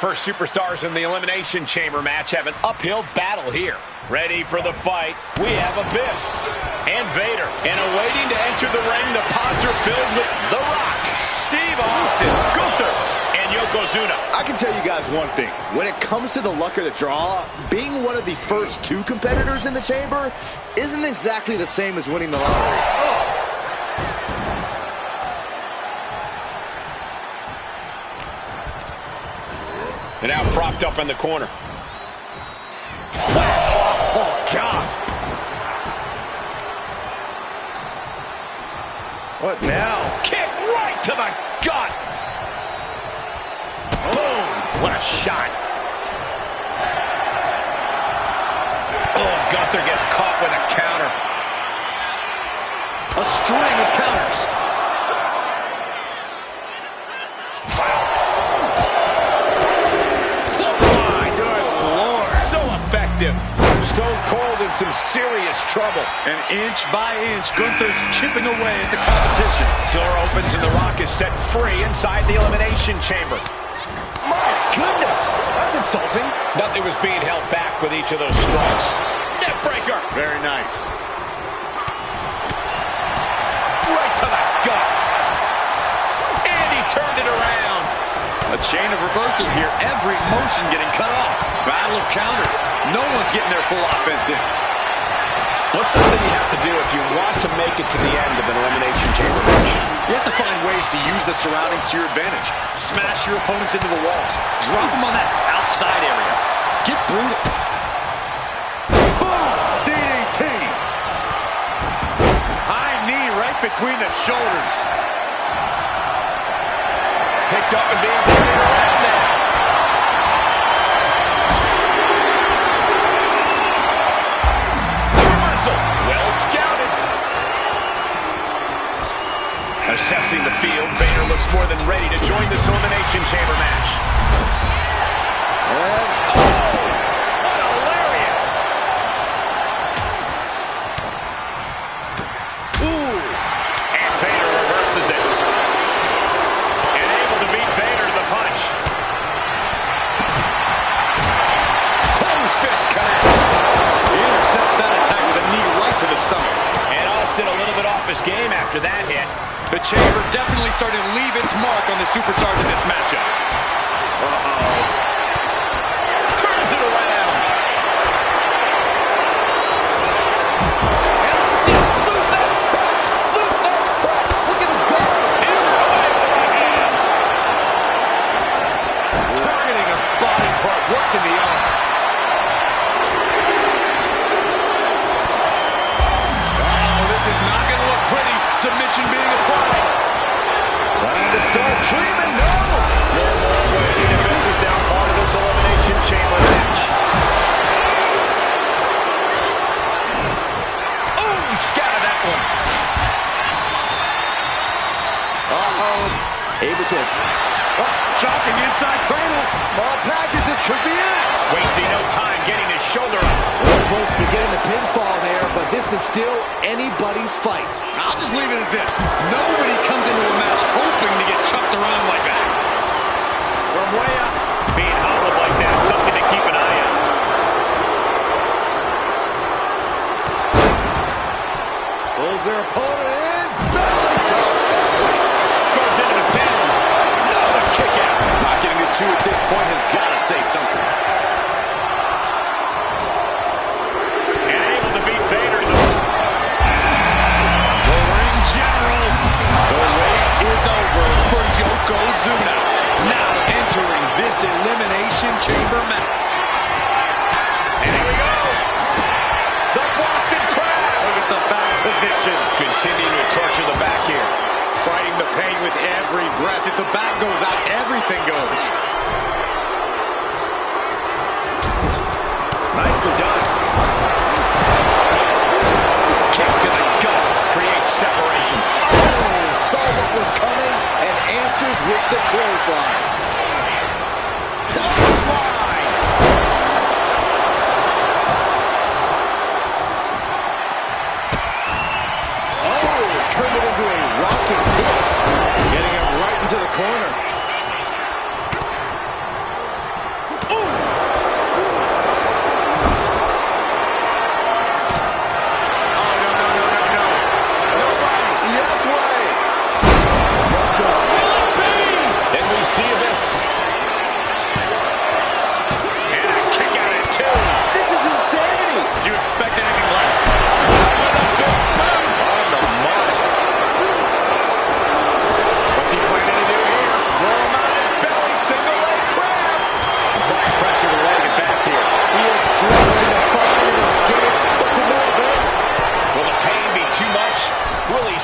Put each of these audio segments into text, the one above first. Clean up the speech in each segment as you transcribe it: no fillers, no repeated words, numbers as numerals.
first superstars in the Elimination Chamber match have an uphill battle here. Ready for the fight, we have Abyss and Vader. And awaiting to enter the ring, the pods are filled with The Rock, Steve Austin, Gunther, and Yokozuna. I can tell you guys one thing. When it comes to the luck of the draw, being one of the first two competitors in the chamber isn't exactly the same as winning the lottery. And now propped up in the corner. Oh, God. What now? Kick right to the gut. Boom. What a shot. Oh, Gunther gets caught with a counter. A string of counters. Stone Cold in some serious trouble. And inch by inch, Gunther's chipping away at the competition. Door opens and The Rock is set free inside the Elimination Chamber. My goodness, that's insulting. Nothing was being held back with each of those strikes. Neckbreaker. Very nice. Right to the gut. And he turned it around. A chain of reversals here. Every motion getting cut off. Battle of counters. No one's getting their full offense in. What's something you have to do if you want to make it to the end of an Elimination Chamber match? You have to find ways to use the surroundings to your advantage. Smash your opponents into the walls. Drop them on that outside area. Get brutal. Boom! DDT! High knee right between the shoulders. Picked up and being carried around now. Reversal. Well scouted. Assessing the field, Vader looks more than ready to join this Elimination Chamber match. And what a lariat. Ooh. And Vader reverses it. Vader to the punch. Closed fist connects. He intercepts that attack with a knee right to the stomach. And Austin a little bit off his game after that hit. The chamber definitely starting to leave its mark on the superstars in this matchup. Turns it around. Austin, Luther's press. Luther's press. Look at him go. Targeting a body part, working the arm. Oh, this is not going to look pretty. Submission being applied. Trying to start dreaming. No. No more waiting. And this is now part of this Elimination Chamber match. Oh, he scattered that one. Able to. Shocking inside cradle. Small packages could be it. Wasting no time getting his shoulder up. We're close to getting the pinfall there, but this is still anybody's fight. I'll just leave it at this. Nobody comes into a match hoping to get chucked around like that. From way up. Being hobbled like that, something to keep an eye on. Pulls their opponent in. Belly to belly. Goes into the pin. No, a kick out. Not getting the two at this point has got to say something. And able to beat Vader to the ring general. The wait is over for Yokozuna. Now entering this Elimination Chamber match. And here we go. The Boston Crab. Look at the back position. Continuing to torture the back here. Fighting the pain with every breath. If the back goes out, everything goes. Nicely done. Kick to the gut. Creates separation. Oh, saw what was coming and answers with the clothesline. Clothesline. Oh, turned it into a rocking hit. Getting him right into the corner.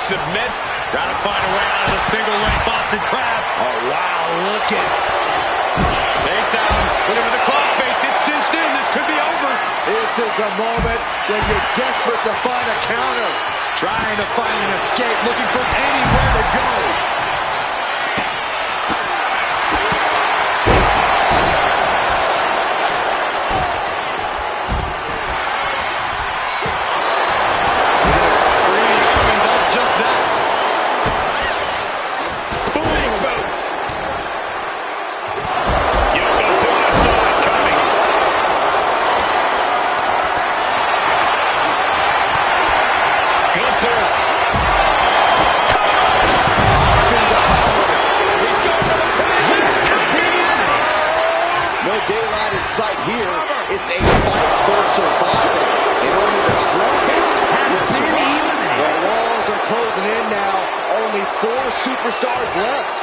submit. Trying to find a way out of the single leg Boston Crab. Oh, wow, look at... Takedown. Whenever the crossface gets cinched in, this could be over. This is a moment when you're desperate to find a counter. Trying to find an escape, looking for anywhere to go. Daylight in sight here. It's a fight for survival. And only the strongest will survive. The walls are closing in now. Only 4 superstars left.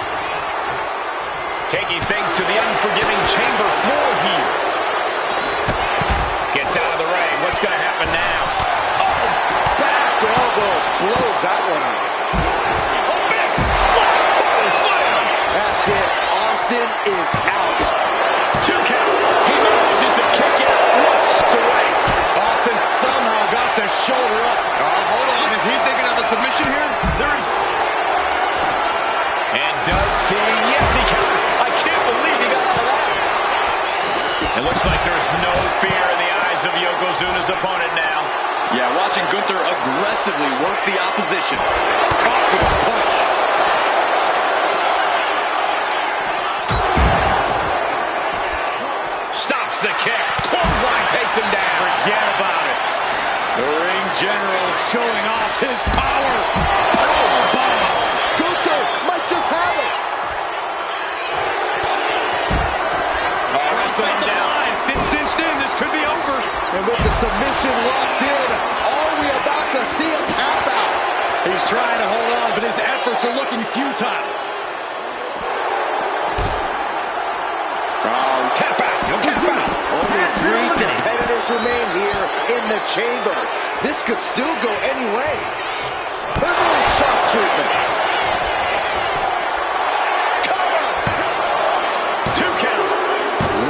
Taking things to the unforgiving chamber floor here. Gets out of the ring. What's going to happen now? Oh, back elbow blows that one up. Oh, miss! Oh, slam! That's it. Austin is out. 2 count. He manages to kick out. What strength! Austin somehow got the shoulder up. Hold on. Is he thinking of a submission here? There is... And does he? Yes, he can. I can't believe he got out of that. It looks like there's no fear in the eyes of Yokozuna's opponent now. Yeah, watching Gunther aggressively work the opposition. Caught with a punch. Stops the kick. Clothesline takes him down. Forget about it. The ring general showing off his power. Powerbomb. Gunther might just have it. Wrestling down. It's cinched in. This could be over. And with the submission locked in, are we about to see a tap out? He's trying to hold on, but his efforts are looking futile. Oh, Tap out. No tap out. only 3 competitors remain here in the chamber. This could still go any way. A little sharp treatment. Cover. 2 count.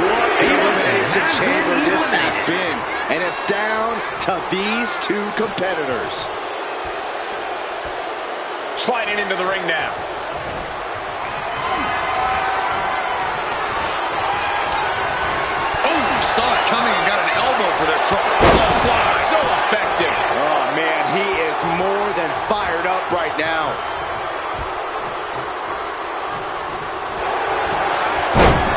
What an elimination chamber this has been. And it's down to these 2 competitors. Sliding into the ring now. Saw it coming and got an elbow for their trouble. Clothesline. So effective. Oh, man, he is more than fired up right now.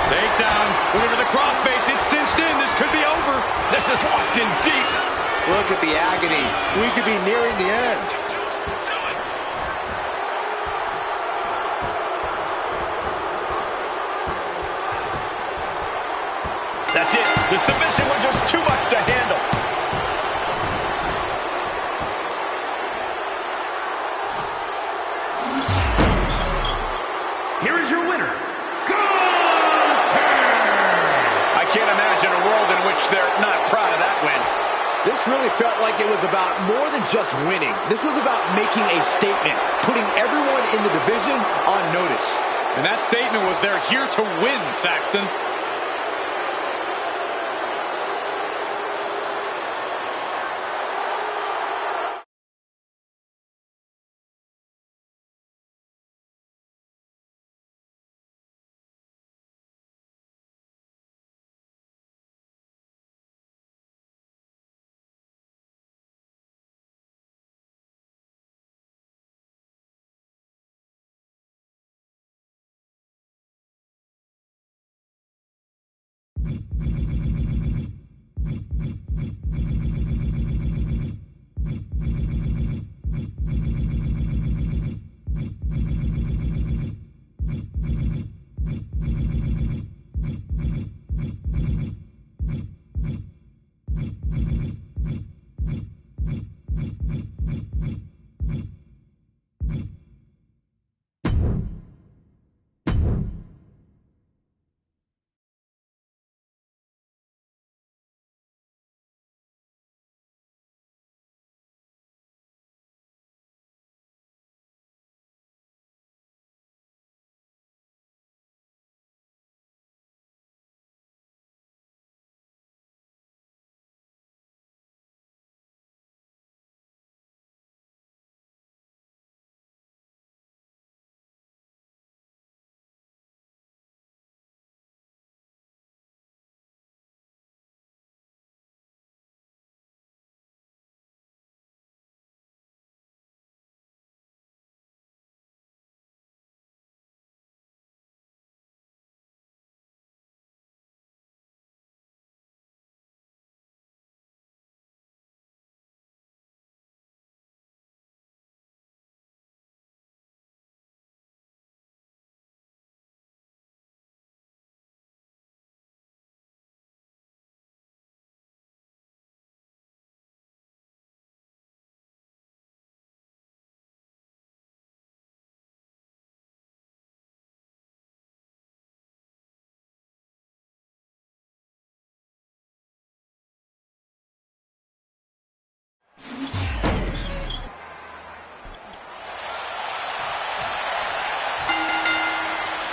Takedown. Whenever the crossface gets cinched in, this could be over. This is locked in deep. Look at the agony. We could be nearing the end. That's it. The submission was just too much to handle. Here is your winner, Gunther! I can't imagine a world in which they're not proud of that win. This really felt like it was about more than just winning. This was about making a statement, putting everyone in the division on notice. And that statement was they're here to win, Saxton.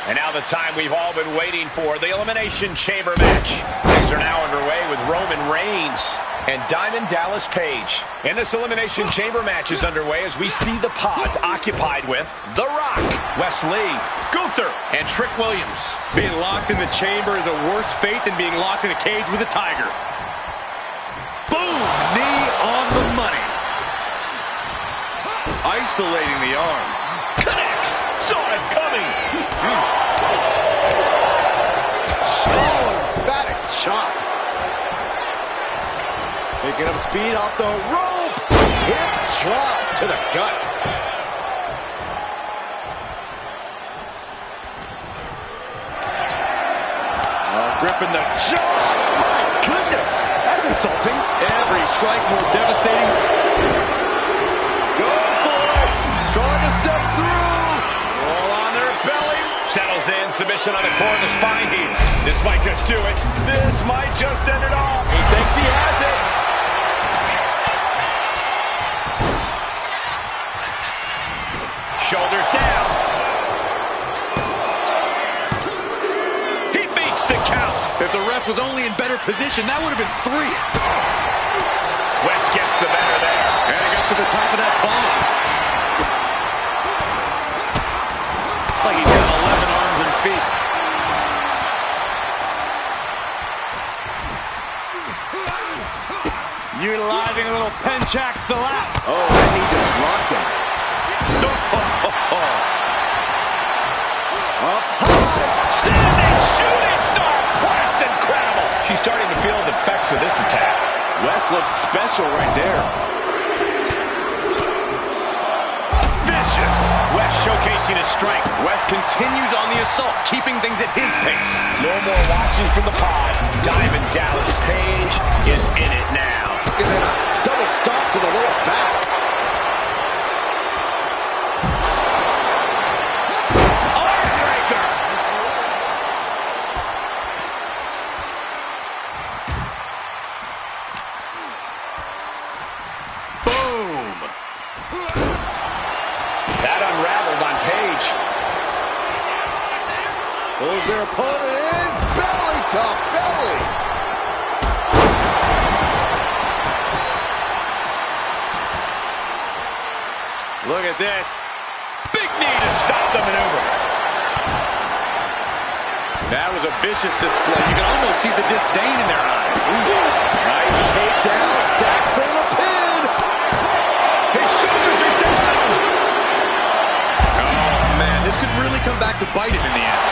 And now the time we've all been waiting for, the Elimination Chamber match. Things are now underway with Roman Reigns and Diamond Dallas Page. And this Elimination Chamber match is underway as we see the pods occupied with The Rock, Wesley, Gunther, and Trick Williams. Being locked in the chamber is a worse fate than being locked in a cage with a tiger. Boom! Knee on the money. Isolating the arm. Connects! Saw it coming! Emphatic chop. Picking up speed off the rope. Hip drop to the gut. Gripping the jaw. My goodness. That's insulting. Every strike more devastating. Going for it. Trying to step through. Roll on their belly. Settles in. Submission on the core of the spine here. This might just do it. This might just end it all. He thinks he has it. Shoulders down. He beats the count. If the ref was only in better position, that would have been 3. West gets the better there. And he got to the top of that bomb. Like he's got 11 arms and feet. Utilizing a little penchak salap. Oh, and he just rocked him. Up high. Standing shooting star press. Incredible. She's starting to feel the effects of this attack. West looked special right there. Vicious. West showcasing his strength. West continues on the assault, keeping things at his pace. No more watching from the pod. Diamond Dallas Page is in it now. And then a double stomp to the lower back. Armbreaker. Boom. That unraveled on Page. Pulls their opponent in. Belly to belly. Look at this. Big knee to stop the maneuver. That was a vicious display. You can almost see the disdain in their eyes. Nice takedown. Stack for the pin. His shoulders are down. Oh, man. This could really come back to bite him in the end.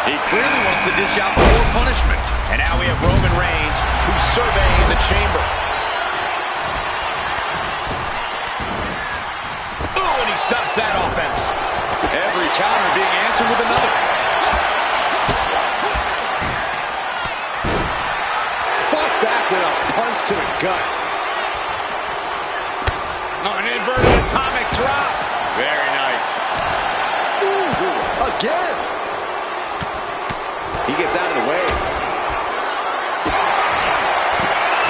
He clearly wants to dish out more punishment. And now we have Roman Reigns, who's surveying the chamber. Ooh, and he stops that offense. Every counter being answered with another. Fought back with a punch to the gut. Oh, an inverted atomic drop. Very nice. Ooh, again. He gets out of the way.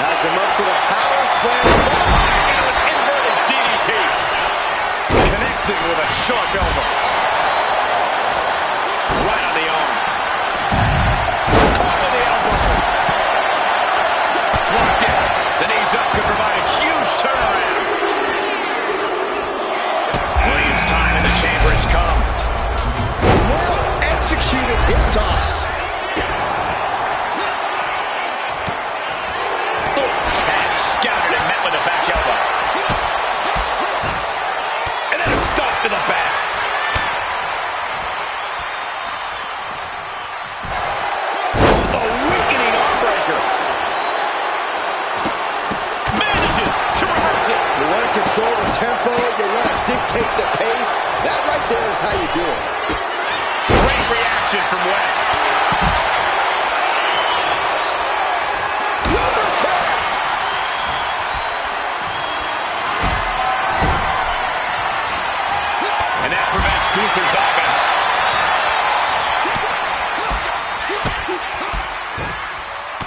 Has him up for the power slam. Into an inverted DDT. Connecting with a sharp elbow. Right on the arm. Caught with the elbow. Locked in. The knees up could provide a huge turnaround. Williams' time in the chamber has come. Well executed hip toss. And scouted and met with a back elbow. And then a stomp to the back. A weakening armbreaker. Manages to reverse it. You want to control the tempo, you want to dictate the pace. That right there is how you do it. Great reaction from West. And that prevents Gunther's offense.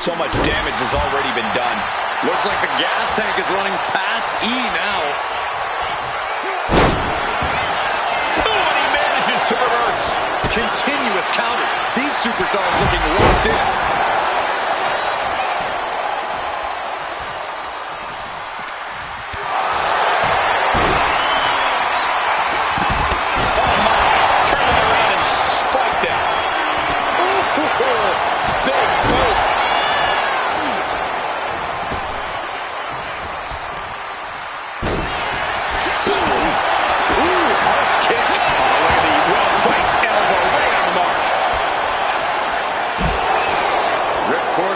So much damage has already been done. Looks like the gas tank is running past E now. Oh, and he manages to reverse. Continuous counters. These superstars looking locked in.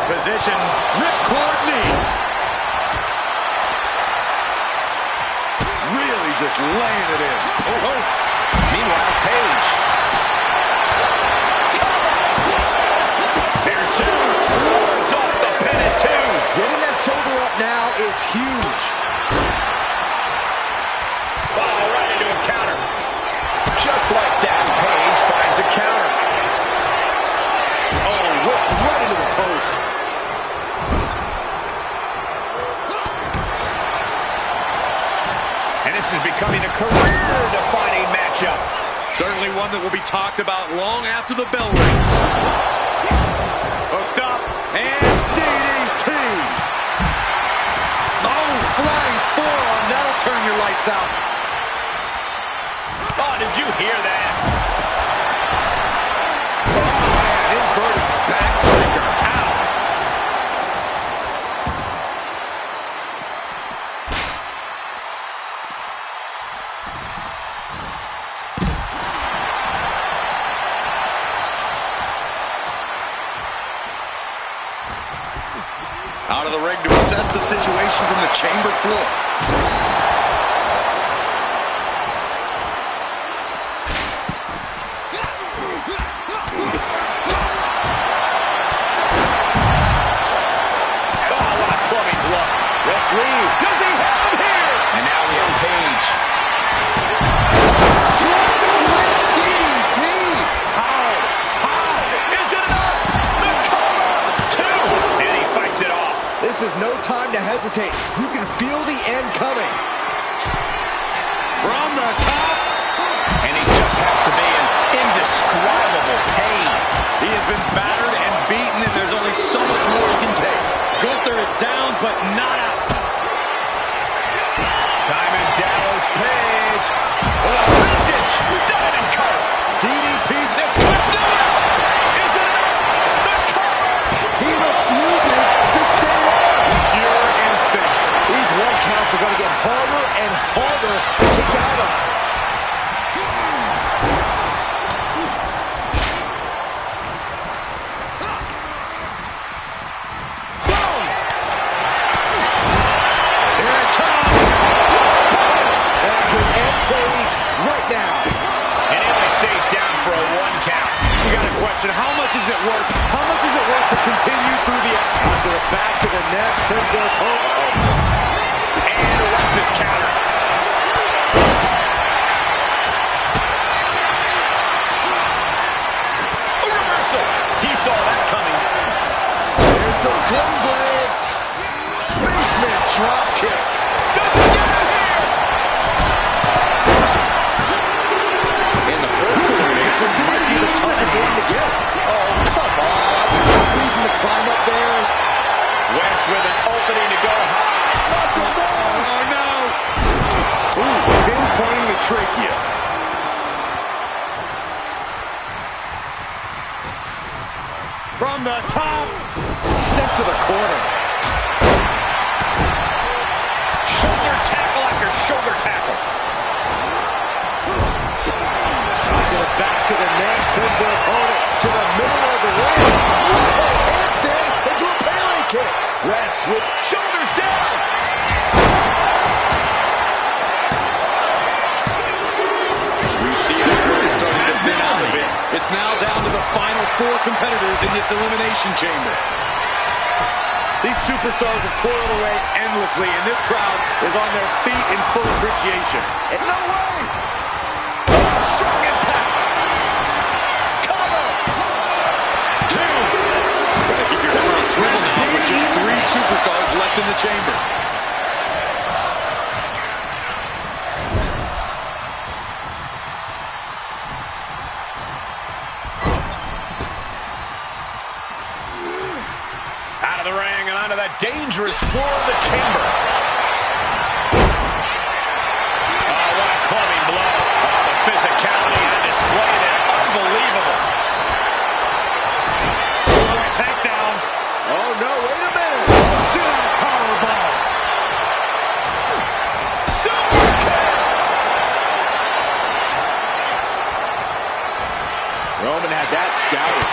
Position, ripcord knee. Really just laying it in. Oh. Meanwhile, Paige. There's two. Wards off the pin at two. Getting that shoulder up now is huge. Oh, right into a counter. Just like that, Paige finds a counter. Oh, right into the post. And this is becoming a career-defining matchup. Certainly one that will be talked about long after the bell rings. Hooked up, and DDT. Oh, flying forearm. That'll turn your lights out. Oh, did you hear that? Oh, man, inverted backbreaker. Ow. Out of the ring to assess the situation from the chamber floor. Let's leave. Does he have him here? And now we have Paige. Flip DDT. How? Is it enough? The cover. Two. And he fights it off. This is no time to hesitate. You can feel the end coming. From the top. And he just has to be in indescribable pain. He has been battered and beaten, and there's only so much more he can take. Gunther is down, but not out. Diamond Dallas Page. With a vintage diamond cutter. DDP. This could do it. Is it enough? The cover. He refuses to stay up. Pure instinct. These one counts are going to get harder and harder to kick out of. How much is it worth? How much is it worth to continue through the To the back to the neck, sends their opponent. And what's his counter? A reversal. He saw that coming. There's a sling blade. Basement drop kick. Does he get it here? And the first combination might be the toughest one to get. Oh, come on. Reason to climb up there. West with an opening to go high. That's a ball. Oh, no. Ooh, pinpointing the trachea. From the top. Sent to the corner. Shoulder tackle after shoulder tackle. To the back of the neck, sends their opponent to the middle of the ring. Handstand into a Pele kick. West with Shoulders down. We see the crowd starting to thin out a bit. It's now down to the final four competitors in this elimination chamber. These superstars have toiled away endlessly, and this crowd is on their feet in full appreciation. And no way! Strong impact. Cover. Two. Gotta keep your head on a swivel now with just three superstars left in the chamber. dangerous floor of the chamber. Oh, what a clubbing blow. Oh, the physicality on display there. Unbelievable. Strong takedown. Oh, no, wait a minute. Sit-out powerbomb. Super kick. Roman had that scouted.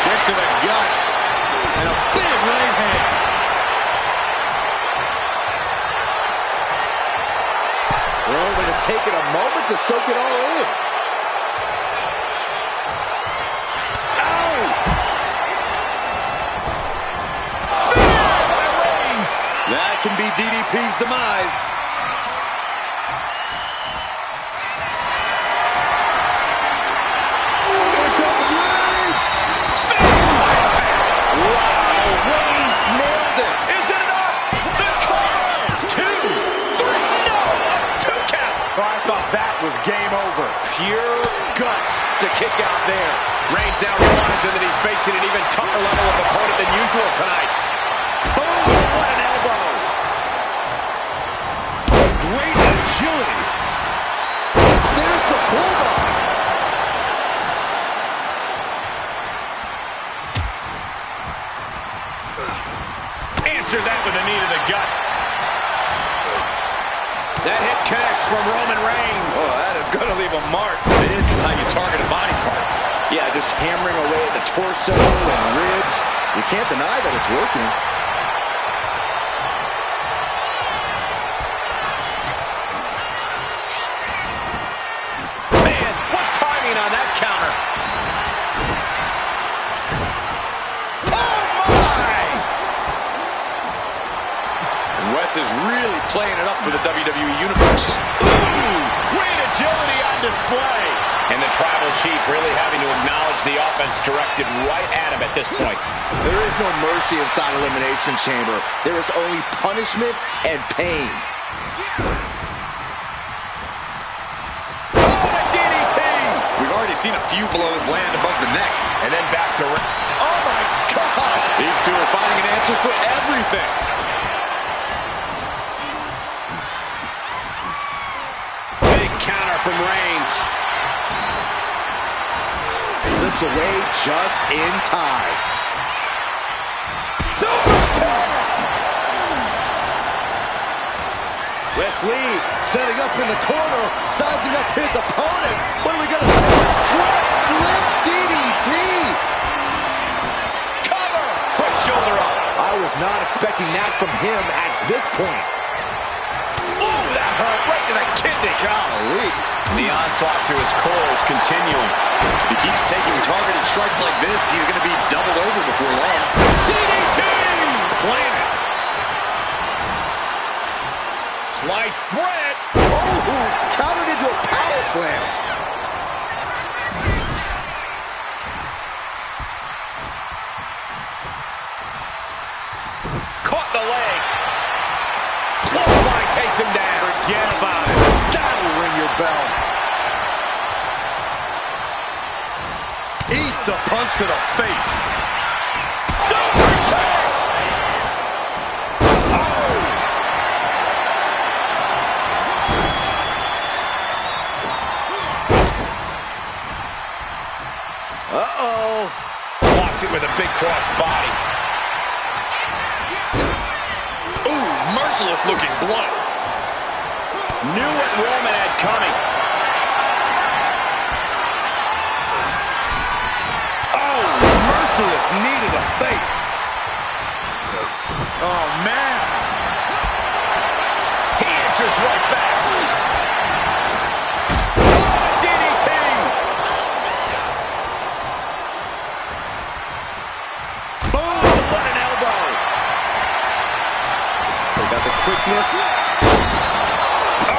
Kick to the gut. And a big right hand. Roman has taken a moment to soak it all in. Ow! Spear by Reigns. That can be DDP's demise. Here comes Reigns. Spear by Impact. Wow, Reigns nailed it. Is it enough? The cover. 2, 3, no! A 2 count. Oh, I thought that was game over. Pure guts to kick out there. Reigns now realizing that he's facing an even tougher level of opponent than usual tonight. Boom, what an elbow. Great agility. There's the bulldog. Answer that with a knee to the gut. That hit connects from Roman Reigns. Oh, that is going to leave a mark. This is how you target a body part. Yeah, just hammering away at the torso and ribs. You can't deny that it's working. Man, what timing on that counter. Oh, my! And Wes is really playing it up for the WWE Universe. Ooh, great agility on display. And the Tribal Chief really having to acknowledge the offense directed right at him at this point. There is no mercy inside Elimination Chamber. There is only punishment and pain. Oh, a DDT! We've already seen a few blows land above the neck. And then back to... Oh, my God! These two are finding an answer for everything. Big counter from Reigns. Slips away just in time. Super kick! Wesley setting up in the corner, sizing up his opponent. What are we going to say? Flip DDT! Cover! Quick shoulder up. I was not expecting that from him at this point. Ooh, that hurt right to the kidney. Golly. The onslaught to his core is continuing. If he keeps taking targeted strikes like this, he's going to be doubled over before long. DDT! Planet. Sliced bread. Oh, countered into a power slam. Caught the leg. Clothesline takes him down. Forget about it. That'll ring your bell. Eats a punch to the face. Super kick! Uh-oh. Blocks it with a big cross body. Ooh, merciless looking blow. Knew what Roman had coming. Oh, merciless knee to the face. Oh, man. He answers right back. Oh, DDT! Boom! What an elbow! They got the quickness. Oh!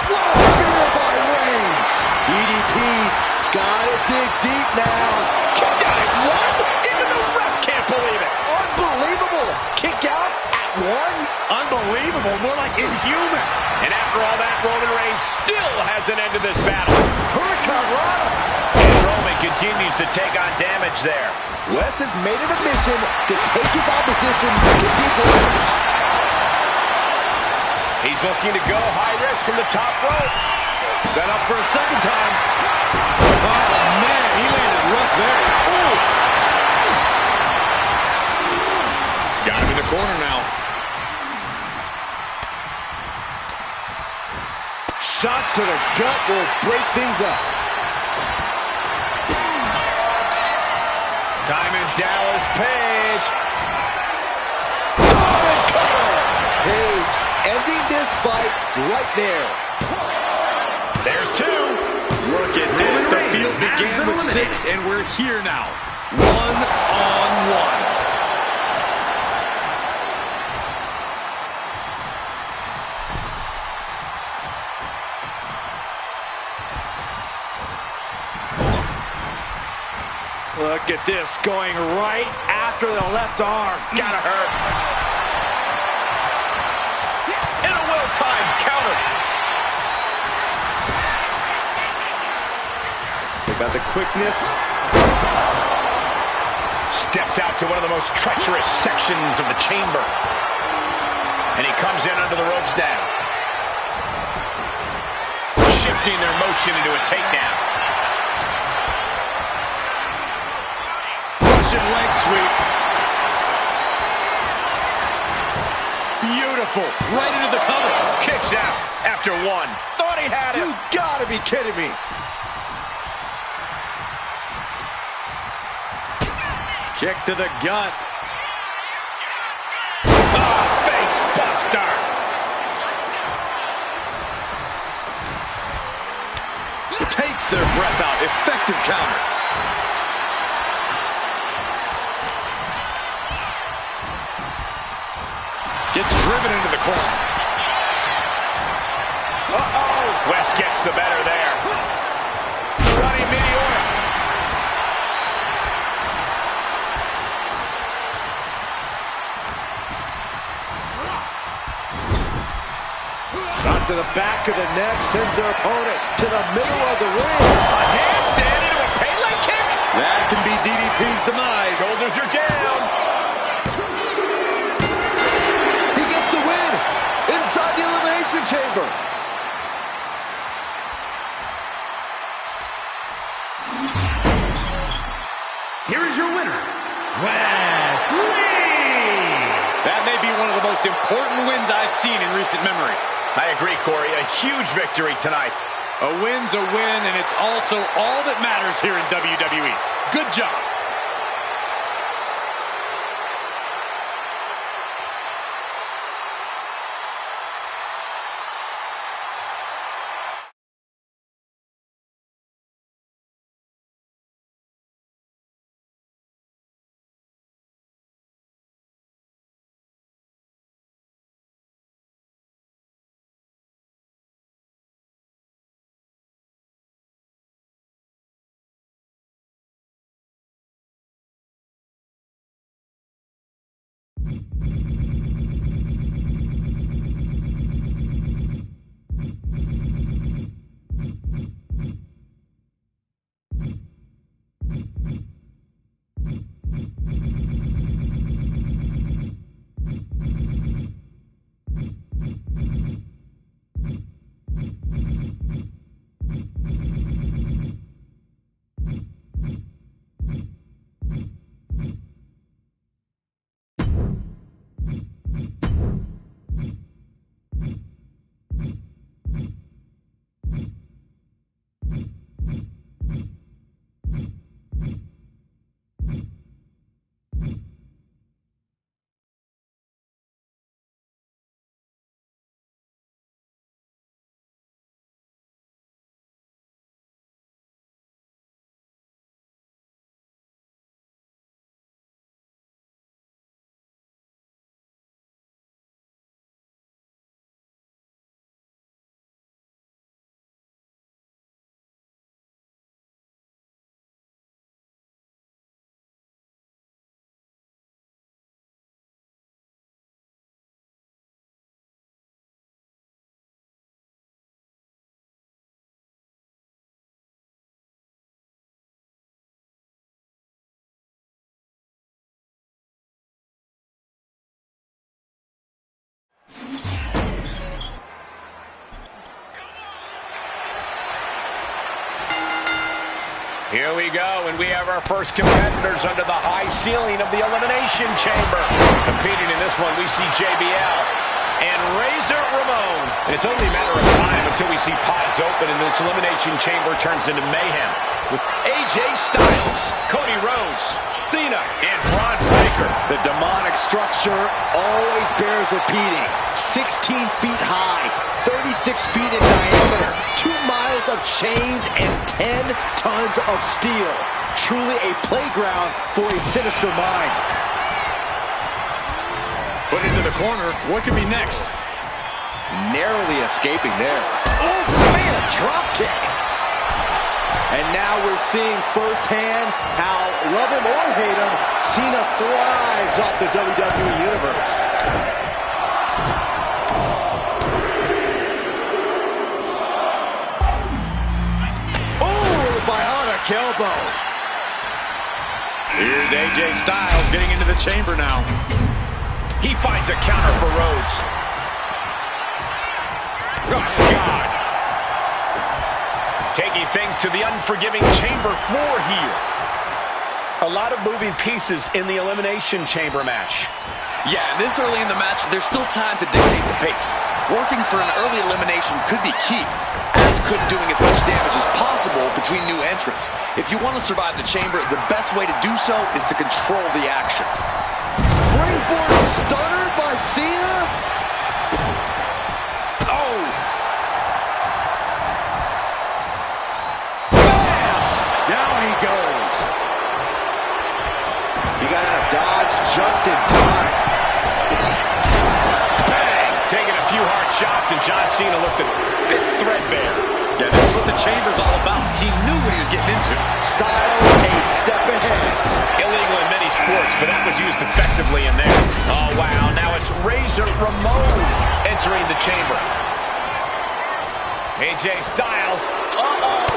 What a spear by Reigns. DDP's gotta dig deep now. Kicked out at one? Even the ref can't believe it. Unbelievable, more like inhuman. And after all that, Roman Reigns still has an end to this battle. Hurricanrana. And Roman continues to take on damage there. Wes has made it a mission to take his opposition to deep waters. He's looking to go high risk from the top rope. Set up for a second time. Oh, man, he landed rough there. Ooh. Got him in the corner now. Shot to the gut will break things up. Diamond Dallas Page. And cover. Page ending this fight right there. There's two. Look at this. The field began with 6, and we're here now. 1-on-1. Look at this, going right after the left arm. Gotta hurt. And a well-timed counter. They got the quickness. Steps out to one of the most treacherous sections of the chamber. And he comes in under the ropes now. Shifting their motion into a takedown. Russian leg sweep. Beautiful. Right into the cover. Kicks out after one. Thought he had it. You gotta be kidding me. Kick to the gut. Oh, face buster. Takes their breath out. Effective counter. Gets driven into the corner. Uh-oh. West gets the better there. Running meteora. Shot to the back of the neck, sends their opponent to the middle of the ring. A handstand into a Pele kick. That can be DDP's demise. Shoulders are down. He gets the win inside the Elimination Chamber. Here is your winner, Wesley. That may be one of the most important wins I've seen in recent memory. I agree, Corey. A huge victory tonight. A win's a win, and it's also all that matters here in WWE. Good job. Here we go, and we have our first competitors under the high ceiling of the Elimination Chamber. Competing in this one, we see JBL and Razor Ramon. And it's only a matter of time until we see pods open and this Elimination Chamber turns into mayhem. With AJ Styles, Cody Rhodes, Cena, and Braun Breaker. The demonic structure always bears repeating. 16 feet high, 36 feet in diameter, 2 miles of chains, and 10 tons of steel. Truly a playground for a sinister mind. Put into the corner. What could be next? Narrowly escaping there. Oh, man, a drop kick. And now we're seeing firsthand how, love him or hate him, Cena thrives off the WWE Universe. Oh, the bionic elbow. Here's AJ Styles getting into the chamber now. He finds a counter for Rhodes. Oh, God. Taking things to the unforgiving chamber floor here. A lot of moving pieces in the Elimination Chamber match. Yeah, this early in the match, there's still time to dictate the pace. Working for an early elimination could be key, as could doing as much damage as possible between new entrants. If you want to survive the chamber, the best way to do so is to control the action. Springboard stunner by Cena. Oh. Bam! Down he goes. He got out of dodge just in time. Bang! Taking a few hard shots, and John Cena looked a bit threadbare. Yeah, this is what the chamber's all about. He knew what he was getting into. Styles a step ahead. Illegal in many sports, but that was used effectively in there. Oh, wow. Now it's Razor Ramon entering the chamber. AJ Styles. Uh-oh.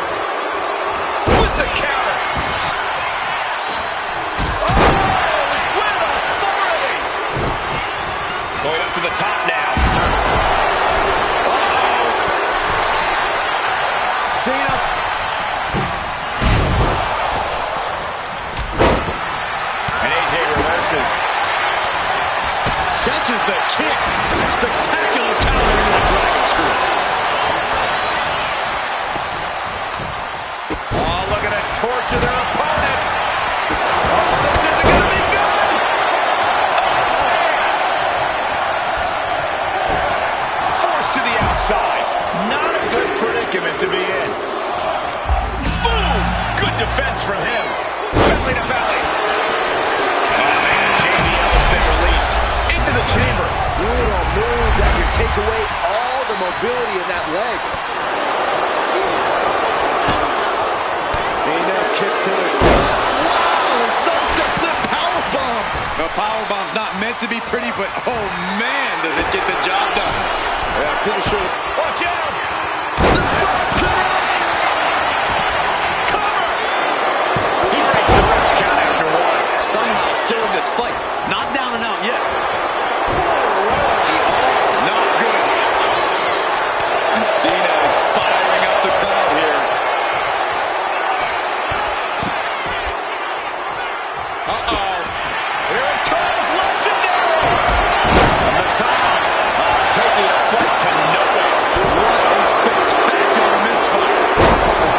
With the counter. Oh, with authority. Going up to the top now. Uh-oh. Cena. And AJ reverses. Catches the kick. Spectacular counter into the dragon screw. Oh, look at it torture their opponent. Oh, this isn't going to be good. Forced to the outside. Not a good predicament to be in. Boom! Good defense from him. Belly to belly. Oh, man, JBL has been released into the chamber. Brutal move that can take away all the mobility in that leg. Cena kick to the gut. Wow! Sunset flip powerbomb. The powerbomb's not meant to be pretty, but oh man, does it get the job done. Yeah, pretty sure. Watch out! The cross connects. Cover! He breaks the first count after one. Somehow still in this fight. Not down and out yet. Not good. And Cena is firing up the crowd here. Uh-oh. Here it comes, legendary! From the top. Taking a fight to nowhere. What a spectacular misfire.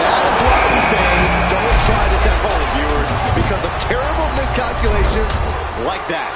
That's why we say don't try this at home, viewers, because of terrible miscalculations like that.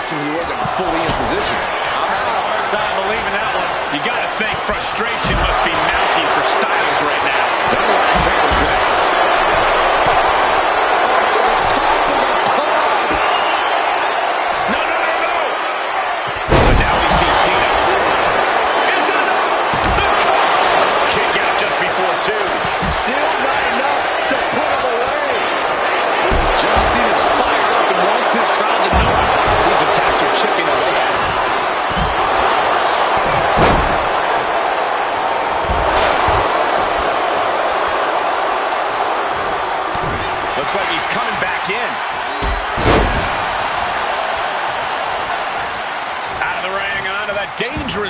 He wasn't fully in position. I'm having a hard time believing that one. You got to think frustration must be mounting for Styles right now. That last hit regrets. No, no, no, no. But now we see Cena. Is it enough? The cover. Kick out just before two. Still not enough to put him away. John Cena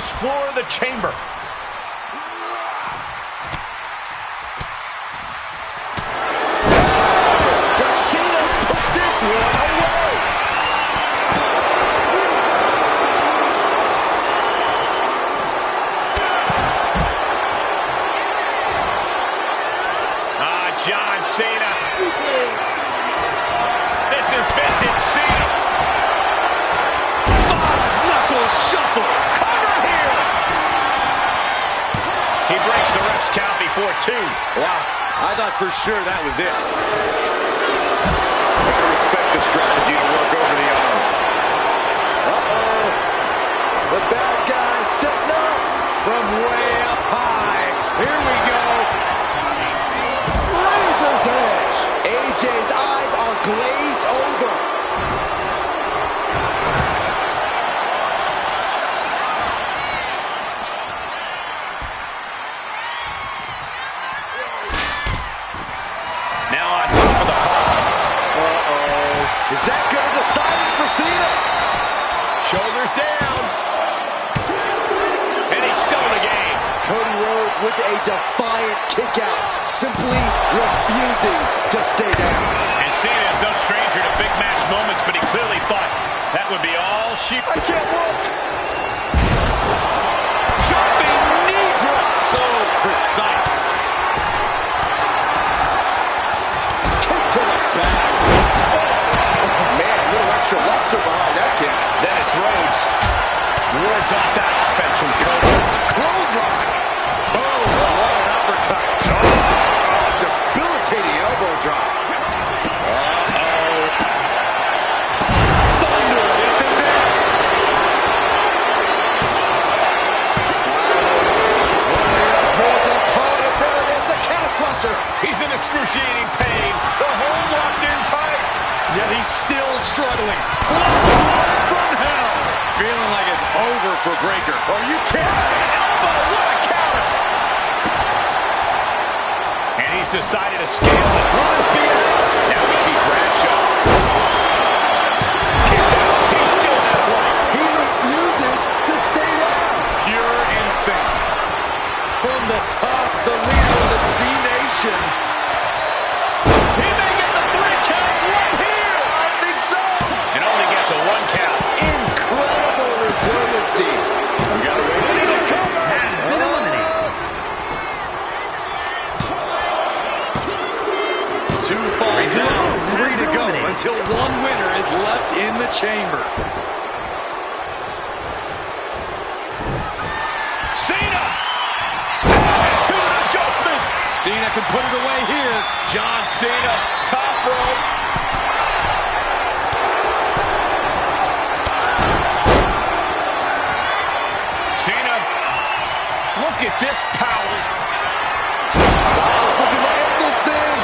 first floor of the chamber. Cena put this one away. John Cena. This is vintage Cena. Knuckle shuffle. Cover here. He breaks the ref's count before 2. Wow, I thought for sure that was it. Gotta respect the strategy to work over the arm. Uh-oh. The bad guy setting up. From way up high. Here we go. Razor's edge. AJ's eyes are glazed over. Now on top of the pile. Uh-oh. Is that going to decide it for Cena? Shoulders down. And he's still in the game. Cody Rhodes with a defiant kick out, simply refusing to stay down. And Cena is no stranger to big match moments, but he clearly thought that would be all she... I can't look. Jumping knee drop. So precise. Kick to the back. Oh, man, a little extra luster behind that kick. Then it's Rhodes. Wards off that offense from Cody. Clothesline. Oh, what an uppercut. Oh, debilitating elbow drop. Uh-oh. Thunder. This is it. Here's his opponent. There it is, the counter crusher. He's in excruciating pain. The hold locked in tight. Yet he's still struggling. Clothesline from hell. Feeling like it's over for Breaker. Are you kidding? Elbow, what a counter. And he's decided to scale it. Will this be it? Now we see Bradshaw. Kicks out. He still has life. He refuses to stay down. Pure instinct. From the top, the leader of the C-Nation. He may get the 3 count right here. I think so. And only gets a 1 count. Incredible resiliency. We gotta wait Ready to cover. Has been eliminated. 2 falls down, 3 to go until 1 winner is left in the chamber. Cena. And 2 adjustments. Cena can put it away here. John Cena, top rope. Cena, look at this power. Styles looking to end this thing.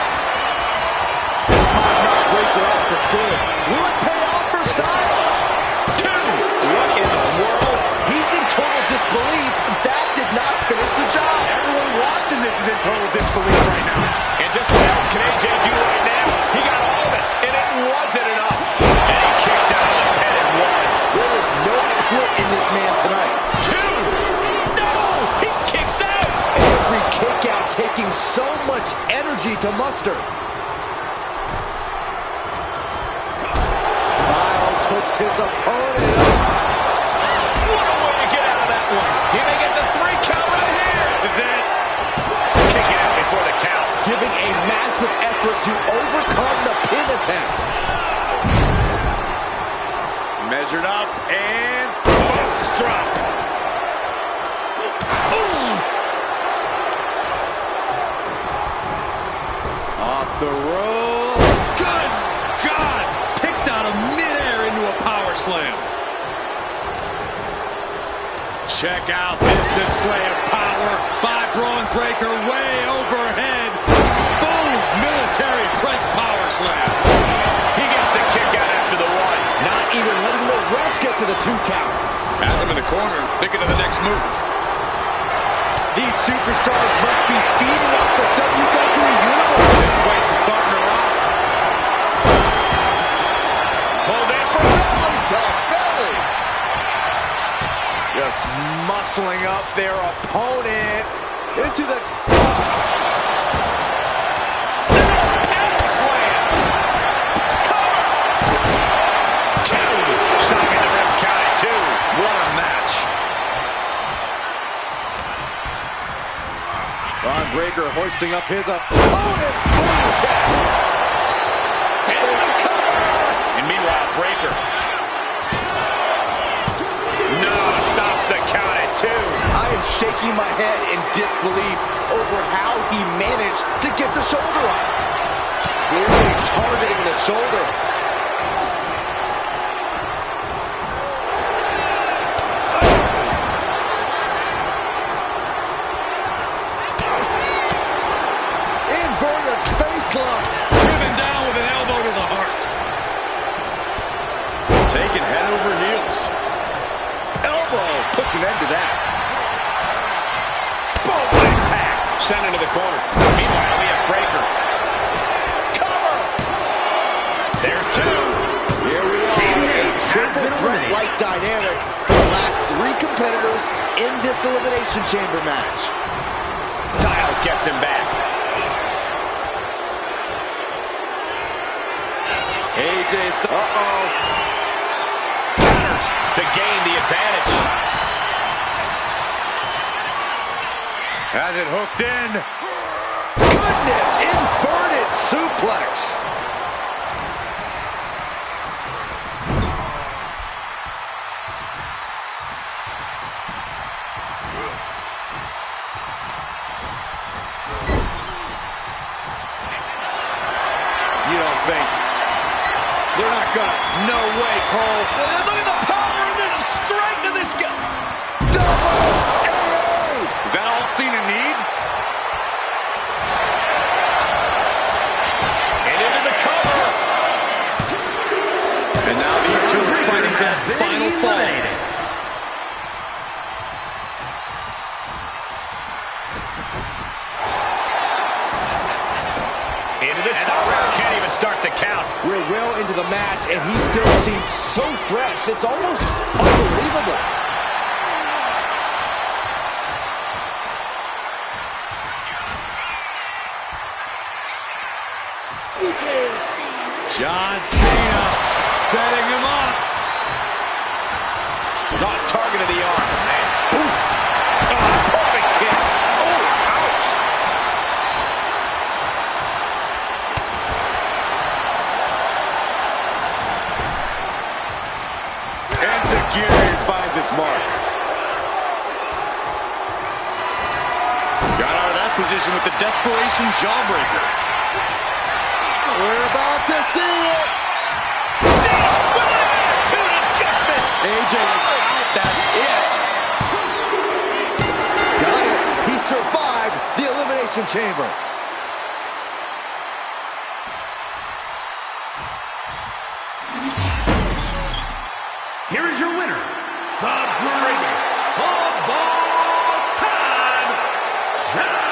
Might not break her out for good. Will it pay off for Styles? 2. What in the world? He's in total disbelief. That did not finish the job. Everyone watching this is in total disbelief right now. And just what else can AJ do right now? He got all of it, and it wasn't enough. And he kicks out of the pin and 1. There is no quit in this man tonight. 2. No! He kicks out! Every kick out taking so much energy to muster. Styles hooks his opponent. What a way to get out of that one. He may get the 3 count right here. This is it. Kicking out before the count. Giving a massive effort to overcome the pin attempt. Measured up and Bust drop. off the roll. Good God! Picked out of midair into a power slam. Check out this display of power by Braun Breaker way overhead. Boom! Military press power slam. He gets the kick out after the 1. Not even letting the ref get to the 2 count. Has him in the corner, thinking of the next move. These superstars must be feeding off the WWE universe. This place is starting to rock. Pulled in for Belly to belly. Just muscling up their opponent into the... Power slam. Cover. 2. Stopping the ref's count at 2. What a match. Ron Breakker hoisting up his opponent. And meanwhile, Breakker. No, stops the count at 2. I am shaking my head in disbelief over how he managed to get the shoulder up. Clearly targeting the shoulder. Inverted facelock. Driven down with an elbow to the heart. Taken head over heels. Elbow puts an end to that. Boom, impact. Sent into the corner. Meanwhile, we have Breakker. Cover. There's 2. Here we are, a triple threat-like dynamic for the last 3 competitors in this Elimination Chamber match. Styles gets him back. AJ Styles. Counters to gain the advantage. Has it hooked in. Goodness, inverted suplex. You don't think they're not gonna? No way, Cole. Look at the power and the strength of this guy. Double AA. Is that all Cena needs? And into the cover. And now these two are fighting for that final fall. Into the cover. Can't even start the count. We're well into the match, and he still seems so fresh. It's almost unbelievable. John Cena setting him up. Not target of the arm. And poof. Oh, perfect kick. Oh, ouch. Enzuigiri finds its mark. Got out of that position with the desperation jawbreaker. We're about to see it. Cena with an attitude adjustment. AJ is out. That's it. Got it. He survived the Elimination Chamber. Here is your winner, the greatest of all time, John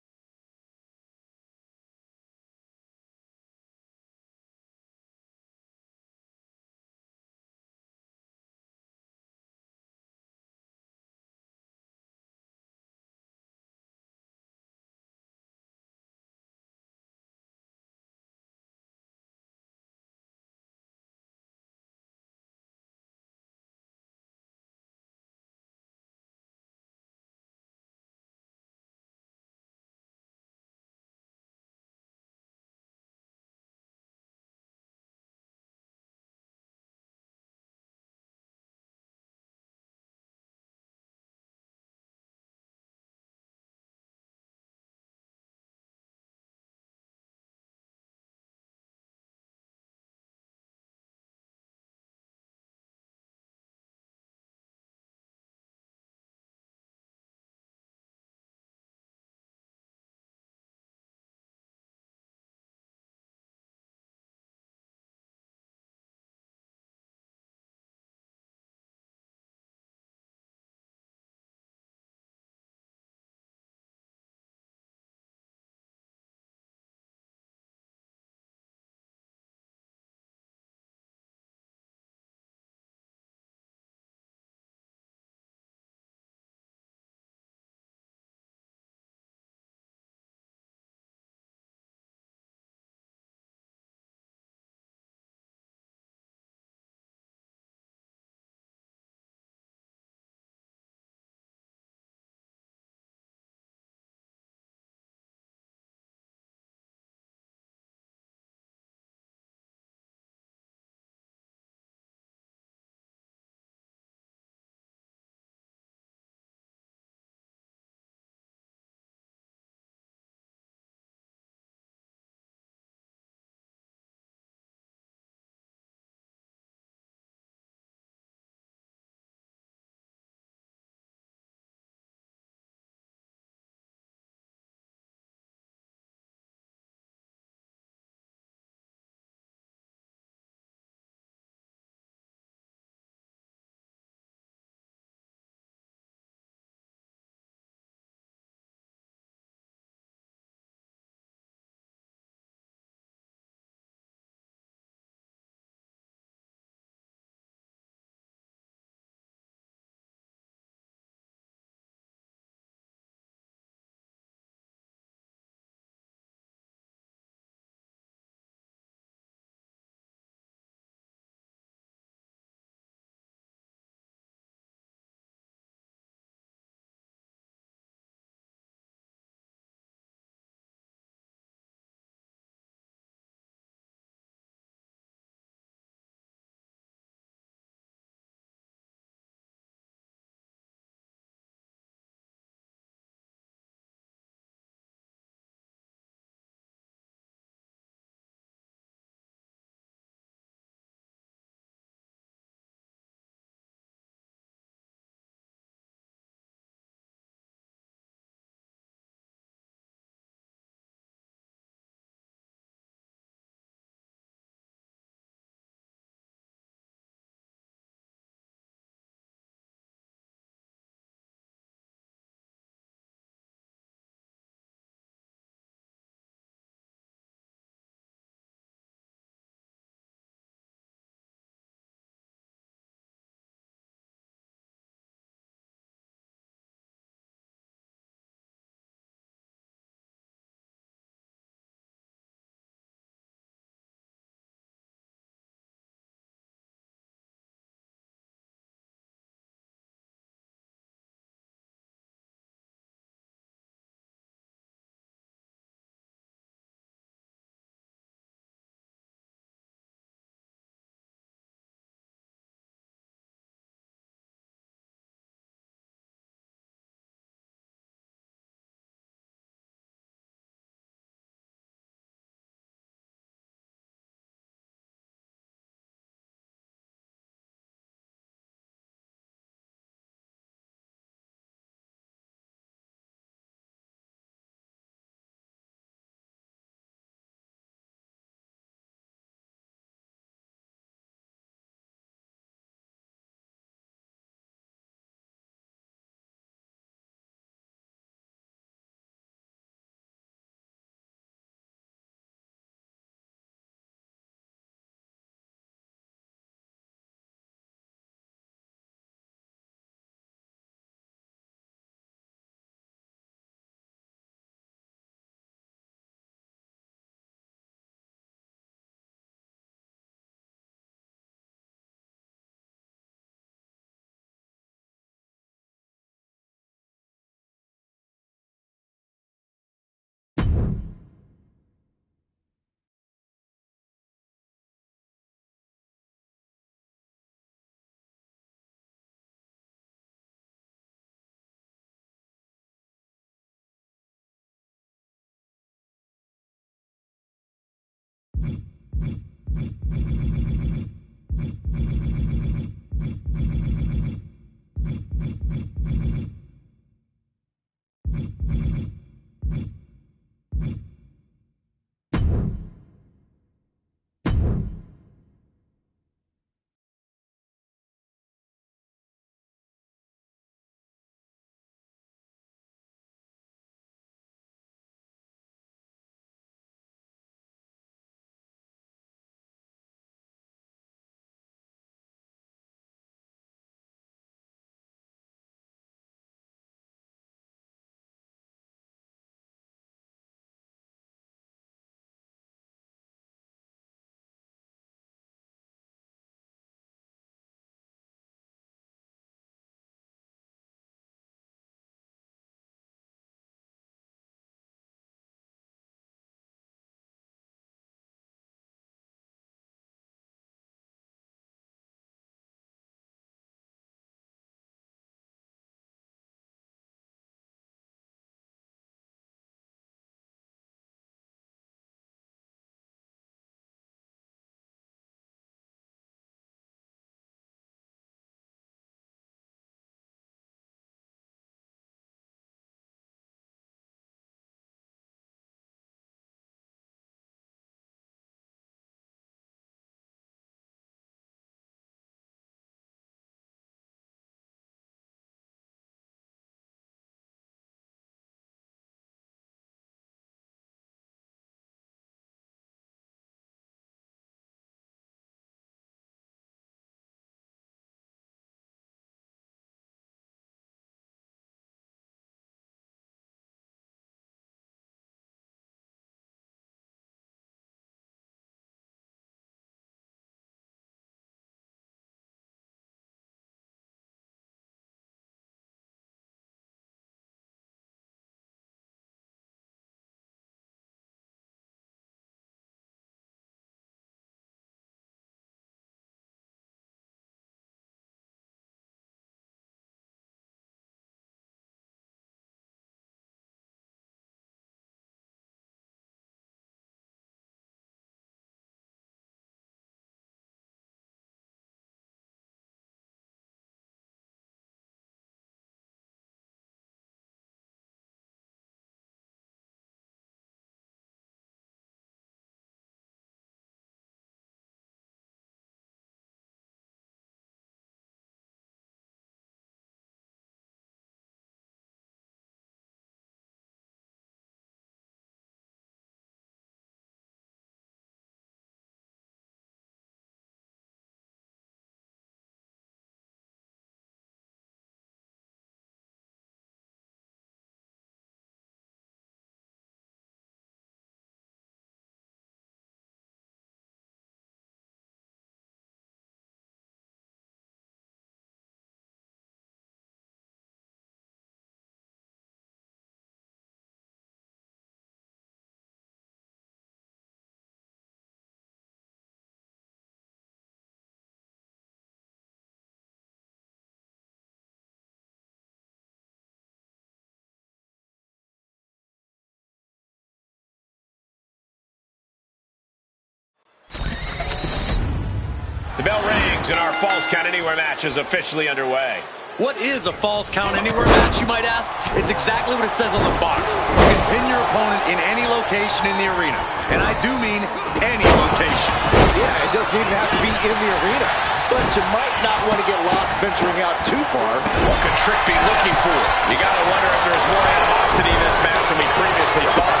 The bell rings and our Falls Count Anywhere match is officially underway. What is a Falls Count Anywhere match, you might ask? It's exactly what it says on the box. You can pin your opponent in any location in the arena. And I do mean any location. Yeah, it doesn't even have to be in the arena. But you might not want to get lost venturing out too far. What could Trick be looking for? You got to wonder if there's more animosity in this match than we previously thought.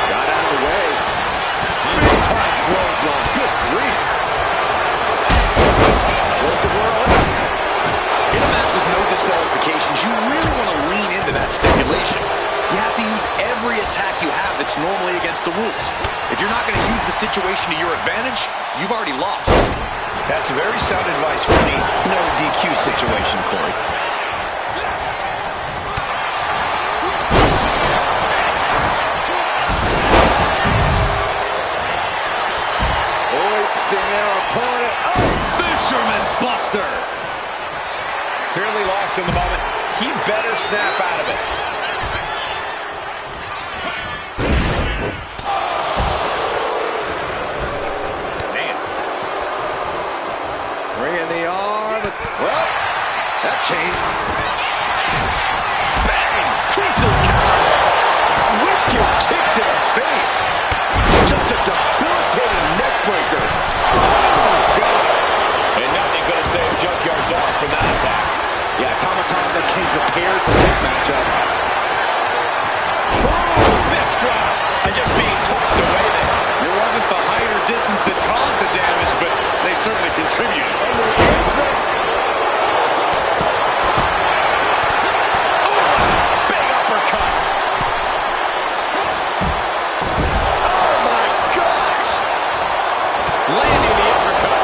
Got out of the way. Big time clothesline. Good grief. What's the world? In a match with no disqualifications, you really want to lean into that stipulation. You have to use every attack you have that's normally against the rules. If you're not going to use the situation to your advantage, you've already lost. That's very sound advice for any no DQ situation, Corey. Hoisting their opponent up. Fisherman Buster. Clearly lost in the moment. He better snap out of it. Well, that changed. Bang! Crucial counter. Wicked kick to the face. Just a debilitating neck breaker. Oh, God. And nothing could have saved Junkyard Dog from that attack. Yeah, Tama Tonga came prepared for this matchup. Fist drop. And just being tossed away there. It wasn't the height or distance that caused the damage, but they certainly contributed. Big uppercut. Oh, my gosh! Landing the uppercut.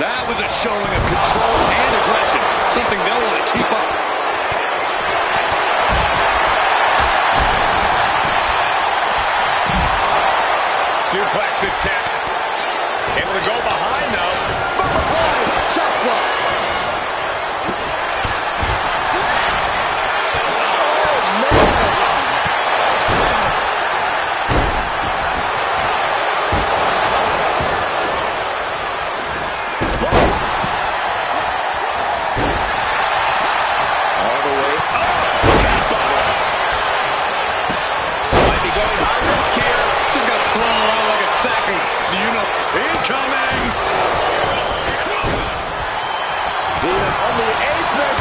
That was a showing of control and aggression, something they'll want to keep up. Suplex attempt. Able to go behind, though. From behind, chop block. Oh, man! All the way up. Might be going high risk here. Just got thrown around like a sack of, incoming! On the apron.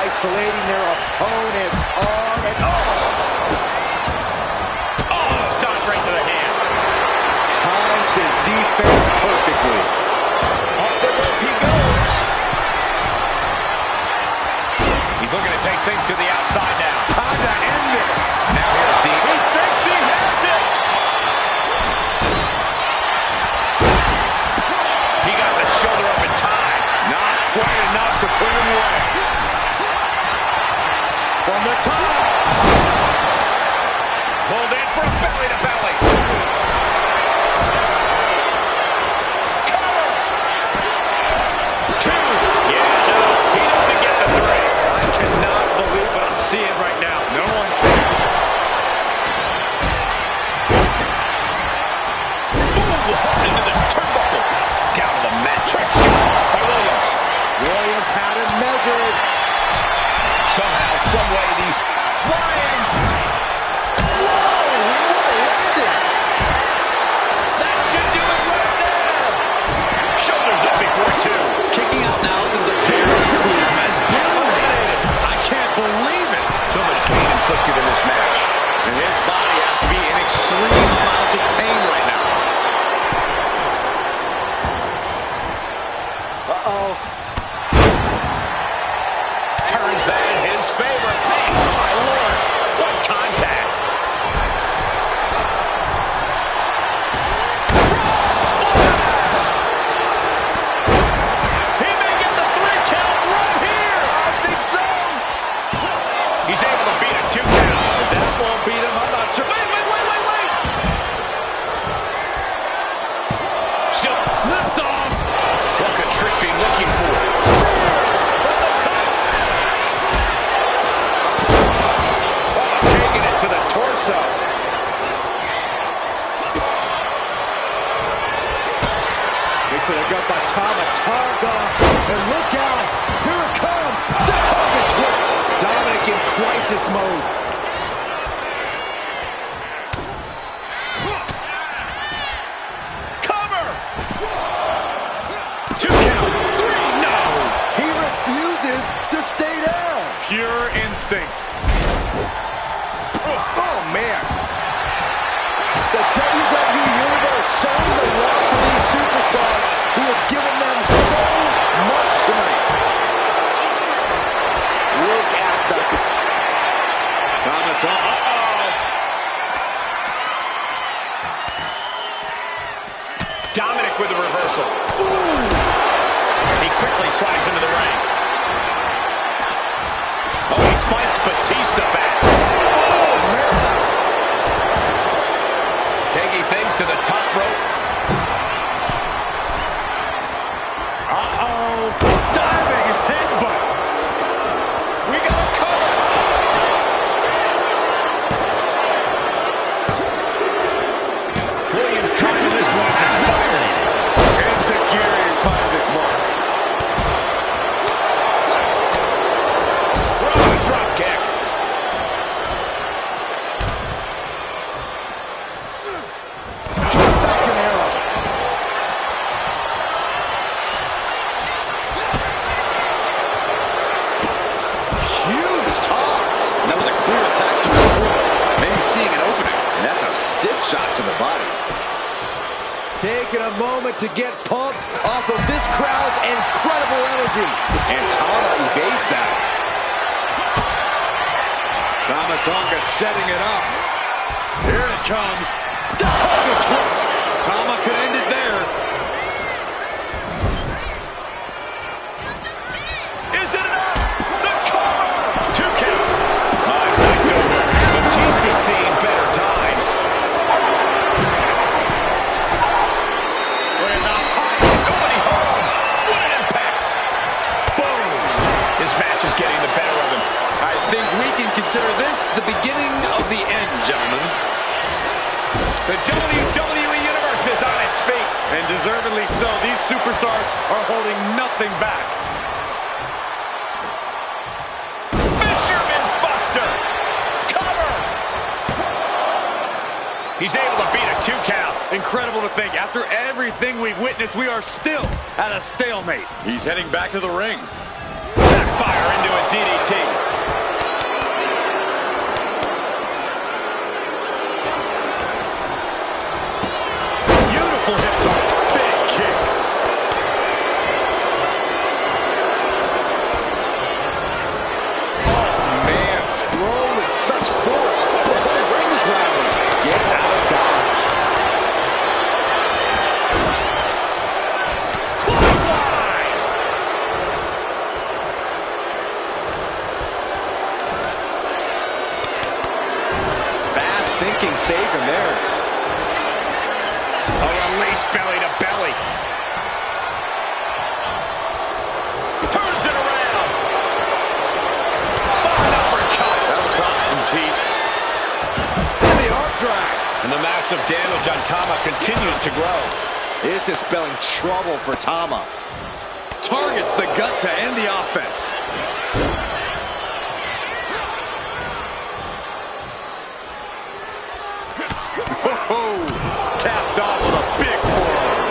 Isolating their opponent's arm and Oh, stop right to the hand. timed his defense perfectly. Off the rope he goes. He's looking to take things to the outside now. Time to end this. Now here's Dean. He thinks he has it. He got the shoulder up in time. Not quite enough to put him away. From the top. Pulled in for a belly-to-belly. Cover. 2. Yeah, no, he doesn't get the 3. I cannot believe what I'm seeing right now. No one can. Ooh, into the turnbuckle. Down to the mat. Check shot by Williams. Williams had him measured. Somehow, someway, these flying. Whoa, what a landing. That should do it right there. Shoulders up before 2. Kicking out now sends a very clear message. I can't believe it. So much pain inflicted in this match. And his body has to be in extreme amounts of pain right now. Uh-oh. Turns that in his favor. Oh, my Lord. What contact. Splash! He may get the 3 count right here. I think so. He's able to beat a 2 count. That won't beat him. I'm not sure. Wait. Still lift off. What could Trick be looking for? Taking it to the torso. They could have got by Tama Tonga. And look out. Here it comes. The Tonga twist. Dominic in crisis mode. Cover. 2 count. 3. No. He refuses to stay down. Pure instinct. Oh, man. The WWE Universe showing the love for these superstars who have given them so much tonight. Look at the... Tama Tonga. Dominic with the reversal. Ooh. He quickly slides into the ring. Oh, he fights Batista back. Oh, man. Taking things to the top rope. Uh-oh. Diving headbutt. We got a cover. shot to the body. Taking a moment to get pumped off of this crowd's incredible energy. And Tama evades that. Tama Tonga setting it up. Here it comes. The Tonga twist. Tama could end it there. Is it enough? The cover. 2 count. My fight's over. Batista's seen better times. Look at that high. Nobody home. What an impact. Boom. This match is getting the better of him. I think we can consider this the beginning of the end, gentlemen. The WWE Universe is on its feet. And deservedly so. These superstars are holding nothing back. Fisherman's Buster. Cover. He's able to beat a 2 count. Incredible to think. After everything we've witnessed, we are still at a stalemate. He's heading back to the ring. Backfire into a DDT. Beautiful hip toss. Big kick. Oh, man. Thrown with such force. The whole ring is rattling. Gets out of dodge. Clothesline. Fast thinking saved him there. A release belly to belly. Turns it around. An uppercut. That'll cost some teeth. And the arm drag. And the massive damage on Tama continues to grow. This is spelling trouble for Tama. Targets the gut to end the offense. Whoa, capped off with a big forearm.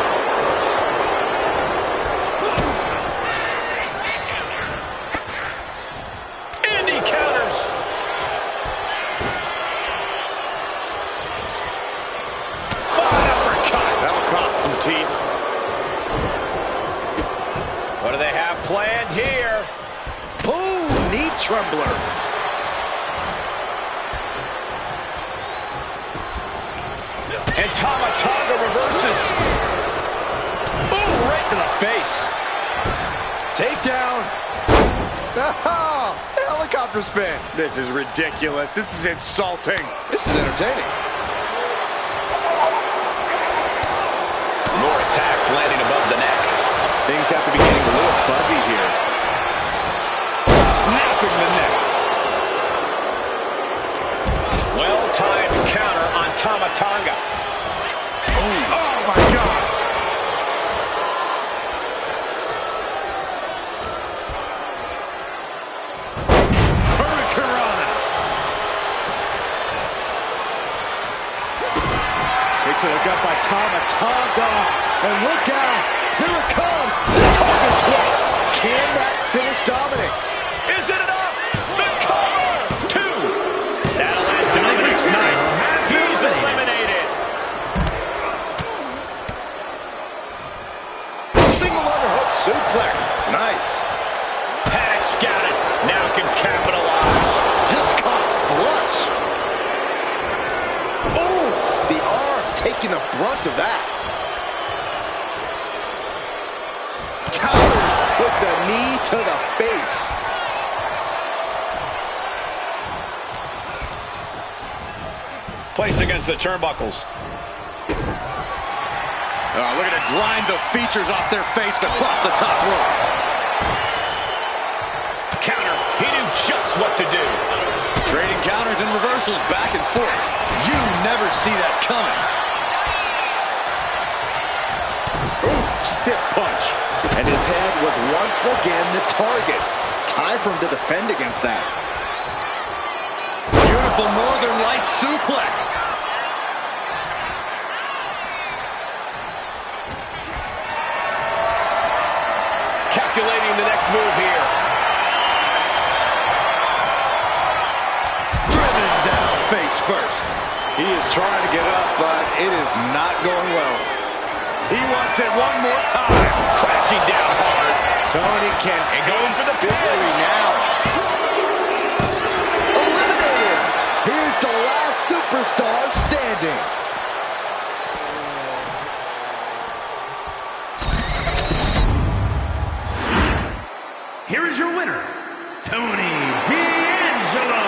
And he counters. An uppercut. That'll cost some teeth. What do they have planned here? Boom! Knee trembler. And Tama Tonga reverses. Ooh, right to the face. Takedown. Oh, helicopter spin. This is ridiculous. This is insulting. This is entertaining. More attacks landing above the neck. Things have to be getting a little fuzzy here. Snapping the neck. Well-timed counter on Tama Tonga. Oh, my God. Hurricanrana. Hit to the gut by Tama Tonga. And look out. Here it comes. The Tonga twist. Can that finish Dominic? Is it enough? The cover! 2. That'll end Dominic's night. He's eliminated. Single underhook suplex. Nice. Panic scouted. Now can capitalize. Just caught flush. Oh, the arm taking the brunt of that. Countered with the knee to the face. Placed against the turnbuckles. Looking to grind the features off their face across the top rope. Counter. He knew just what to do. Trading counters and reversals back and forth. You never see that coming. Ooh, stiff punch. And his head was once again the target. Time for him to defend against that. Beautiful Northern Lights suplex. Calculating the next move here. Driven down face first. He is trying to get up, but it is not going well. He wants it one more time. Crashing down hard. Tony can going for the victory now. Eliminated. Here's the last superstar standing. Here is your winner, Tony D'Angelo.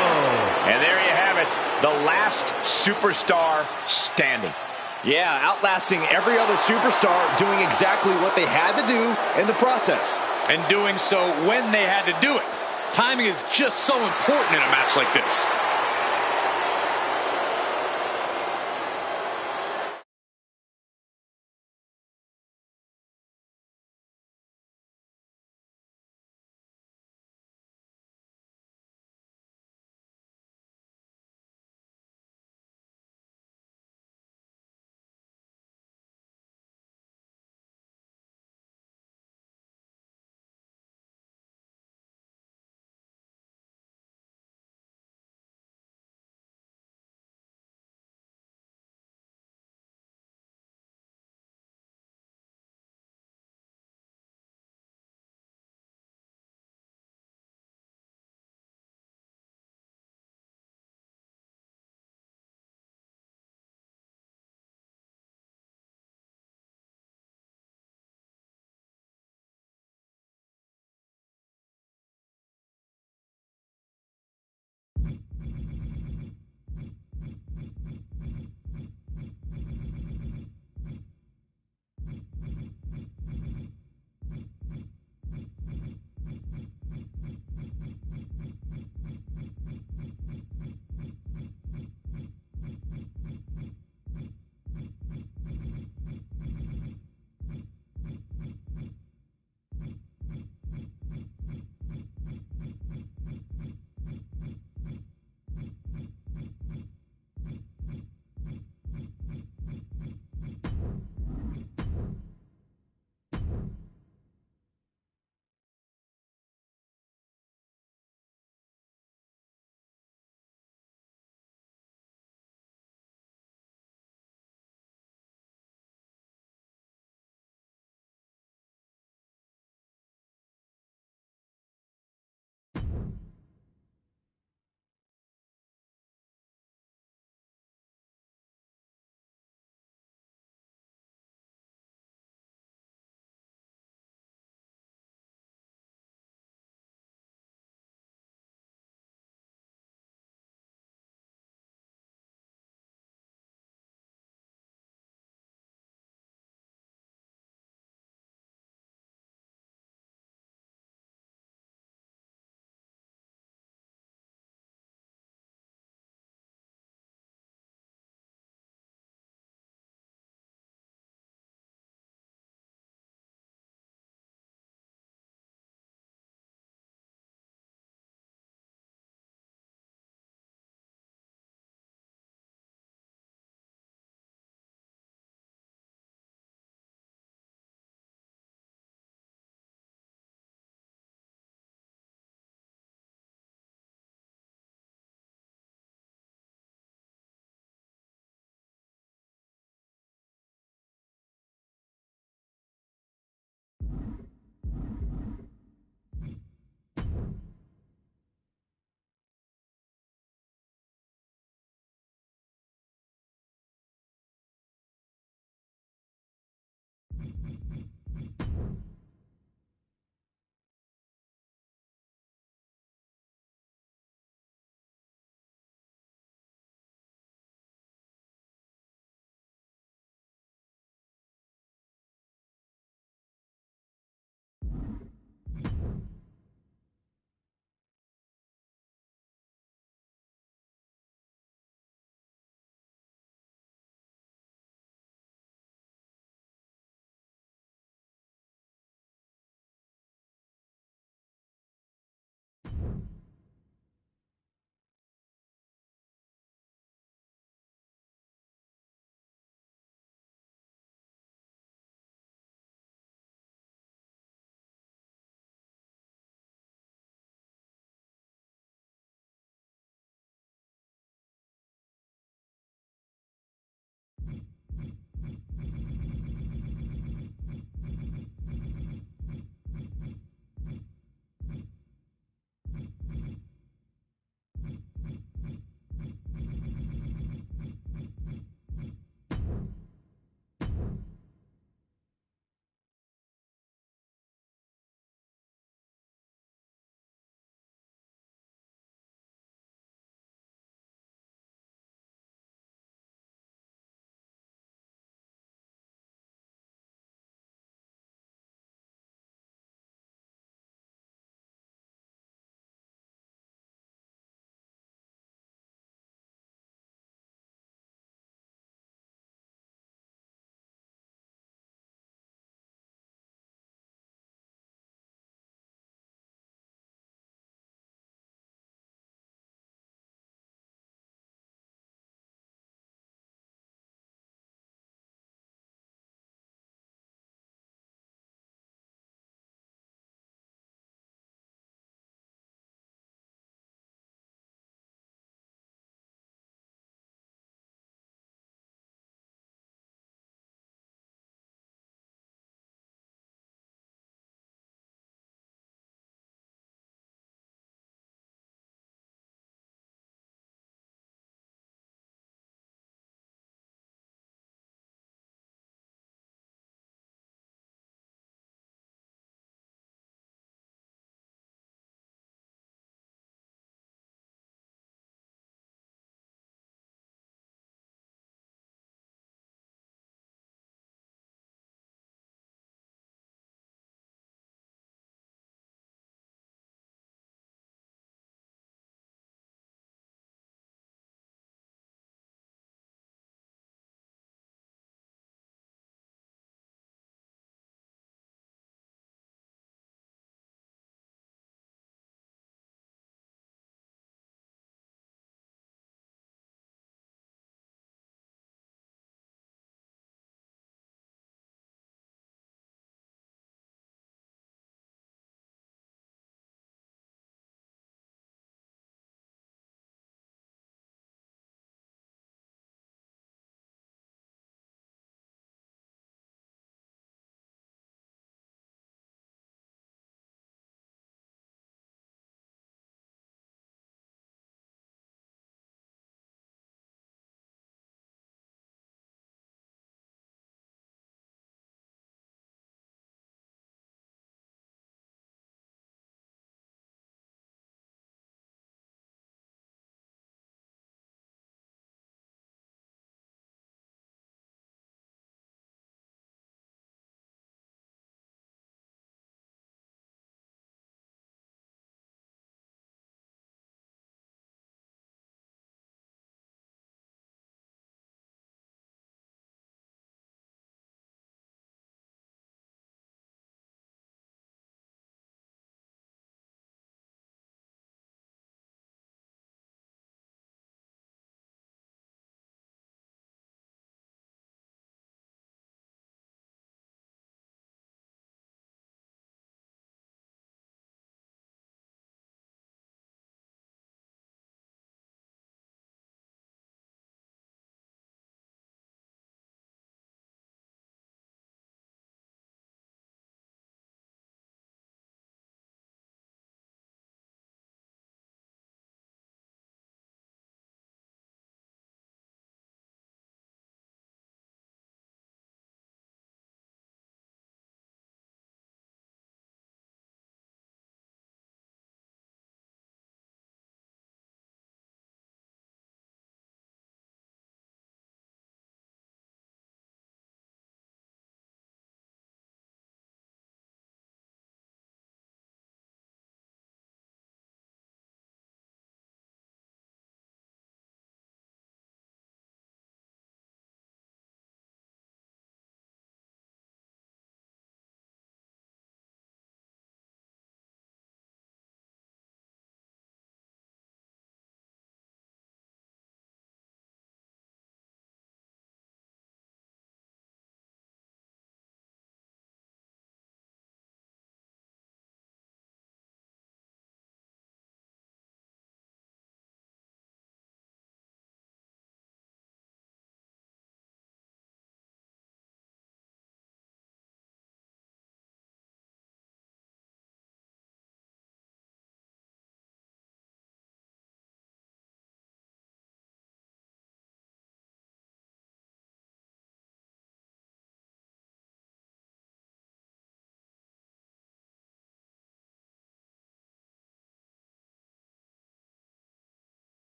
And there you have it, the last superstar standing. Yeah, outlasting every other superstar, doing exactly what they had to do in the process. And doing so when they had to do it. Timing is just so important in a match like this.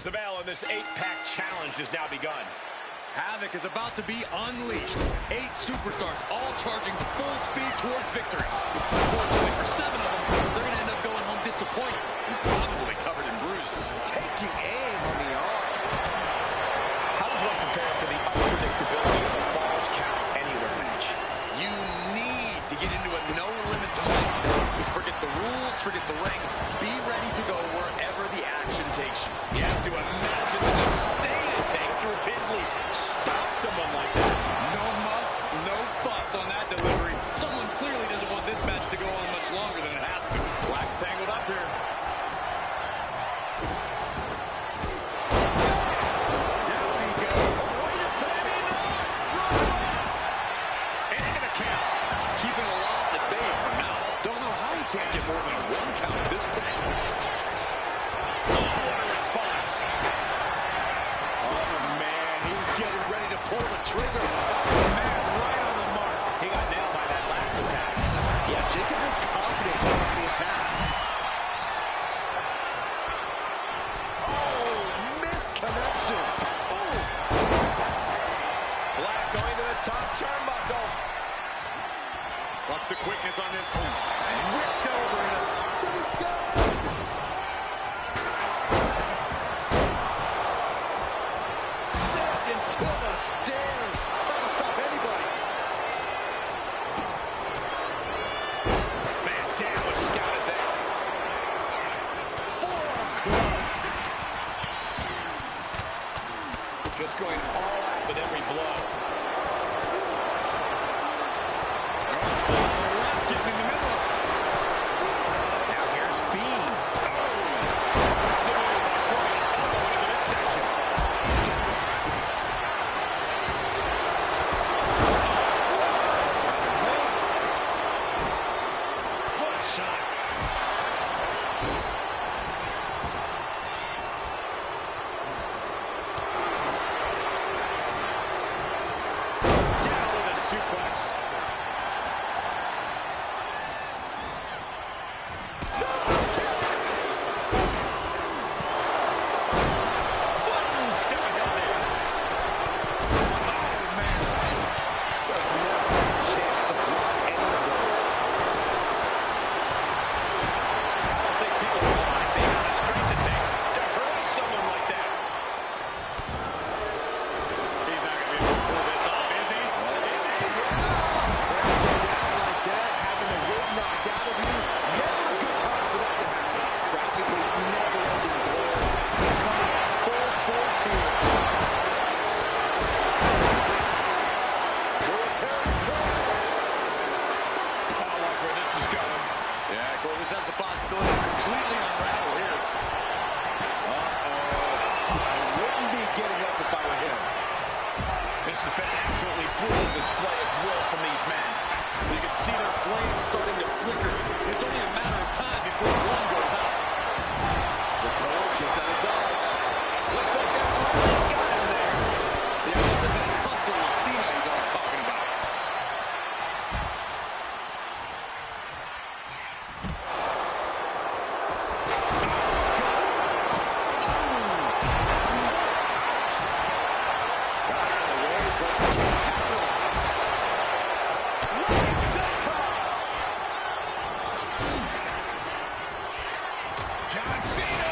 rings the bell, and this 8-pack challenge has now begun. Havoc is about to be unleashed. 8 superstars all charging full speed towards victory. Unfortunately for 7 of them, they're going to end up going home disappointed and probably covered in bruises. Taking aim on the arm. How does one compare for the unpredictability of a Falls Count Anywhere match? You need to get into a no-limits mindset. Forget the rules, forget the ring. Be ready to go wherever the action takes you. You have to imagine the state it takes to repeatedly stop someone like that. No muss, no fuss on that delivery. Someone clearly doesn't want this match to go on much longer than it has to. Black's tangled up here. Down we go. Wait a second. And into the count. Keeping a loss at bay for now. Don't know how he can't get more than a 1 count at this point. Oh, what a response. Oh, man, he's getting ready to pull the trigger. Man, right on the mark. He got nailed by that last attack. Yeah, Jacob was confident on the attack. Oh, missed connection. Oh. Black going to the top turnbuckle. Watch the quickness on this. Whipped over us to the sky. Sent into the stairs. That'll stop anybody. Man down was scouted there. Forearm club. Just going all out with every blow. Left getting in the middle. Now here's Fiend. That's the move. Elbow in the midsection. What a shot. Down with a suplex. Step ahead there. Oh, man. There's never a chance to block any of those. I don't think people realize the amount of strength it takes to hurl someone like that. He's not going to be able to pull this off, is he? Pressing down like that, having the rib knocked out of you, never a good time for that to happen. Practically never-ending blows. Coming at full force here. Military press. I don't like where this is going. Yeah, Cole, this has the possibility of completely unravel here. I wouldn't be getting up if I were him. This has been an absolutely brutal display of will from these men. You can see their flames starting to flicker. It's only a matter of time before one goes out. The Cole gets out of dodge. Looks like that's really got him there. Yeah, look at that hustle of Cena he's always talking about. John Cena.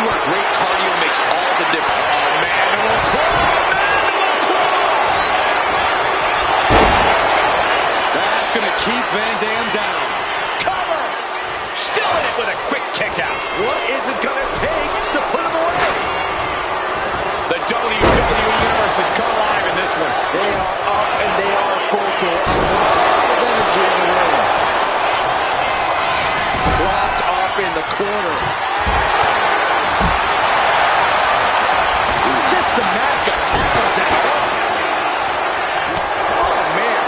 where great cardio makes all the difference. Oh, mandible claw! Mandible claw! That's going to keep Van Dam down. Cover! Still in it with a quick kick out. What is it going to take to put him away? The WWE Universe has come alive in this one. They are up and they are vocal. A lot of energy in the ring. Locked up in the corner. Systematic attack on that. Oh, man.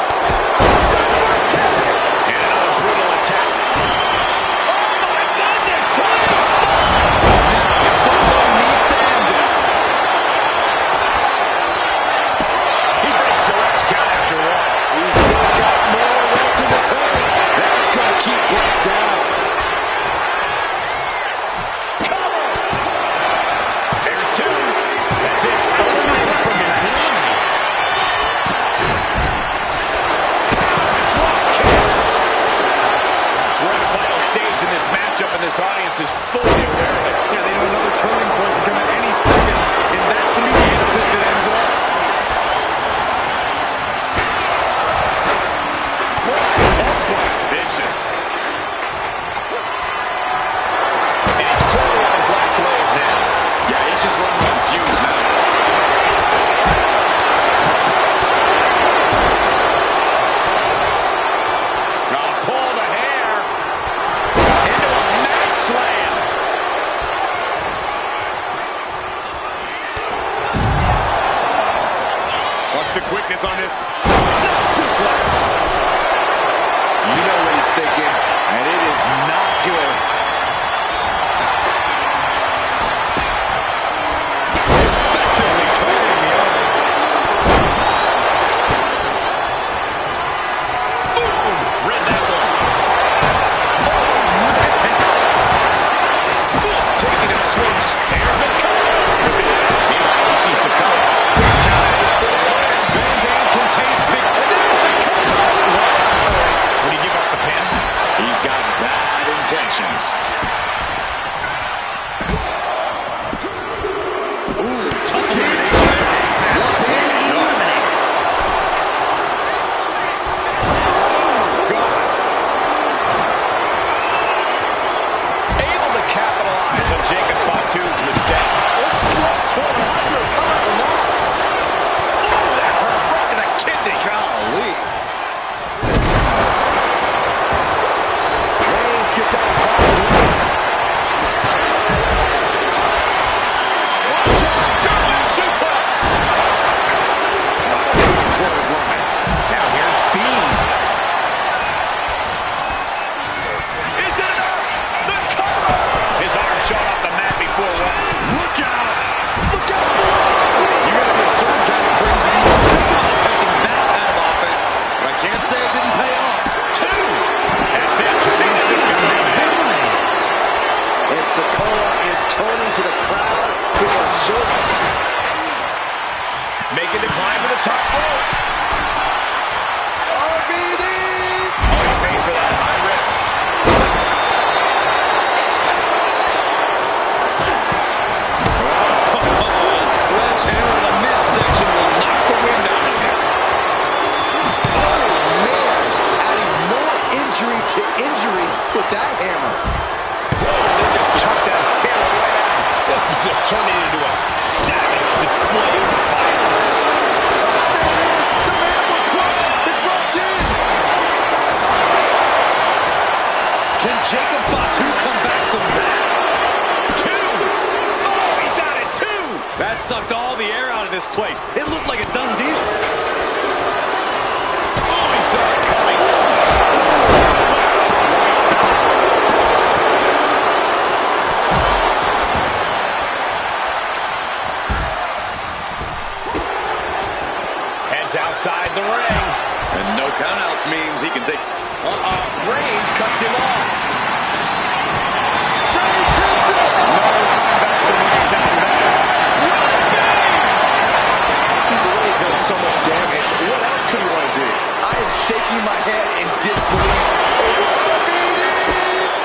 Super kick. And another brutal attack. Oh, my goodness! Twist! Now, someone needs to end this. He breaks the ref's count after one. He's still got more left in the tank. That's going to keep Brock down. There's two. That's it. Eliminated from here. Drop kick. We're at a final stage in this matchup, and this audience is fully aware of it. Yeah, they know another turning point can come at any second, and that can be the instant that ends it all. Vicious. And he's clearly on his last legs now. Yeah, he's just running on fumes now. Gonna pull the hair into a mat slam. Watch the quickness on this. Snap suplex. You know what he's thinking, and it is not good. Effectively turning the other. Boom! Read that one. Taking a swing. There's a cover. You see Sakura. Van Dam can taste victory. There's the cover. Would he give up the pin? He's got bad intentions. Ooh, tough elimination. Able to capitalize on Jacob Fatu's mistake. This slop's going under. Come on, now. Oh, that hurt right in the kidney. Golly. Reigns gets out of power. Watch out, German suplex. Now here's Fiend. Is it enough? The cover. His arm shot off the mat before one. Look out. Look out. You gotta be a certain kind of crazy to even think about attempting that kind of offense, but I can't say it didn't pay off. Two. That's it. Cena just got revenge. And Sakura is turning to the crowd for service. Making the climb to the top rope. RVD. Oh, he paid for that high risk. Sledgehammer in the midsection will knock the wind out of him. Oh, man. Adding more injury to injury with that hammer. They just chucked that hammer right out. This is just turning into a savage display of violence. There it is. The mandible claw. It's locked in. Can Jacob Fatu come back from that? Two. Oh, he's out at two. That sucked all the air out of this place. It looked like a done deal. Oh, he saw it coming. Heads outside the ring. And no countouts means he can take... Reigns cuts him off. Reigns hits it. No comeback for Reigns after that. He's already done so much damage. What else could he want to do? I am shaking my head in disbelief.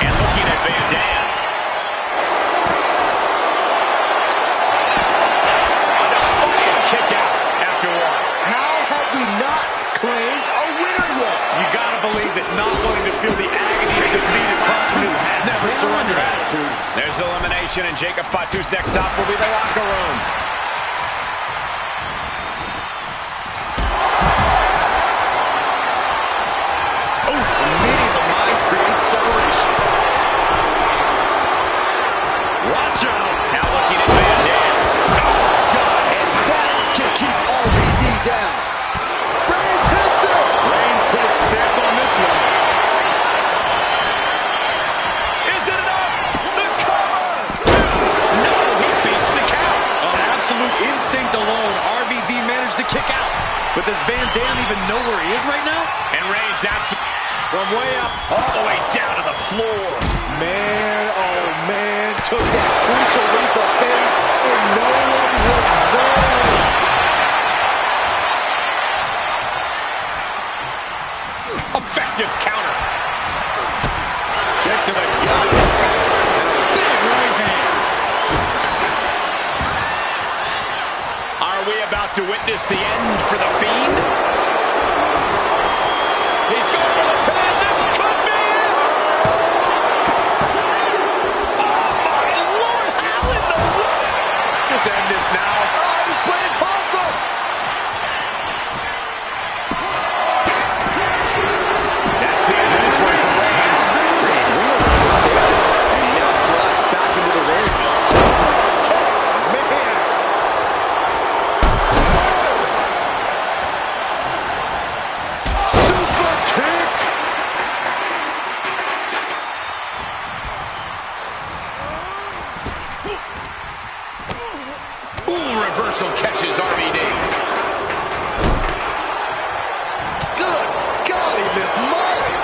And looking at Van Dam. feel the agony of defeat is causing this never surrender attitude. There's elimination, and Jacob Fatu's next stop will be the locker room. Meeting the minds creates separation. Watch out! Now looking at Van Dam. And that can keep RVD down. Reigns hits it. Reigns put his stamp on this one. Is it enough? The cover! No, he beats the count. On absolute instinct alone, RVD managed to kick out. But does Van Dam even know where he is right now? And Reigns out from way up all the way down to the floor. Man, oh man, took that crucial leap of faith, and no one was there. Effective counter. Kick to the gut. Big right hand. Are we about to witness the end for the Fiend? He's going for the pin. This could be it. Oh, my Lord. How in the world? Just end this now. Oh, he's playing possum. That's the end of this one for Reigns. And now slides back into the ring. Man. Super kick. Ooh, reversal catches RVD. Good golly, Miss Molly.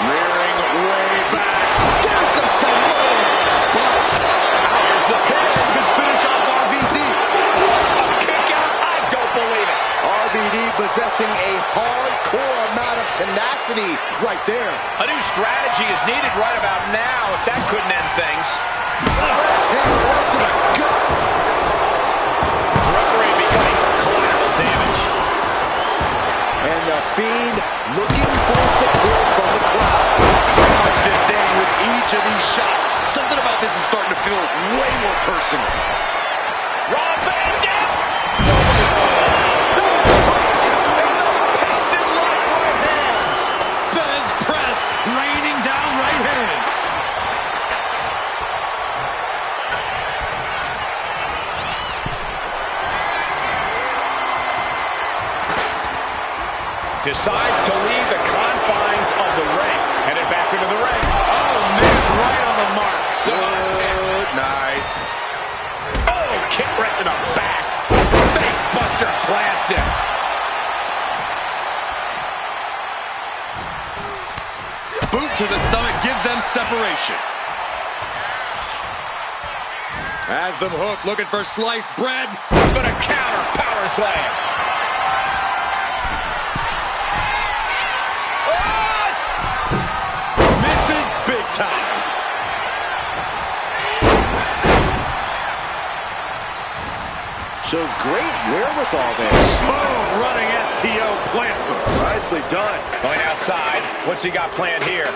Rearing way back. Gives us some more spot. Here's the pin. Good finish off RVD. A kick out. I don't believe it. RVD possessing a hardcore amount of tenacity right there. A new strategy is needed right about now if that couldn't end things. Left hand right to the gut. Referee becoming collateral damage. And the Fiend looking for support from the crowd. So much disdain with each of these shots. Something about this is starting to feel way more personal. Raw Van Dam. Piston lock right hands. Fez press, raining down right hands. Decides to leave the confines of the ring. Headed back into the ring. Oh, man, right on the mark. Good night. Oh, kick right to the back. Face buster plants him. Boot to the stomach gives them separation. Has them hooked, looking for sliced bread. But a counter power slam. Misses big time. Shows great wherewithal there. Smooth running STO plants him. Nicely done. Going outside. What's he got planned here?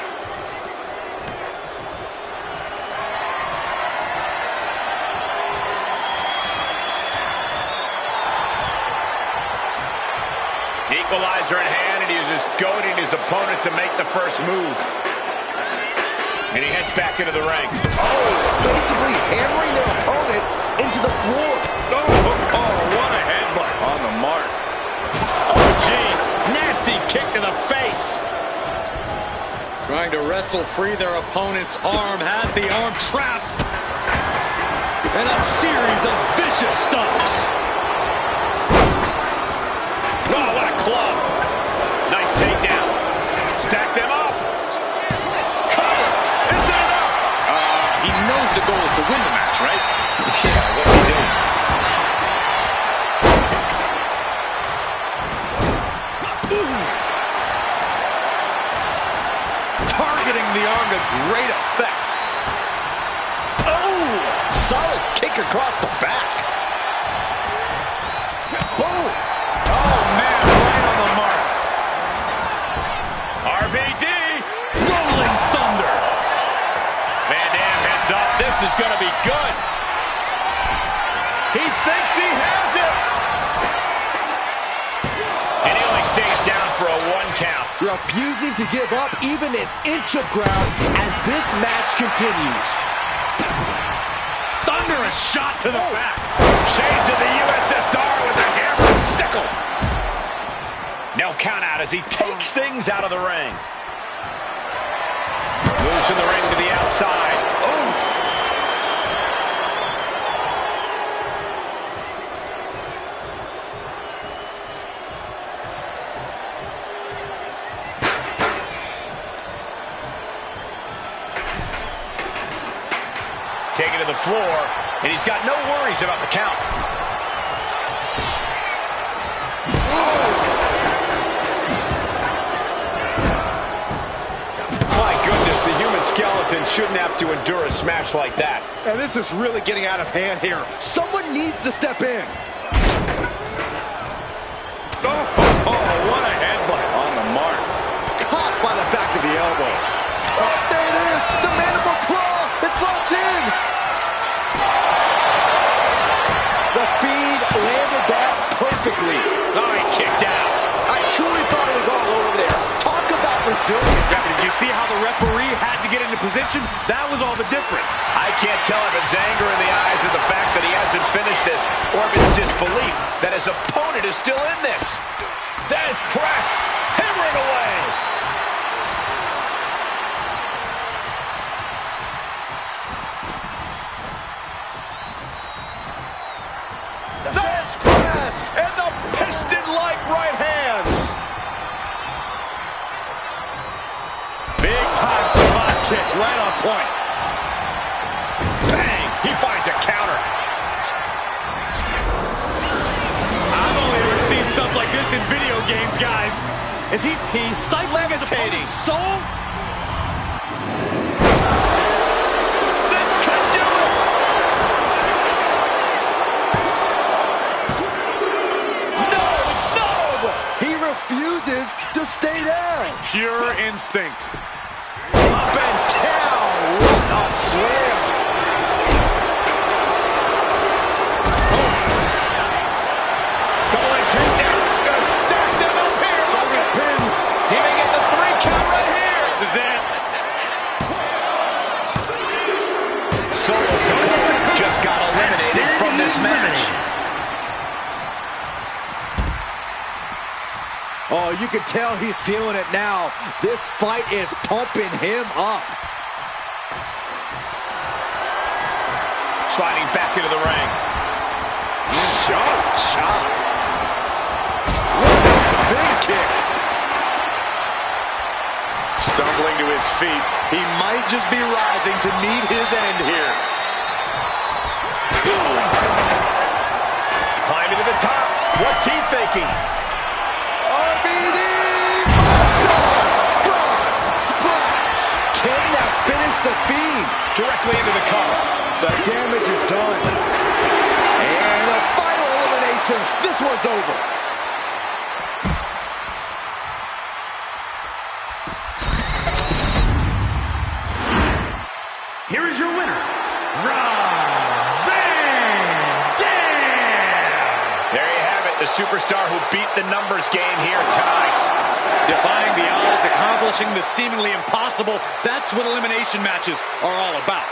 Equalizer in hand, and he is just goading his opponent to make the first move. And he heads back into the ring. Oh, basically hammering their opponent into the floor. Oh, what a headbutt. On the mark. Oh, jeez. Nasty kick to the face. Trying to wrestle free their opponent's arm, has the arm trapped. And a series of vicious stomps. Oh, what a club. Nice takedown. Stack them up. Cover. Is it enough? He knows the goal is to win the match, right? Yeah, what's he doing? Targeting the arm to great effect. Oh, solid kick across the back. Boom. Oh, man, right on the mark. RVD And he only stays down for a 1 count. Refusing to give up even an inch of ground as this match continues. Thunderous shot to the back. Shades of the USSR with a hammer and sickle. No count out as he takes things out of the ring. Moves in the ring to the outside. Oof. Taken to the floor, and he's got no worries about the count. My goodness, the human skeleton shouldn't have to endure a smash like that. And this is really getting out of hand here. Someone needs to step in. Oh, what a headbutt on the mark. Caught by the back of the elbow. Oh, there it is. The mandible claw. It's locked in. The Fiend landed that perfectly. Oh, he kicked out. I truly thought it was all over there. Talk about resilience. Did you see how the referee had to get into position? That was all the difference. I can't tell if it's anger in the eyes of the fact that he hasn't finished this, or if it's disbelief that his opponent is still in this. There's press, hammering away. There's press, and the piston-like right hands. Big time spot kick right on point. Bang, he finds a counter. I've only ever seen stuff like this in video games, guys. He's cycling his opponent's soul? This could do it. No, it's no. He refuses to stay down. Pure instinct. Up and down. What a slam. Going two down. Gonna stack them up here. Focus pin. He may get the 3 count right here. This is it. Solo Sikoa just got eliminated from this match. Oh, you can tell he's feeling it now. This fight is pumping him up. Sliding back into the ring. Shot. What a spin kick. Stumbling to his feet. He might just be rising to meet his end here. Climbing to the top. What's he thinking? RVD muscle front splash. Can that finish the Fiend? Directly into the cover. The damage is done. And the final elimination. This one's over. Here is your winner, Rob Van Dam. There you have it, the superstar who beat the numbers game here tonight. Defying the odds, accomplishing the seemingly impossible. That's what elimination matches are all about.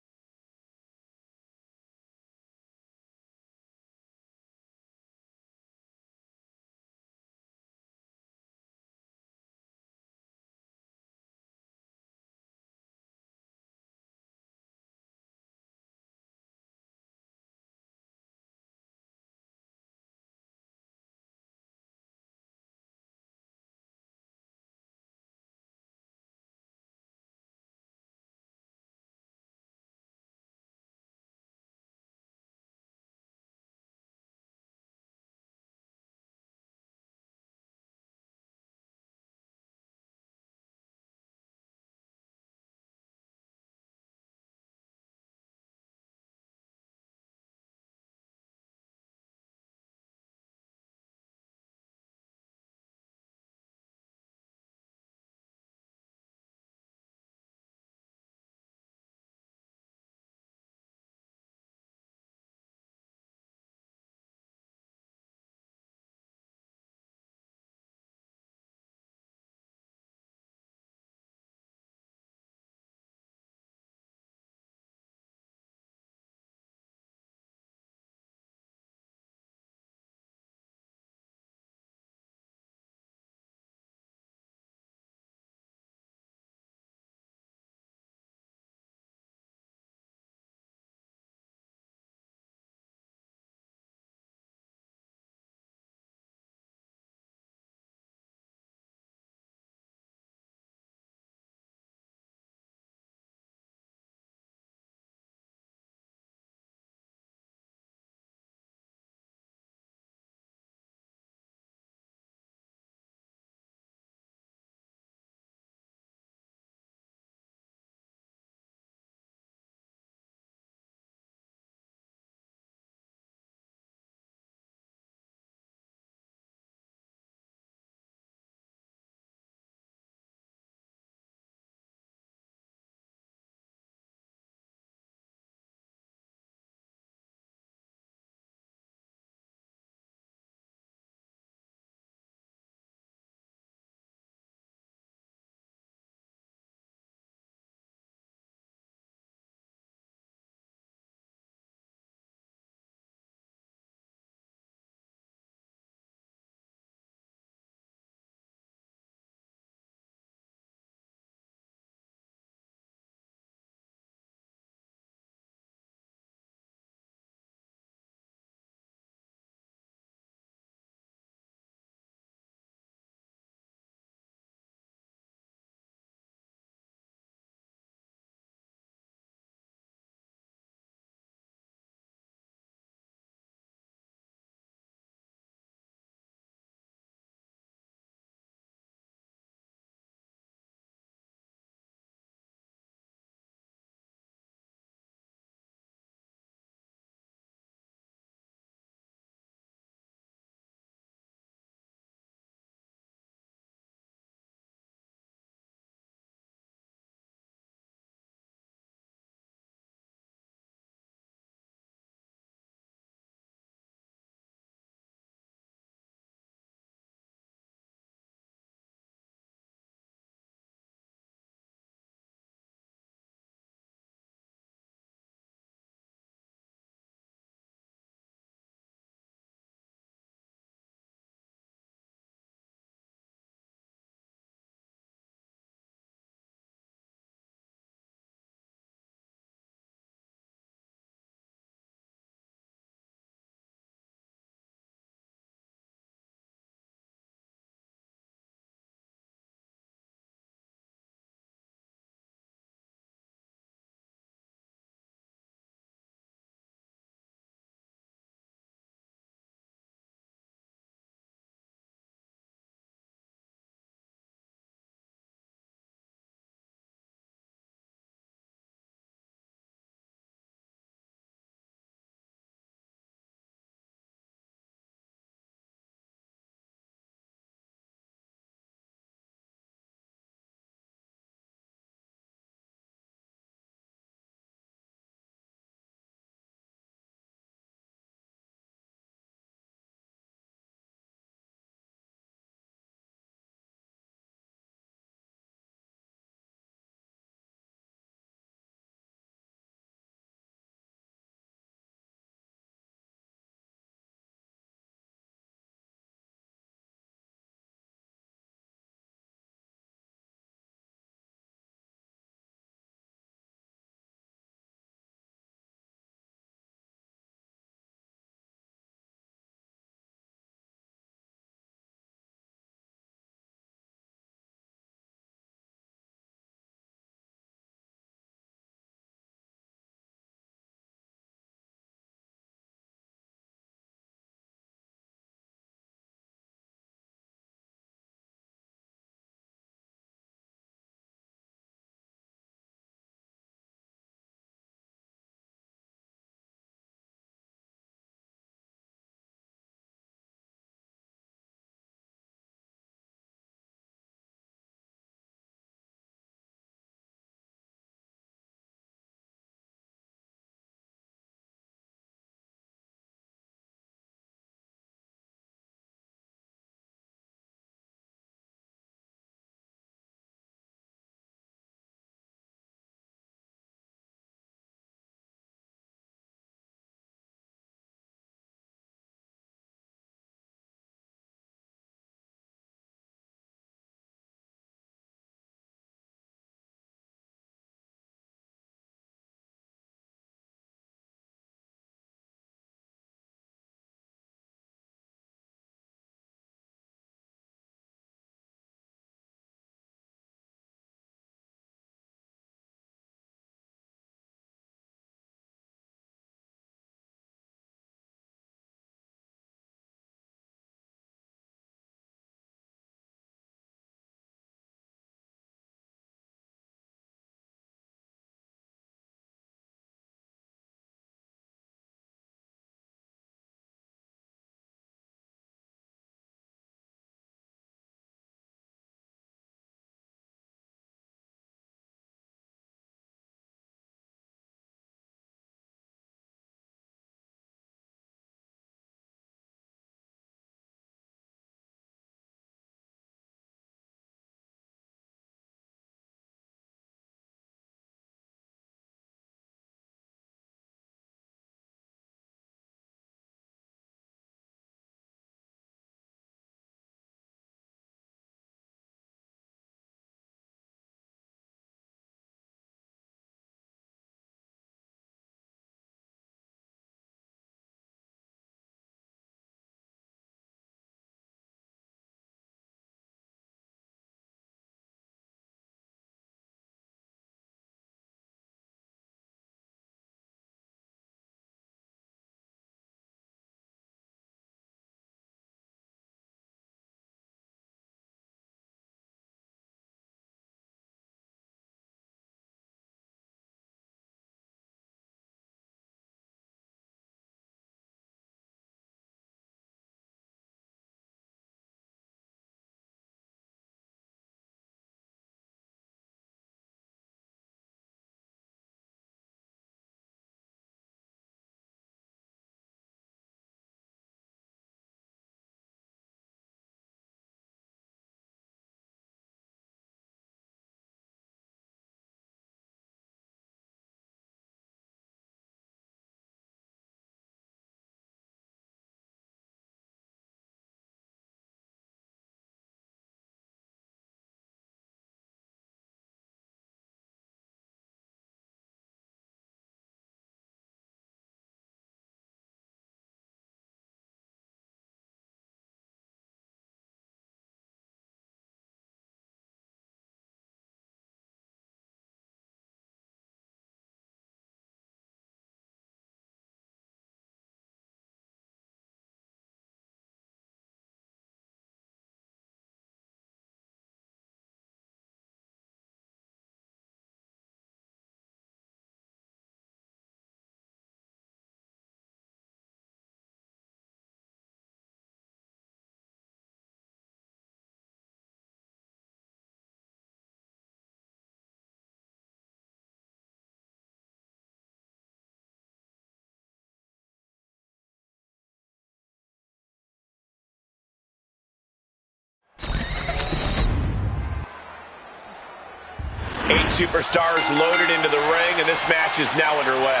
superstars loaded into the ring, and this match is now underway.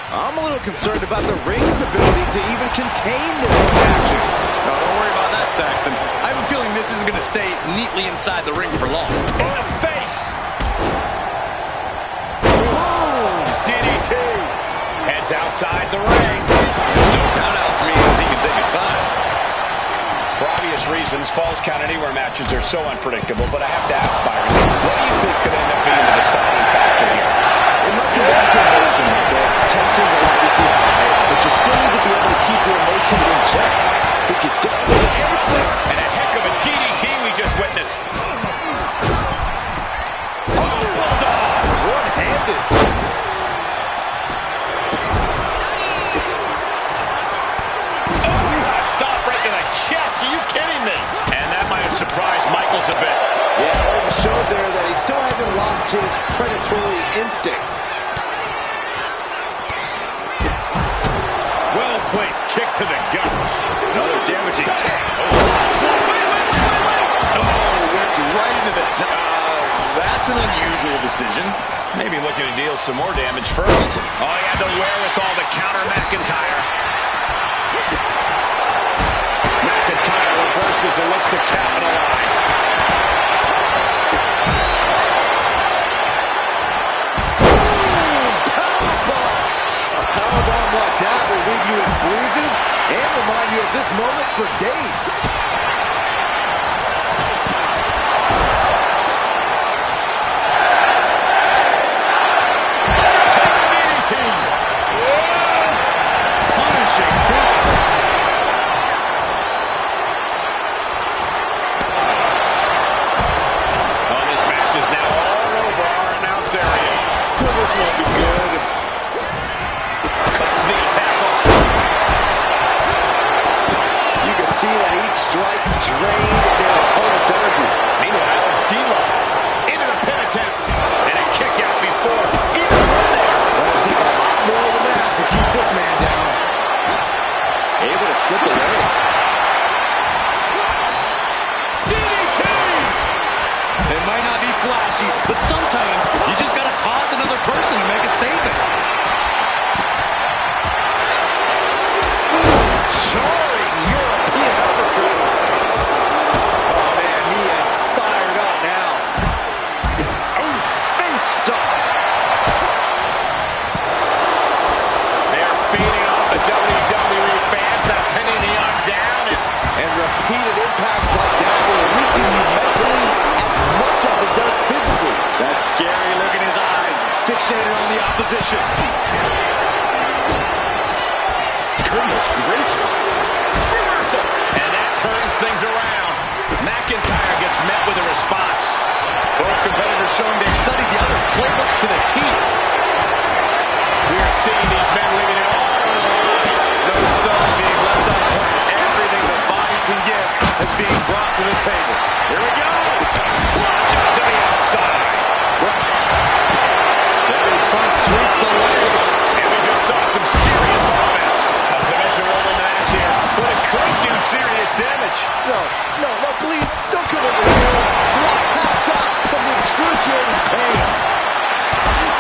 I'm a little concerned about the ring's ability to even contain this action. No, don't worry about that, Saxton. I have a feeling this isn't going to stay neatly inside the ring for long. In the face! Boom! DDT! Heads outside the ring. No countouts means he can take his time. For obvious reasons, Falls Count Anywhere matches are so unpredictable, but I have to ask, Byron, what do you think could end up being the deciding factor here? It must be down to emotion. The tensions are obviously high, but you still need to be able to keep your emotions in check. If you don't do anything... And a heck of a DDT we just witnessed. Oh, bulldog! One-handed. Oh, stop right to the chest. Are you kidding me? And that might have surprised Michaels a bit. Yeah, Arnold showed there that he still hasn't lost his predatory instinct. Well-placed kick to the gut. Another damaging kick. Went right into the... that's an unusual decision. Maybe looking to deal some more damage first. Oh, he had the wherewithal to counter McIntyre. McIntyre reverses and looks to capitalize. Powerbomb like that will leave you with bruises and remind you of this moment for days. Punishing. Oh, this match is now all over our announce area. This won't be good. Cuts the attack off. You can see that each strike drained their opponent's energy. Meanwhile, it's D'Lo into the pin attempt. And a kick out before even one there. It'll take a lot more than that to keep this man down. Able to slip away. DDT! It might not be flashy, but sometimes you just got to toss another person to make a statement. Soaring European uppercut. Oh man, he is fired up now. Oh, face stop. They're feeding off the WWE fans, not pinning the arm down. And repeated impacts like that will weaken you mentally as much as it does physically. That scary look in his eyes, fixated on the opposition. Goodness gracious. Reversal. And that turns things around. McIntyre gets met with a response. Both competitors showing they've studied the other's playbooks to the team. We are seeing these men leaving it all on the line. No stone being left unturned. Everything the body can give is being brought to the table. Here we go. Launch out to the outside. Terry Funk sweeps the leg. And we just saw some serious offense. A submission roll in the match here. But it could do serious damage. No, please, don't come over here. What taps out from the excruciating pain.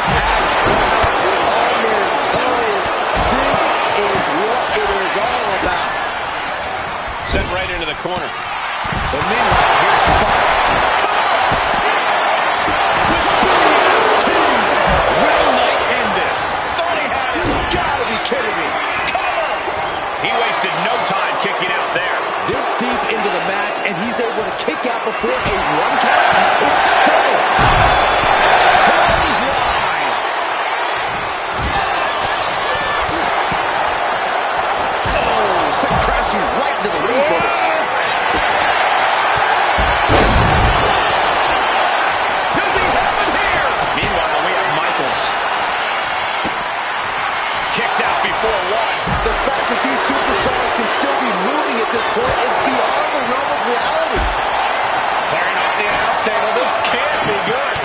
Packed crowd on their toes. This is what it is all about. Sent right into the corner. But meanwhile, here's Funk. Will Knight end this? Thought he had it. Gotta be kidding me. Cover. He wasted no time kicking out there. This deep into the match, and he's able to kick out before a one count. It's stunning. Clothesline. Oh, sent crashing right into the ring post. Does he have it here? Meanwhile, we have Michaels. Kicks out before one. The fact that these superstars can still be moving at this point is beyond the realm of reality. Clearing off the announce table. This can't be good.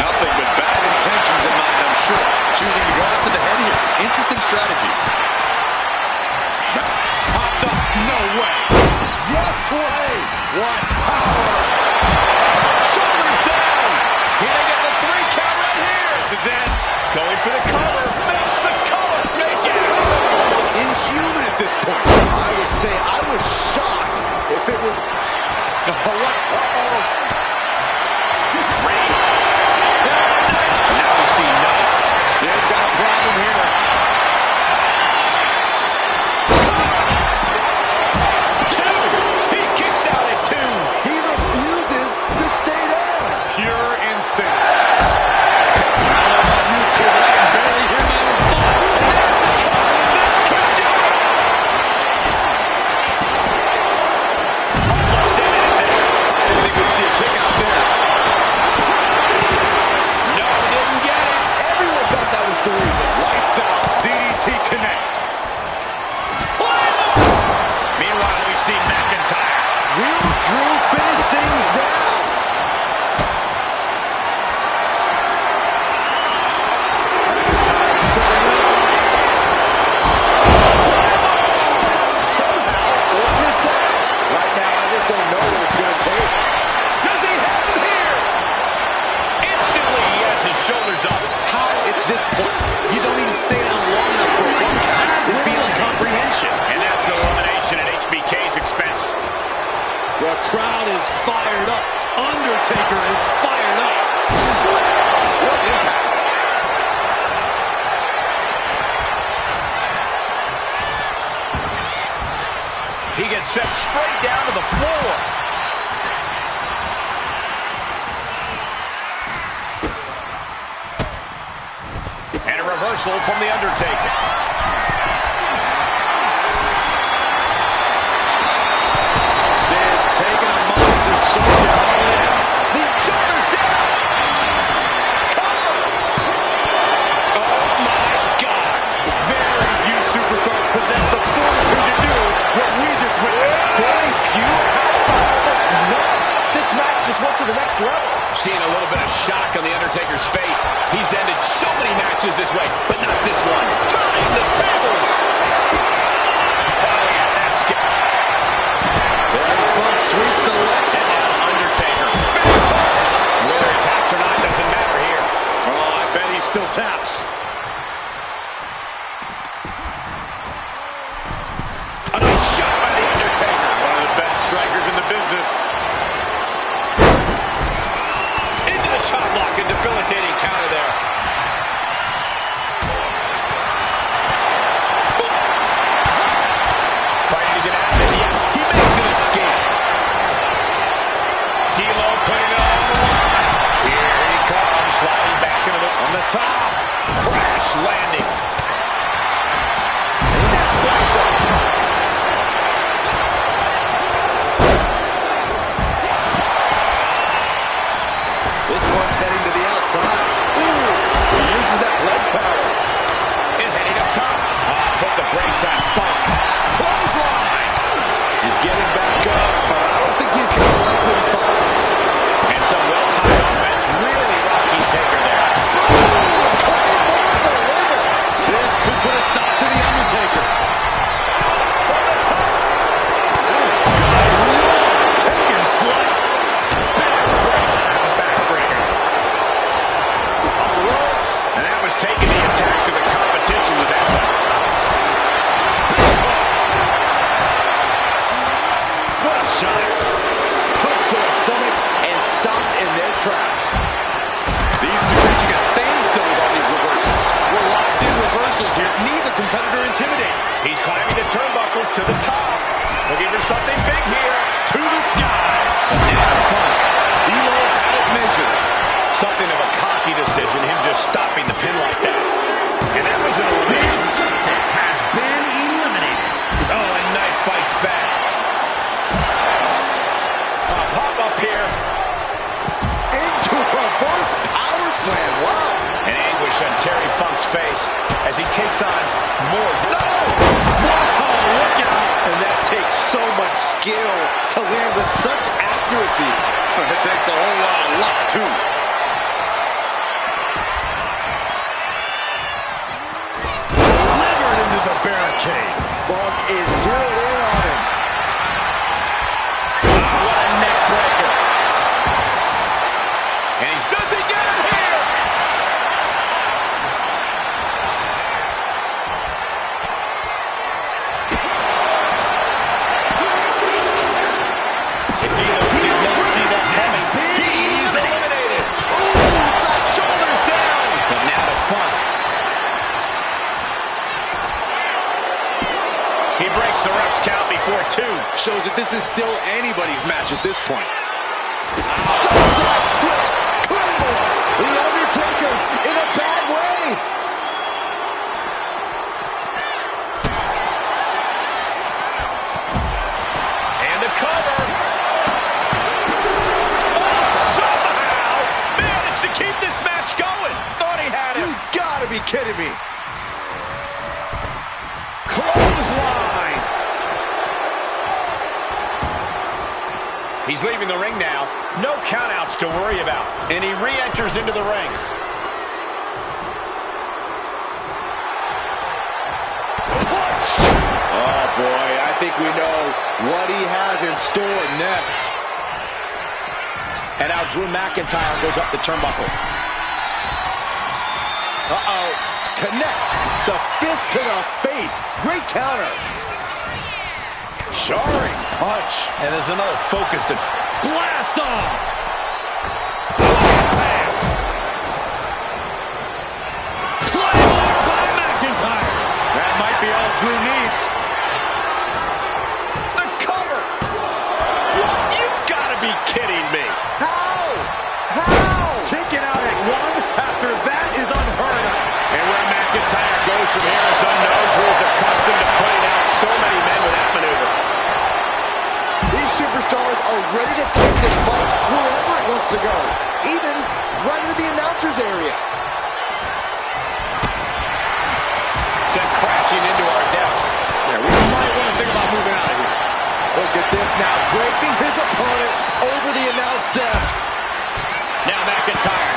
Nothing but bad intentions in mind, I'm sure. Choosing to go after the head here. Interesting strategy. Popped up. No way. Yes way. What power. Shoulders down. He may get the 3 count if it was... What? Uh-oh. Now we see knife. Sid's got a problem here. He kicks out at 2. He refuses to stay down. Pure instinct. I don't know about you two, but I can barely hear my own thoughts. This could do it. Almost ended it there. I didn't think we'd see a kick out there. No, didn't get it. Everyone thought that was 3. Lights out. DDT connects. Meanwhile, we see McIntyre. Will Drew finish things now? Somehow, Orton is down. Right now, I just don't know what it's going to take. Does he have him here? Instantly, he has his shoulders up. How at this point you don't even stay down long enough for a 1 count is beyond comprehension. And that's an elimination at HBK's expense. The crowd is fired up. Undertaker is fired up. What impact? He gets sent straight down to the floor. And a reversal from The Undertaker. Sid's taking a moment to soak it all in. The shoulders down. Cover. Oh my God. Very few superstars possess the fortitude to do what we just witnessed. Very few. Almost none. This match just went to the next level. Seeing a little bit of shock on The Undertaker's face. He's ended so many matches this way, but not this one. Turning the tables. Oh yeah, that's good. Terry Funk sweeps the leg. And now Undertaker. Big time. Whether he taps or not doesn't matter here. Oh, I bet he still taps. A nice shot by The Undertaker. One of the best strikers in the business. Into the chop block and debilitating counter there. Fighting to get out of it. Yeah, he makes an escape. D'Lo putting it on the line. Here he comes, sliding back into the... On the top. Crash landing. Neck breaker. This one's heading to the outside. Ooh, he uses that leg power. And heading up top. Put the brakes on Funk. Clothesline. He's getting back up, but I don't think he's going to like what he finds. And some well-timed offense. Really rocky Taker there. Claymore delivered. This could put a stop to The Undertaker. From the top. Taking flight. Backbreaker. On the ropes. And that was taking the attack to the competition with that one. What a shot. Punch to the stomach and stopped in their tracks. These two reaching a standstill with all these reversals. We're locked in reversals here. Neither competitor intimidating. He's climbing the turnbuckles to the top. Looking for something big here. To the sky. Now Funk. D'Lo had it measured. Something of a cocky decision, him just stopping the pin like that. And that was an elimination. Justice has been eliminated. Oh, and Knight fights back. Pop up here. Into a reverse power slam. Wow. And anguish on Terry Funk's face as he takes on more. No! Wow, look out. And that takes so much skill to land with such accuracy. It takes a whole lot of luck, too. Delivered into the barricade. Funk is zeroed in on him. What a neck breaker. And does he get him here? Shows that this is still anybody's match at this point. Shots up quick. Clean. The Undertaker in a bad way. And a cover. Oh, somehow managed to keep this match going. Thought he had him. You gotta be kidding me. Clothesline. He's leaving the ring now. No countouts to worry about. And he re-enters into the ring. Oh, boy, I think we know what he has in store next. And now Drew McIntyre goes up the turnbuckle. Uh-oh. Connects the fist to the face. Great counter. Jarring punch. And there's another focused Blast off. Claymore by McIntyre. That might be all Drew needs. the cover. What? You've got to be kidding me. How? Kicking out at one after that is unheard of. And where McIntyre goes from here is unknown. Drew is accustomed to putting out so many men with that maneuver. These superstars are ready to take this fight wherever it wants to go. Even right into the announcer's area. Sent crashing into our desk. Yeah, we might want to think about moving out of here. Look at this now, draping his opponent over the announce desk. Now McIntyre.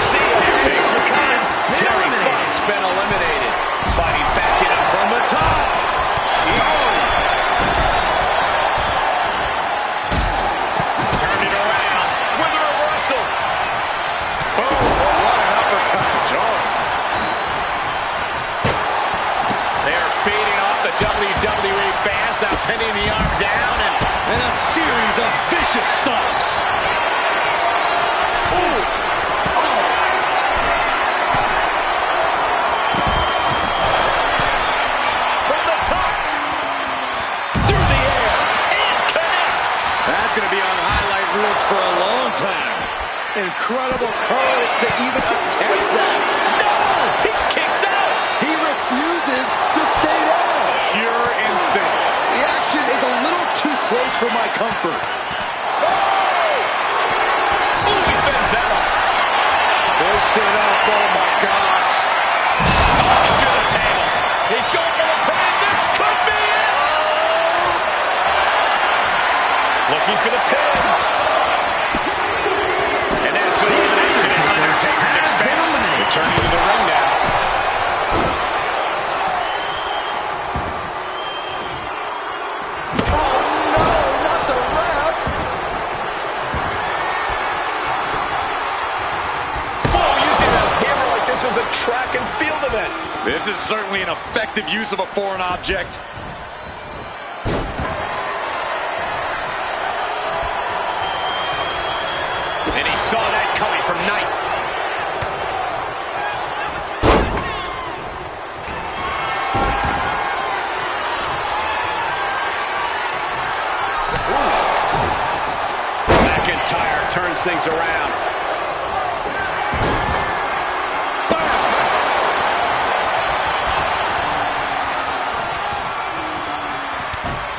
See you. Thanks for coming. Terry Funk's been eliminated. Fighting back it up from the top. Turn it around with a reversal. Oh, what an uppercut. Jarring. They are feeding off the WWE fans, now pinning the arm down And a series of vicious stomps. Ooh. from the top through the air and connects. That's going to be on highlight reels for a long time. Incredible courage to even attempt that. No, he kicks out. He refuses to stay down. Pure instinct. The action is a little too close for my comfort. Ooh, he fends that up. Posted up. Oh, my gosh. Off to the table. He's going for the pin. This could be it. Looking for the pin. And that's an elimination at Undertaker's expense. Returning to the ring now. Oh no, not the ref. Oh, using a hammer like this was a track and field event. This is certainly an effective use of a foreign object. And he saw that coming from Knight. McIntyre turns things around.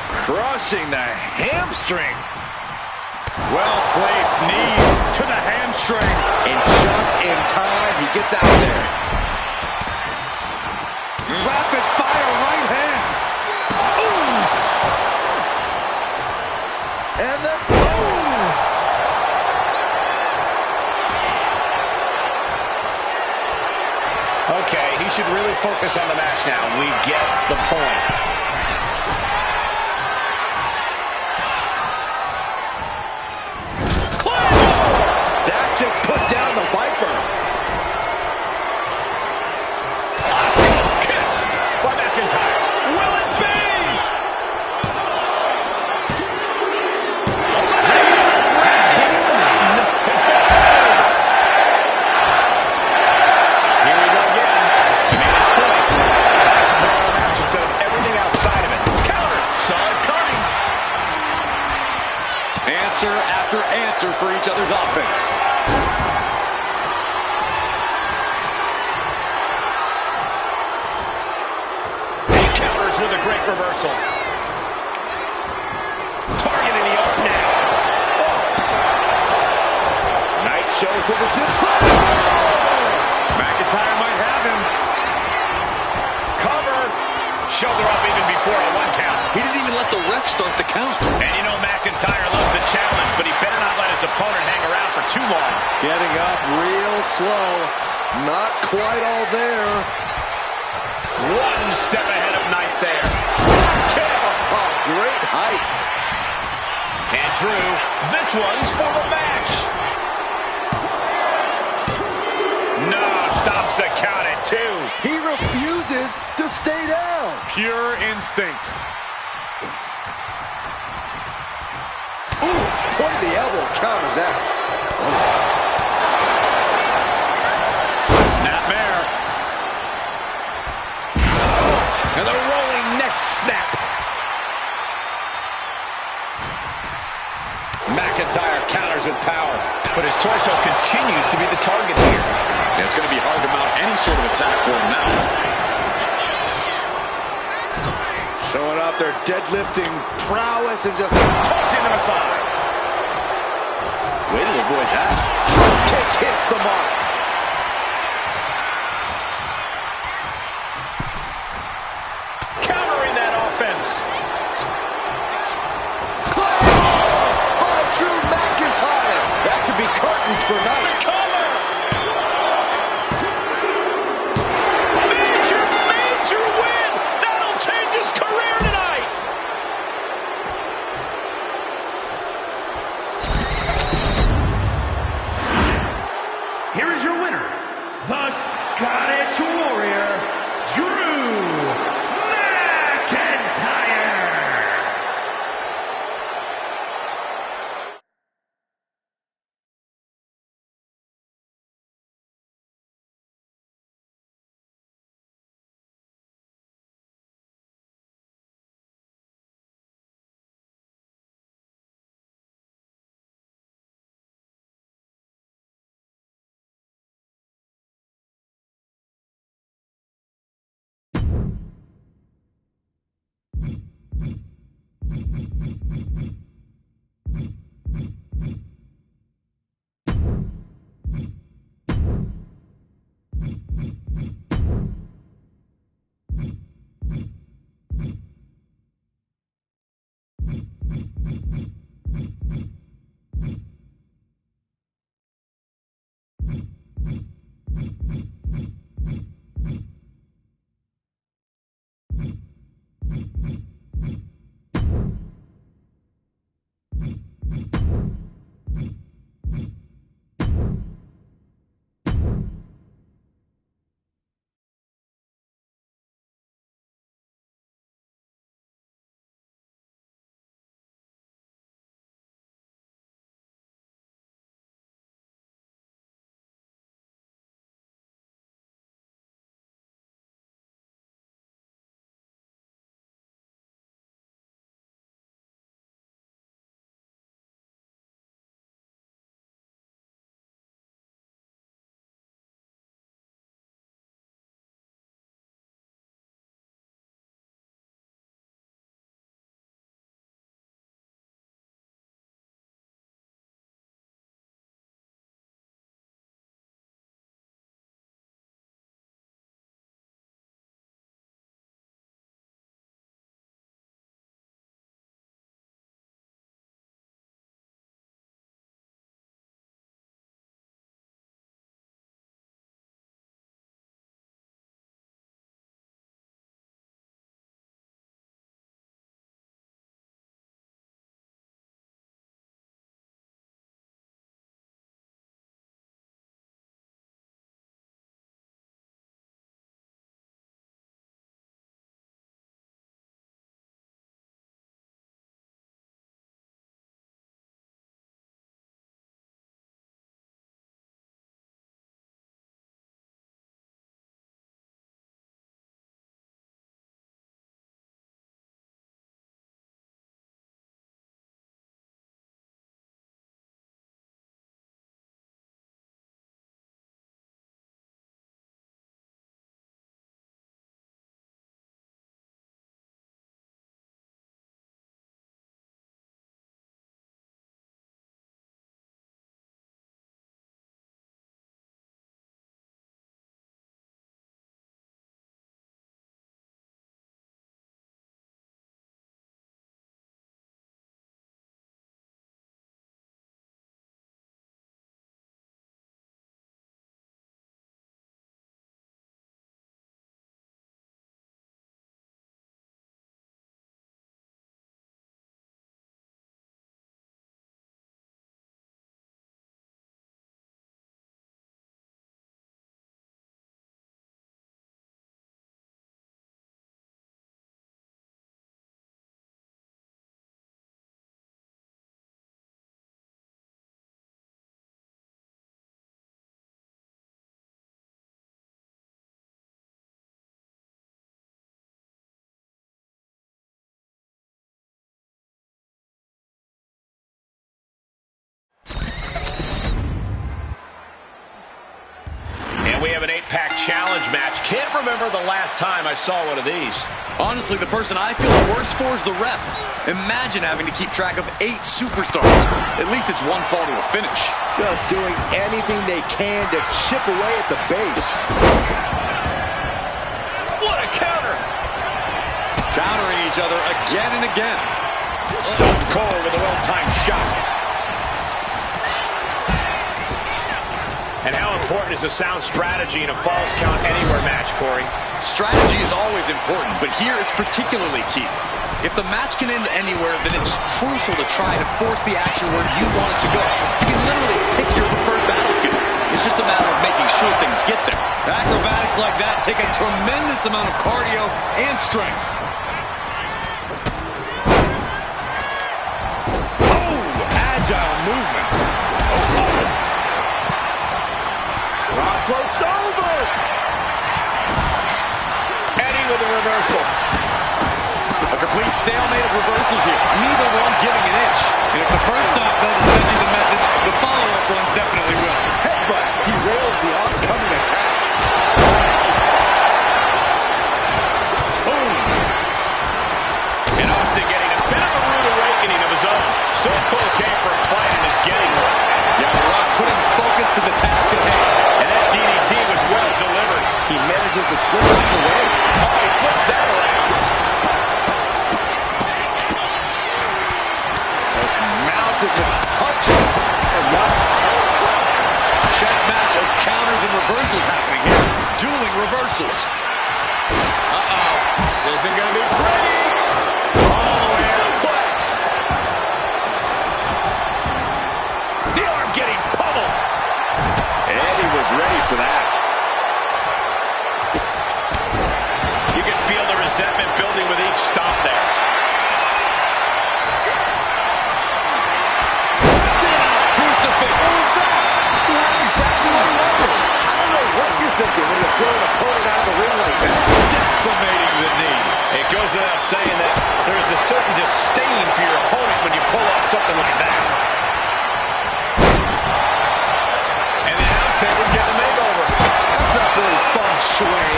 Crushing the hamstring. Well-placed knees to the hamstring. And just in time, he gets out there. Rapid-fire right hands. And then boom! Okay, he should really focus on the match now. We get the point. That just put down the Viper. Kiss by McIntyre. Will it be? Here we go again. answer for each other's offense. He counters with a great reversal. Targeting the arm now. Knight shows his agility. McIntyre might have him. Cover. Shoulder up even before a 1 count. He didn't even let the ref start the count. And you know McIntyre loves a challenge, but he better not let his opponent hang around for too long. Getting up real slow. Not quite all there. 1 step ahead of Knight there. Kill. Oh, great height. And Drew, this one's for the match. No, stops the count at 2. He refuses to stay down. Pure instinct. Ooh, point of the elbow counters that. Snapmare. And the rolling neck snap. McIntyre counters with power, but his torso continues to be the target here. Yeah, it's going to be hard to mount any sort of attack for him now. Showing off their deadlifting prowess and just Tossing them aside. way to avoid that. Kick hits the mark. Countering that offense. Oh, Drew McIntyre. That could be curtains for Knight. Cover. Major, major win. That'll change his career tonight. Here is your winner, the Scottish Warrior, Drew challenge match. Can't remember the last time I saw one of these. Honestly, the person I feel the worst for is the ref. Imagine having to keep track of 8 superstars. At least it's one fall to a finish. Just doing anything they can to chip away at the base. What a counter! Countering each other again and again. Stone Cold with a well-timed shot. And how important is a sound strategy in a Falls Count Anywhere match, Corey? Strategy is always important, but here it's particularly key. If the match can end anywhere, then it's crucial to try to force the action where you want it to go. You can literally pick your preferred battlefield. It's just a matter of making sure things get there. Acrobatics like that take a tremendous amount of cardio and strength. Oh, agile movement. Rock floats over. Eddie with a reversal. A complete stalemate of reversals here. Neither one giving an inch. And if the first stop doesn't send you the message, the follow-up ones definitely will. Headbutt derails the oncoming attack. Boom. And Austin getting a bit of a rude awakening of his own. Stone Cold came for a fight and is getting one. Yeah, The Rock putting focus to the task at hand. And that DDT was well delivered. He manages to slip out the way. Oh, he flips that around. Mounted with punches. Enough. Chess match of counters and reversals happening here. Dueling reversals. Uh-oh. This isn't going to be pretty. Oh, suplex. The arm getting pummeled. Eddie was ready for that. You can feel the resentment building with each stomp there. Crucifix. What was that? You had exactly what he wanted. I don't know what you're thinking when you throw an opponent out of the ring like that. Decimating the knee. It goes without saying that there is a certain disdain for your opponent when you pull off something like that. And the announce table's getting a makeover. That's not very feng shui.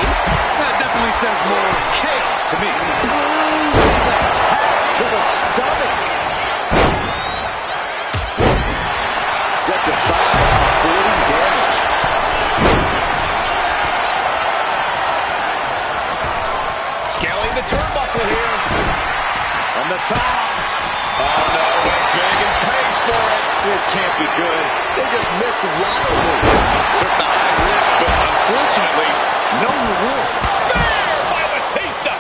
That definitely says more chaos to me. Bruising attack to the stomach. Stepped aside, avoiding damage. Scaling the turnbuckle here. From the top. Oh no, went big and pays for it. This can't be good. They just missed wildly. Took the high risk, but unfortunately, no reward. There by Batista.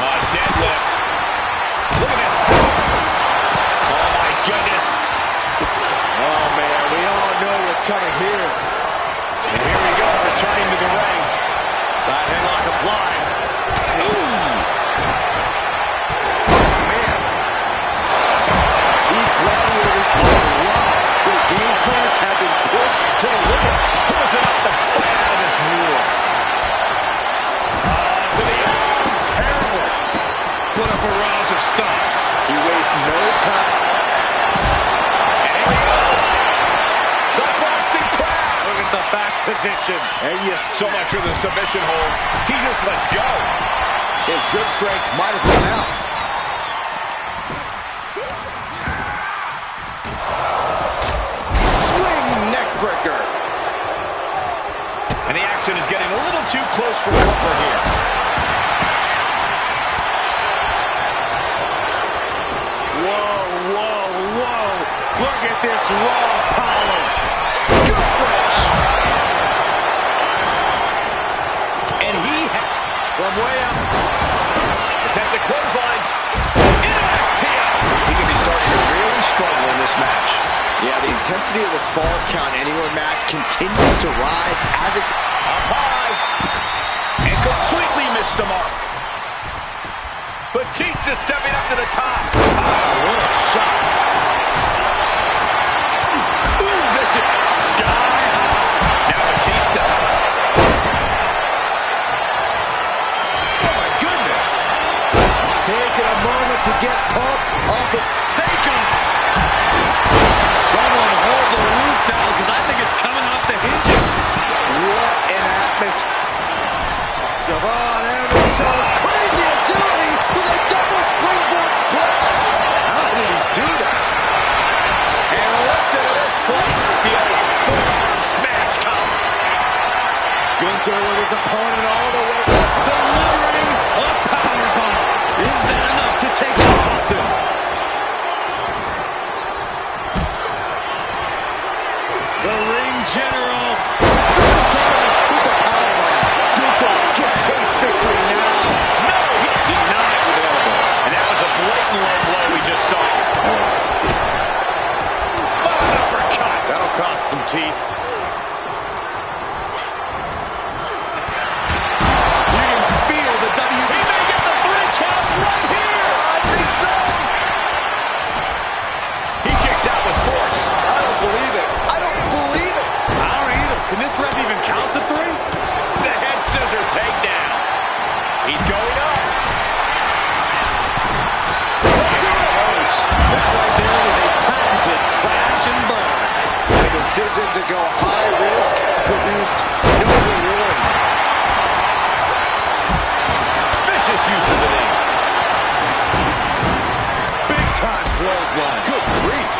Oh, deadlift. Look at this. Oh my goodness. Oh man, we all know what's coming here. And here we go, returning to the ring. Side headlock applied. Ooh. Man. These gladiators are locked. Their game plans have been pushed to the limit. Who's enough to fight out of this war? To the arm. Terrible. What a barrage of stomps. He wastes no time. And here we go. The Boston Crab. Look at the back position. And yes, So much for the submission hold. He just lets go. his grip strength might have run out. Swing neck breaker. And the action is getting a little too close for comfort here. Whoa, whoa, whoa. Look at this raw power. Good wrench. And he from way up. Attempted clothesline. Into STO. He could be starting to really struggle in this match. Yeah, the intensity of this Falls Count Anywhere match continues to rise as it... Up high. And completely missed the mark. Batista stepping up to the top. What a shot. Ooh, this is sky high. Now Batista. Oh my goodness. Taking a moment to get pumped off the... Take him. Someone hold the roof down Gunther with his opponent all the way up, delivering a powerbomb. Is that enough to take out Austin? The ring general. Gunther with the powerbomb. Gunther can taste victory now. No, he denied with the elbow. And that was a blatant low blow we just saw. What an uppercut. That'll cost some teeth. Can this ref even count the three? The head scissor takedown. He's going up. Rhodes. That right there was a patented crash and burn. The decision to go high risk produced no reward. Vicious use of the knee. Big time clothesline. Good grief.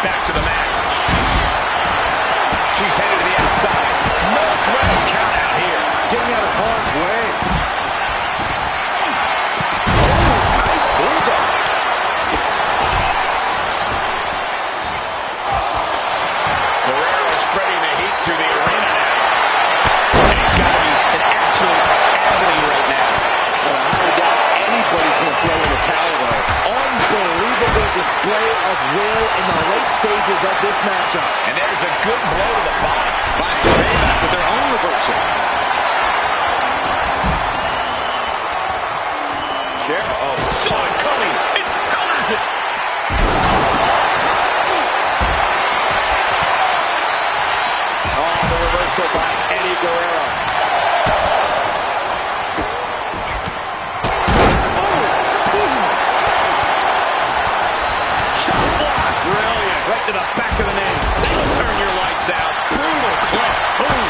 Back to the mat. She's headed to the outside. No threat of count out here. Getting out of harm's way. Oh, nice bulldog. Guerrero spreading the heat through the arena now. And he's got to be an absolute athlete right now. Well, I highly doubt anybody's going to throw in the towel, though. Unbelievable display of will in the late stages of this matchup. And there's a good blow to the body. Finds some payback with their own reversal. Oh, saw it coming. It counters it. Oh, the reversal by Eddie Guerrero. Brilliant. Right to the back of the knee. That'll turn your lights out. Brutal club. Boom.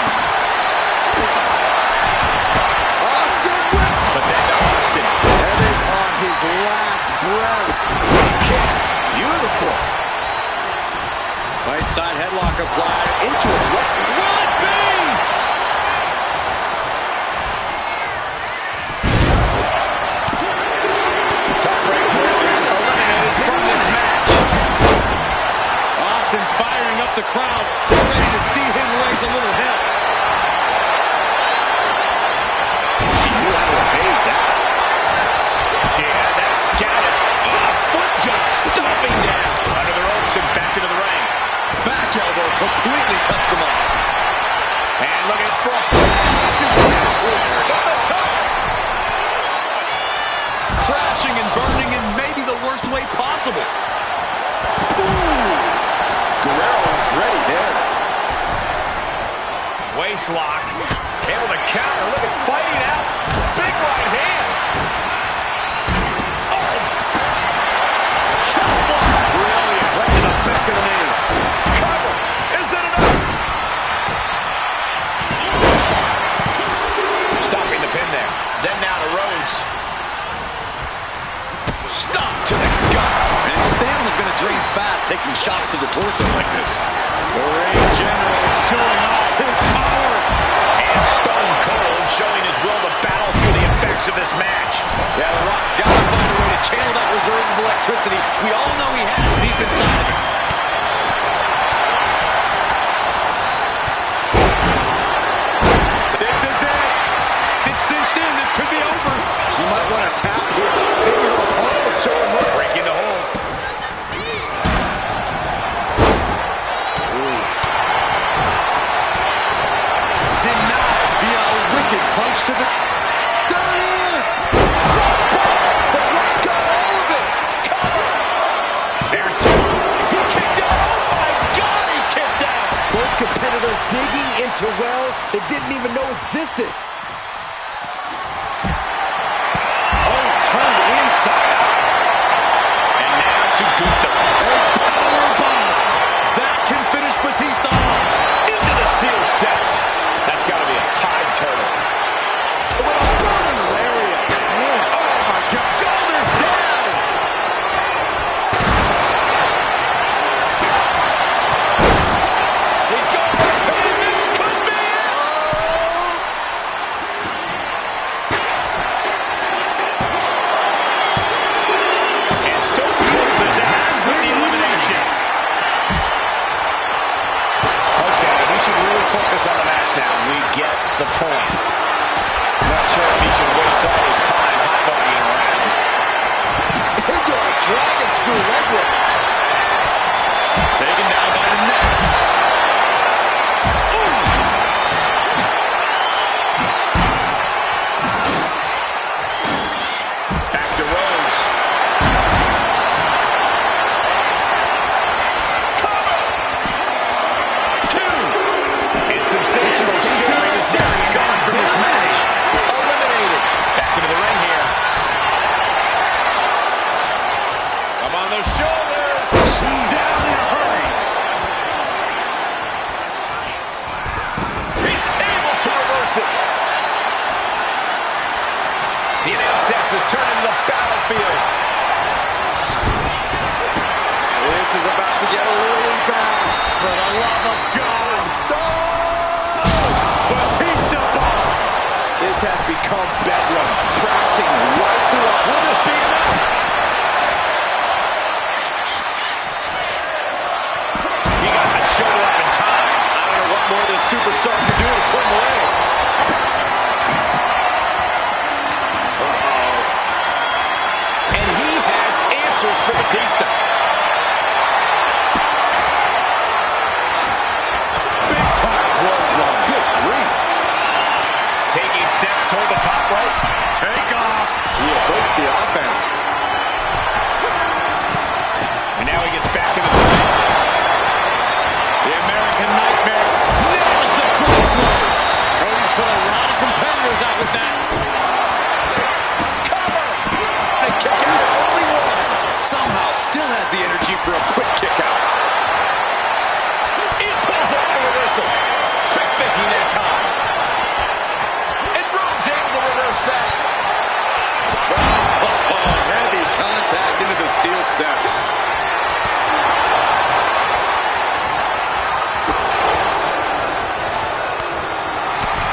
Austin with... But then to Austin. Evans on his last breath. Kick. Beautiful. Tight side headlock applied. Into a wet... Will it be? Tough break for Evans. Eliminated from this match. Austin firing up the crowd. They're ready to see him raise a little hell. She knew how to evade that. She had that scattered. Oh, foot just stomping down. Under the ropes and back into the ring. Back elbow completely cuts them off. And look at front. Suplex. On the top. Crashing and burning in maybe the worst way possible. Guerrero's ready there. Waist lock. Able to counter. Look at fighting out. Big right hand. Oh. Chop block. Brilliant. Right to the back of the knee. Cover. Is it enough? Stopping the pin there. Then now to Rhodes. Stomp to the gut. And his stamina's going to drain fast, taking shots to the torso like this. The ring general showing off his power. And Stone Cold showing his will to battle through the effects of this match. Yeah, The Rock's got to find a way to channel that reserve of electricity we all know he has deep inside of him. This is it. It's cinched in. This could be over. She might want to tap here. Maybe her opponent will show her more. Breaking the hold. Denied via a wicked punch to the... There it is! The Rock got all of it! Cover! There's two. He kicked out. Oh my God, he kicked out. Both competitors digging into wells they didn't even know existed. Oh, turned inside. And now to Gunther. A power bomb. That can finish Batista off. now. We get the point. Not sure if he should waste all his time hot-bodying around. Into a dragon screw leg whip. Taken down by the neck. Back to Rhodes. Cover! 2. And sensational showing as Derrick gone from this match. Eliminated. Back into the ring here. Up on the shoulders. Down in a hurry. He's able to reverse it. The announce desk is turning the battlefield. This is about to get really bad. For the love of God. Batista bomb. This has become bedlam. Crashing right through it. Will this be enough? He got that shoulder up in time. I don't know what more this superstar can do to put him away. And he has answers for Batista. Big time clothesline. Good grief. Taking steps toward the top rope. Take off. He evokes the offense. And now he gets back into the ring. The American Nightmare nails the crossroads. Cody's put a lot of competitors out with that. Cover! The kick out. Only one. Somehow still has the energy for a quick kick out. He pulls off the reversal. Quick thinking that time. And Rhodes able to reverse that. Heavy contact into the steel steps.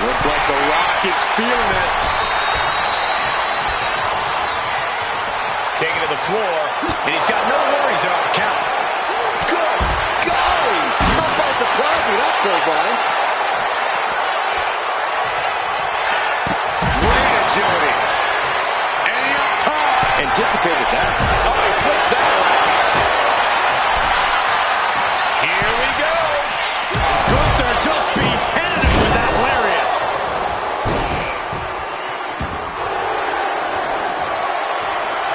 Looks like The Rock is feeling it. Taking to the floor. And he's got no worries about the count. Good golly. Caught by surprise with that clothesline. Great agility. And he up top. Anticipated that. Oh, he flips that around. Here we go. Gunther just beheaded him with that lariat.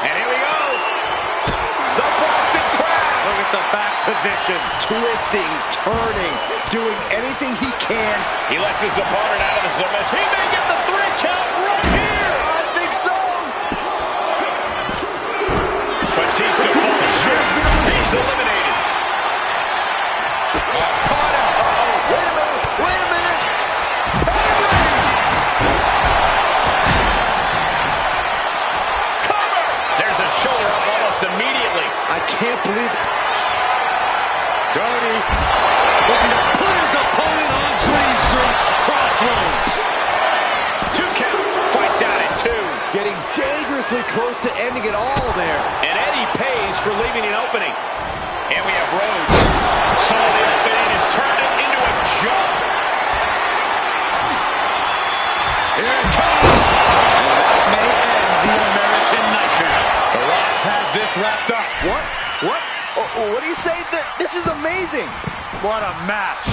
And here we go. The Boston Crab. Look at the back position. Twisting, turning, doing anything he can. He lets his opponent out of the submission. He may get the 3 count right here. I think so. Batista falls short. He's eliminated. Caught out. Uh-oh. Wait a minute. Wait a minute. Cover. There's a shoulder up almost immediately. I can't believe it. Cody looking to put his opponent on Dream Street. Crossroads. 2 count. Fights out at 2. Getting dangerously close to ending it all there. And Eddie pays for leaving an opening. And we have Rhodes. Saw the opening and turned it into a jump. Here it comes. And that may end the American Nightmare. The Rock has this wrapped up. What? What? What do you say? This is amazing. What a match.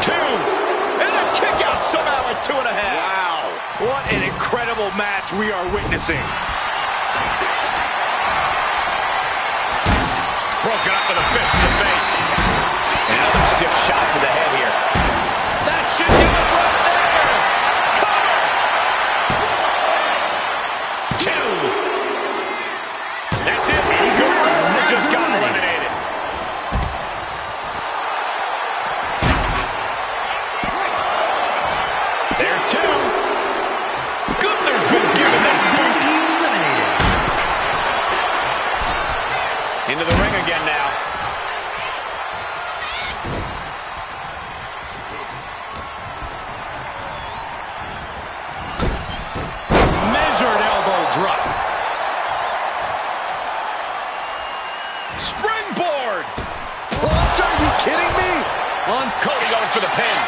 2. And a kick out somehow at 2.5. Wow. What an incredible match we are witnessing. Broken up with a fist to the face. Another stiff shot to the head here. That should do it right there. Cover. 2. That's it. Guerrero just got eliminated. There's 2. Gunther's been given this boot. Into the ring again now. Measured elbow drop. Springboard. What? Are you kidding me? On Cody going for the pin.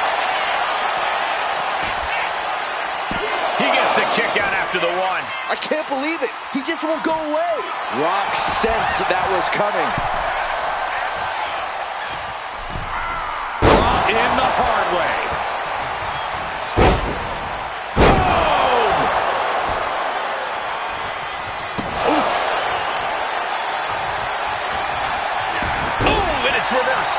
I can't believe it. He just won't go away. Rock sensed that was coming. Brought in the hard way. Boom! Oof. Oh, and it's reversed.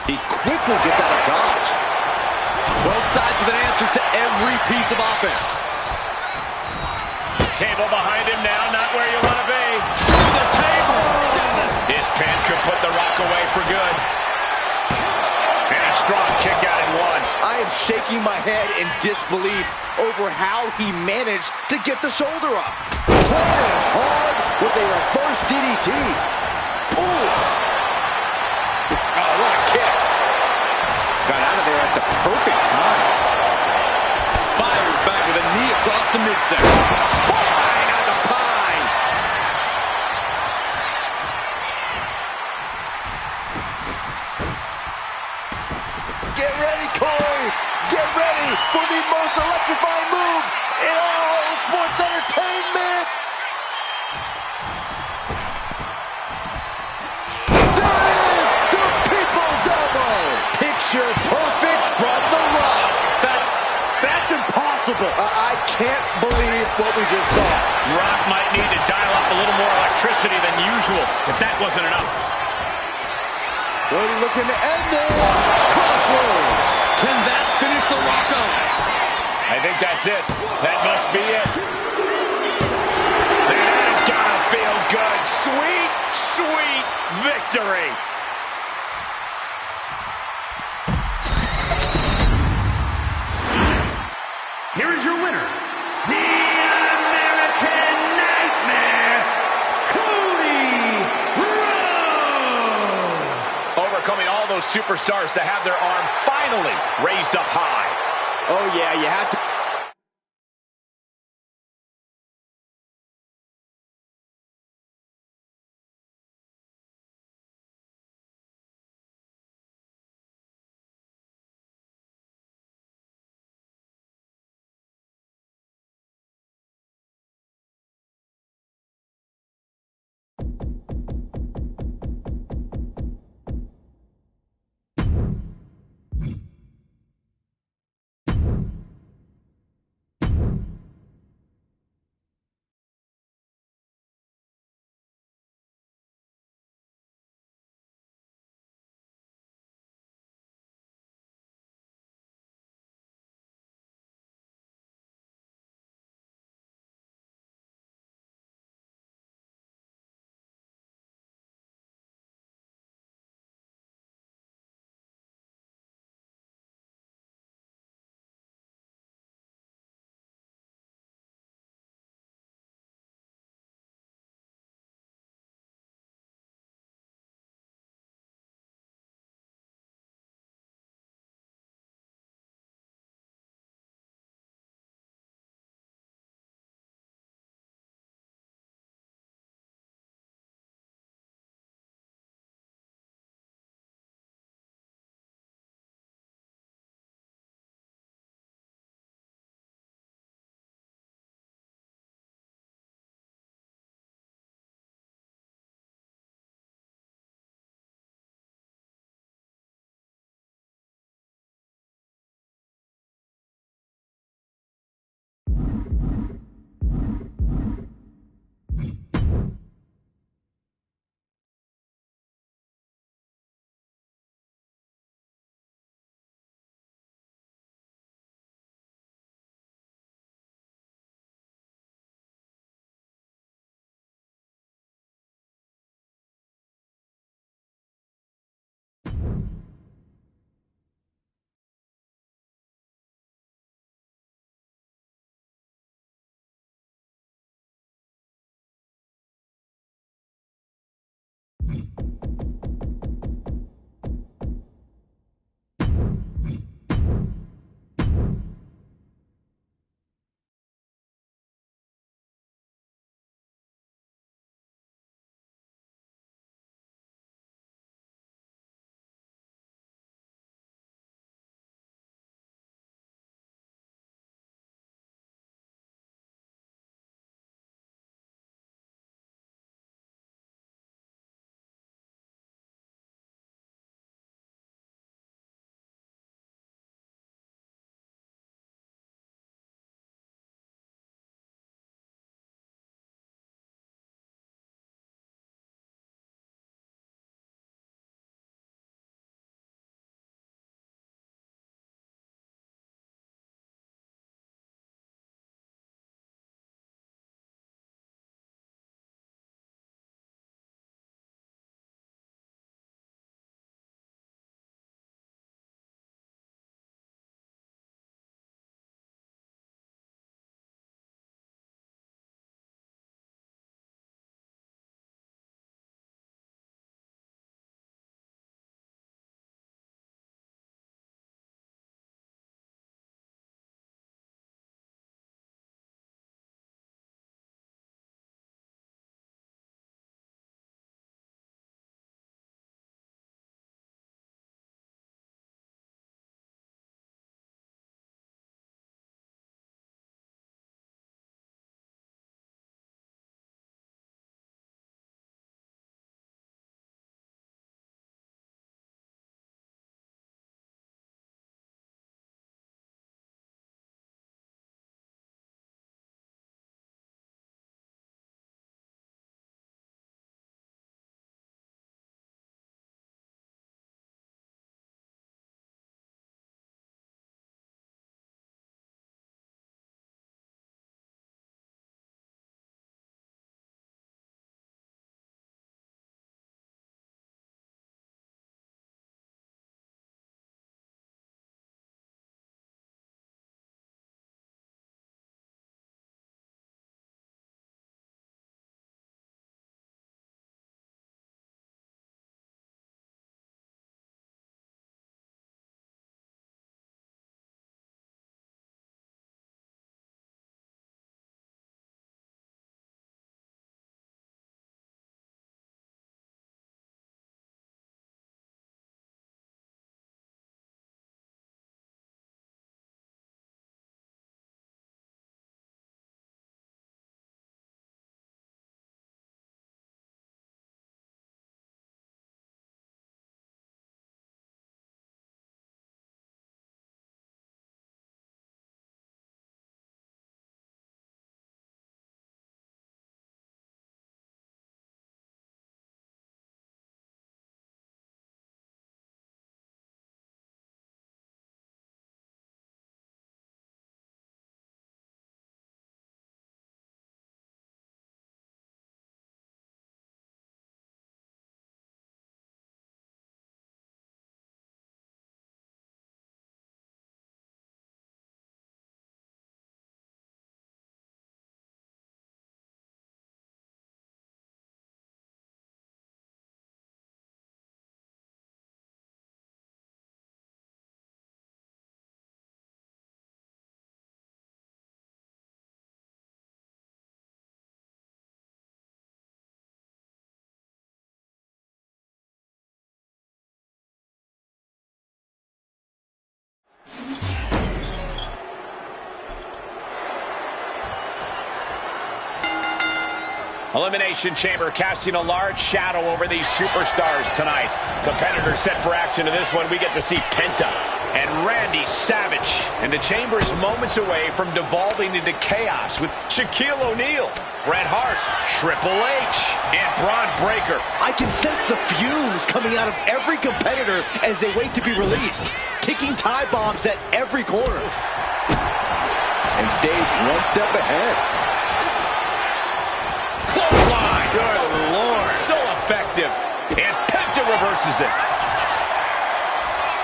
He quickly gets out of dodge. Both sides with an answer to every piece of offense. Table behind him now, not where you want to be. The table! His pin could put the Rock away for good. And a strong kick out at one. I am shaking my head in disbelief over how he managed to get the shoulder up. Planted hard with a reverse DDT. Oof! Oh, what a kick. Got out of there at the perfect time. Fires back with a knee across the midsection. Spine on the pine. Get ready, Corey. Get ready for the most electrifying move in all sports entertainment. Picture perfect from The Rock. That's impossible. I can't believe what we just saw. Rock might need to dial up a little more electricity than usual, if that wasn't enough. Cody looking to end this. Crossroads. Can that finish The Rock off? I think that's it. That must be it. That's gotta feel good. Sweet, sweet victory. Here is your winner, the American Nightmare, Cody Rhodes. Overcoming all those superstars to have their arm finally raised up high. Oh, yeah, you have to. Elimination Chamber casting a large shadow over these superstars tonight. Competitors set for action in this one. We get to see Penta and Randy Savage. And the Chamber is moments away from devolving into chaos with Shaquille O'Neal, Bret Hart, Triple H, and Braun Breaker. I can sense the fumes coming out of every competitor as they wait to be released. Ticking tie bombs at every corner. And stayed one step ahead. Clothesline! Good Lord! So effective. And Penta reverses it.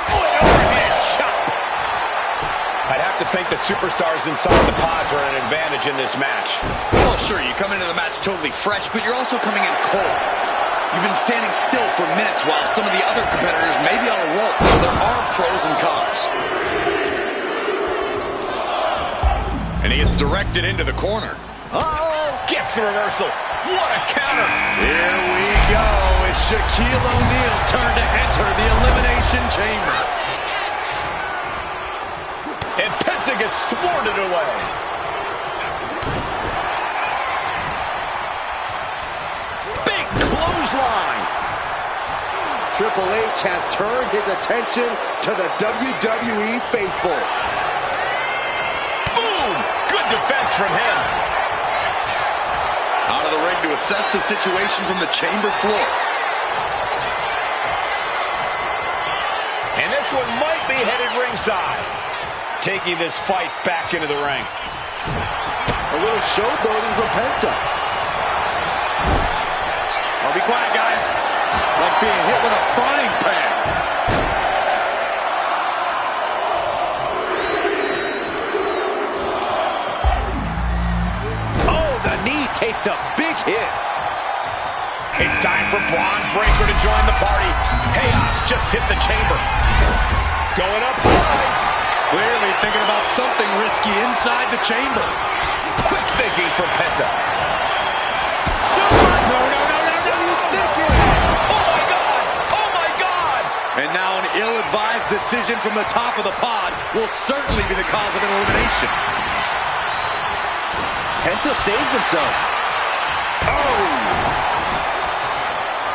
Oh, an overhead chop. I'd have to think that superstars inside the pods are an advantage in this match. Well, sure, you come into the match totally fresh, but you're also coming in cold. You've been standing still for minutes while some of the other competitors may be on a roll, so there are pros and cons. And he gets directed into the corner. Uh-oh! Gets the reversal. What a counter. Here we go. It's Shaquille O'Neal's turn to enter the Elimination Chamber. And Penta gets thwarted away. Big clothesline. Triple H has turned his attention to the WWE faithful. Boom! Good defense from him. Out of the ring to assess the situation from the chamber floor. And this one might be headed ringside. Taking this fight back into the ring. A little showboating from Penta. Oh, be quiet, guys. Like being hit with a frying pan. Takes a big hit. It's time for Braun Breaker to join the party. Chaos just hit the chamber. Going up high. Clearly thinking about something risky inside the chamber. Quick thinking from Penta. No. Thinking. Oh my God! Oh my God! And now an ill-advised decision from the top of the pod will certainly be the cause of an elimination. Penta saves himself. Oh,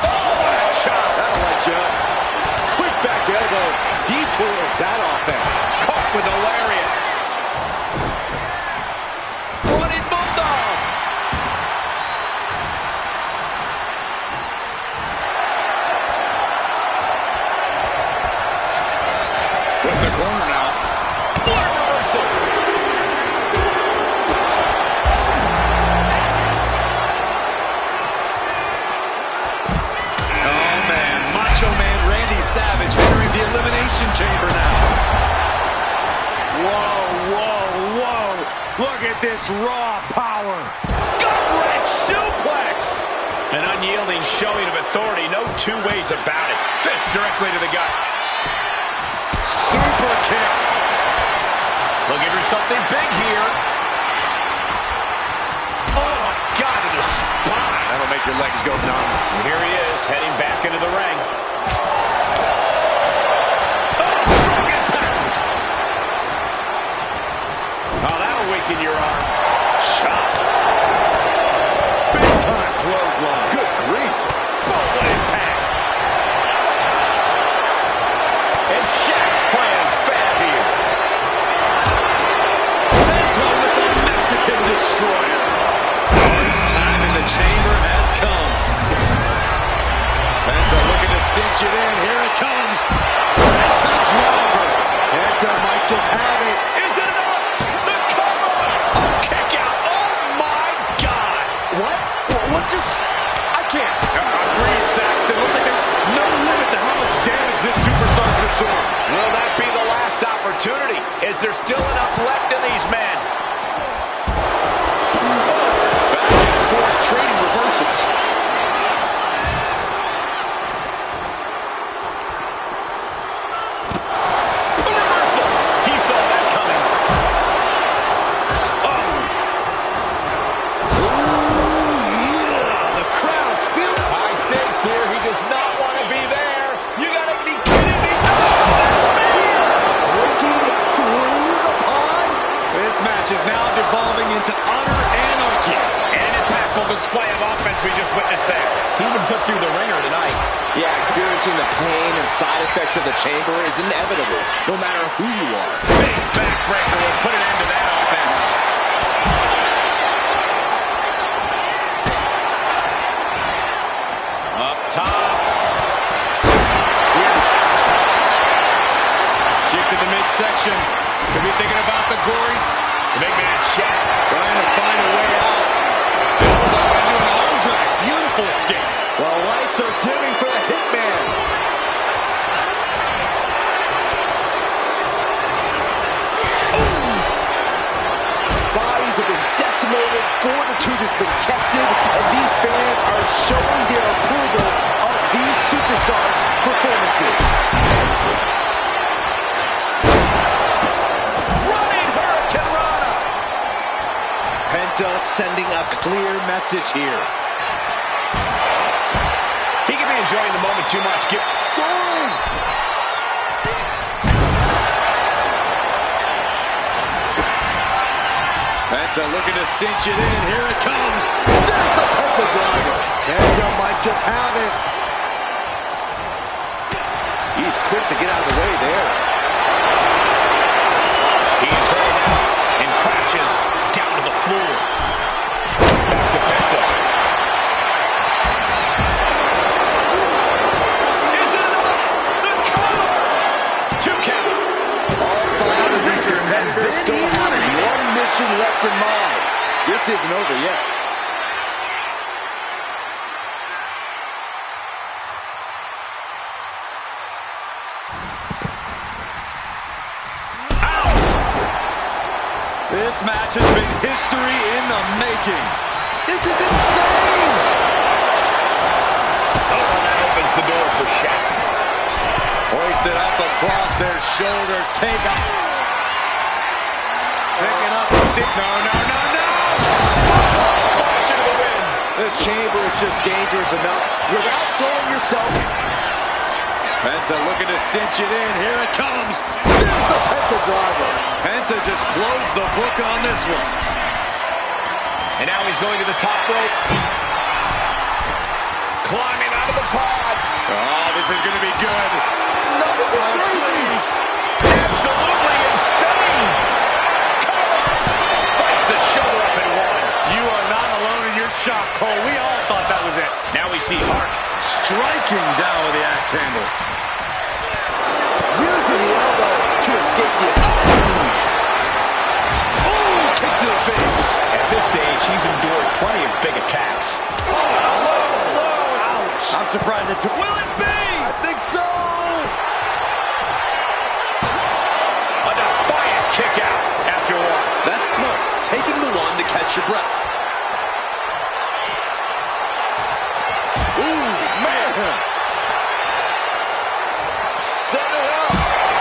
what a chop. That'll let you up. Quick back elbow detours that offense. Caught with a lariat. Running bulldog. In the corner now. What a reversal. Savage entering the Elimination Chamber now. Whoa. Look at this raw power. Gut-wrench suplex. An unyielding showing of authority. No two ways about it. Fist directly to the gut. Super kick. Looking for something big here. Oh, my God, to the spine. That'll make your legs go numb. And here he is, heading back into the ring. In your arm. Chop. Big time clothesline. Good grief. Boom, impact. And Shaq's plans fat here. Penta with the Mexican destroyer. His time in the chamber has come. Penta looking to cinch it in. Here it comes. Penta driver. Penta might just have it. Is it enough? What just... I can't. Agreed, Saxton. Looks like there's no limit to how much damage this superstar can absorb. Will that be the last opportunity? Is there still enough left in these men? Back and forth, trading reversals. A reversal. He saw that coming. Here, he does not want to be there. You gotta be kidding me. Oh, that's me. Breaking through the pod. This match is display of offense we just witnessed there. He's been put through the ringer tonight. Yeah, experiencing the pain and side effects of the chamber is inevitable, no matter who you are. Big backbreaker will put an end to that offense. Up top. Kick to the midsection. Could be thinking about the gory. The big man Shaq Trying to find a way out. Elbow into an arm drag. Beautiful escape. Well, lights are dimming for the Hitman. Bodies have been decimated, fortitude has been tested, and these fans are showing their approval of these superstars' performances. Running Hurricane Rana. Penta sending a clear message here. He could be enjoying the moment too much. Soaring. Penta looking to cinch it in. Here it comes. There's the Penta driver. Penta might just have it. He's quick to get out of the way there. He's hurled out and crashes down to the floor. Back to Penta. Is it enough? The cover! 2 count. All 5 of these competitors still have one mission left in mind. This isn't over yet. This match has been history in the making. This is insane! Oh, that opens the door for Shaq. Hoisted up across their shoulders. Take up. Picking up stick. No. Caution to the wind. The chamber is just dangerous enough without throwing yourself. Penta looking to cinch it in. Here it comes. There's the Penta driver. Penta just closed the book on this one. And now he's going to the top rope. Climbing out of the pod. Oh, this is going to be good. No, this is crazy. Absolutely insane. Fights the shoulder up and one. You are not alone in your shock, Cole. We all thought that was it. Now we see Hart Striking down with the axe handle. Using the elbow to escape the attack. Ooh, kick to the face. At this stage, he's endured plenty of big attacks. Ouch. I'm surprised it took. Will it be? I think so. A defiant kick out after one. That's smart. Taking the one to catch your breath. Ooh, man. Set it up.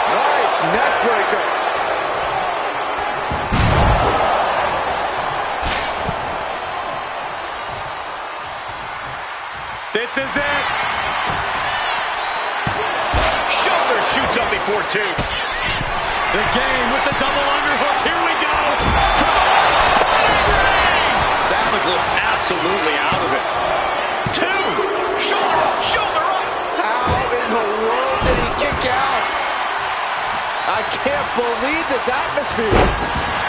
Nice neck breaker. This is it. Shoulder shoots up before 2. The game with the double underhook. Here we go. Savage looks absolutely out of it. 2. Shoulder up, shoulder up. How in the world did he kick out? I can't believe this atmosphere.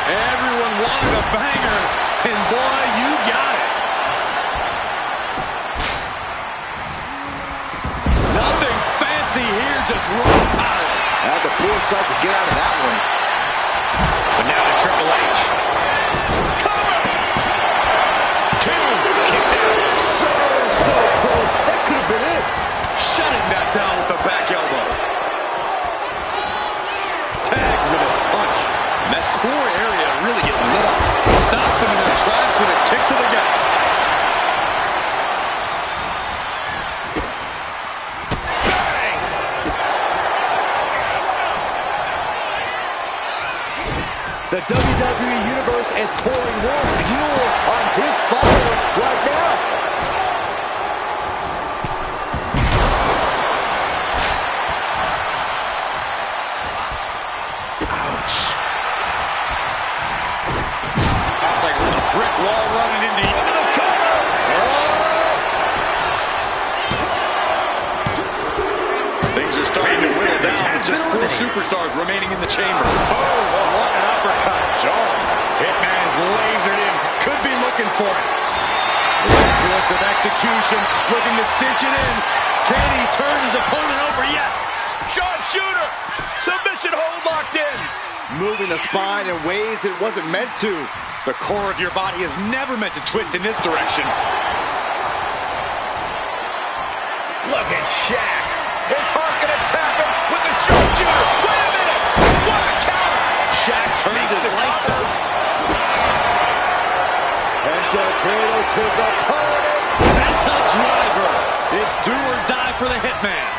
Everyone wanted a banger, and boy, you got it. Nothing fancy here, just raw power. Had the foresight to get out of that one. But now to Triple H. Cover! 2. Kicks out. So close. That could have been it. Shutting that down with the back elbow. Tagged with a punch. And that core area really getting lit up. Stopped him in their tracks with a kick to the gut. Bang! The WWE Universe is pouring more fuel on his fire right now. Ouch. Like a brick wall running into the cover. are starting to whittle down with just 4 superstars remaining in the chamber. Oh, what an uppercut. Jarring. Hitman is lasered in. Could be looking for it. The excellence of execution, looking to cinch it in. Can he turn his opponent over? Yes. Sharpshooter. Submission hold locked in. Moving the spine in ways it wasn't meant to. The core of your body is never meant to twist in this direction. Look at Shaq. Is Hart going to tap him with the sharpshooter? Wait a minute. What a counter. Shaq turned his lights up. Penta cradles his opponent. Penta driver. It's do or die for the Hitman.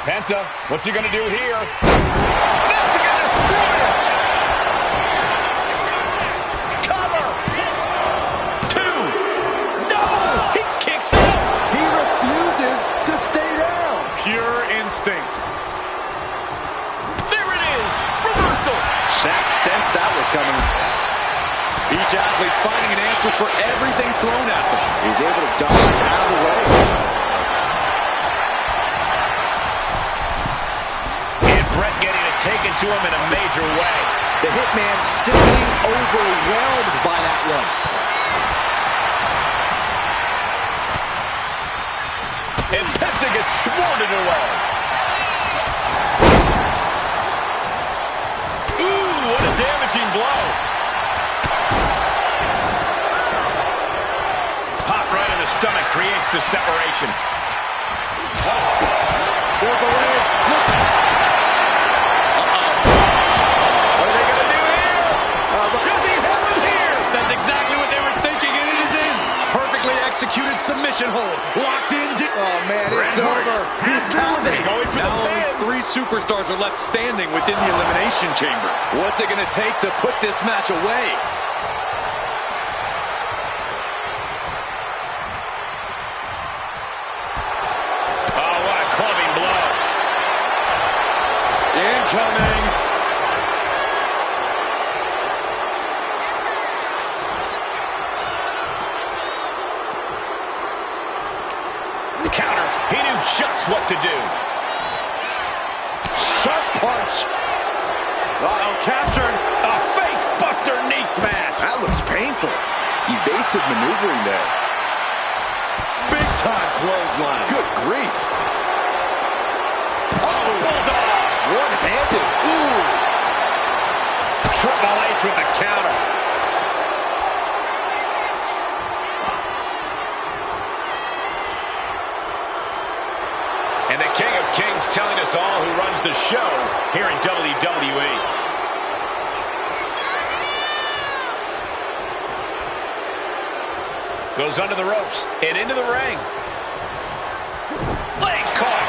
Penta, what's he going to do here? Mexican destroyer! Cover! 2! No! He kicks out! He refuses to stay down. Pure instinct. There it is! Reversal! Shaq sensed that was coming. Each athlete finding an answer for everything thrown at them. He's able to dodge out of the way. Taken to him in a major way. The Hitman simply overwhelmed by that one. And Penta gets thwarted away. Ooh, what a damaging blow. Pop right in the stomach creates the separation. There's the legs. Look. Executed submission hold. Locked in. Oh, man, it's over. He's counting. Going for the pin. Only 3 superstars are left standing within the Elimination Chamber. What's it going to take to put this match away? Oh, what a clubbing blow. Incoming. Counter. He knew just what to do. Sharp punch. Uh-oh, captured. A face-buster knee smash. That looks painful. Evasive maneuvering there. Big-time clothesline. Good grief. Oh, bulldog. One-handed. Ooh. Triple H with the counter. And the King of Kings telling us all who runs the show here in WWE. Goes under the ropes and into the ring. Legs caught.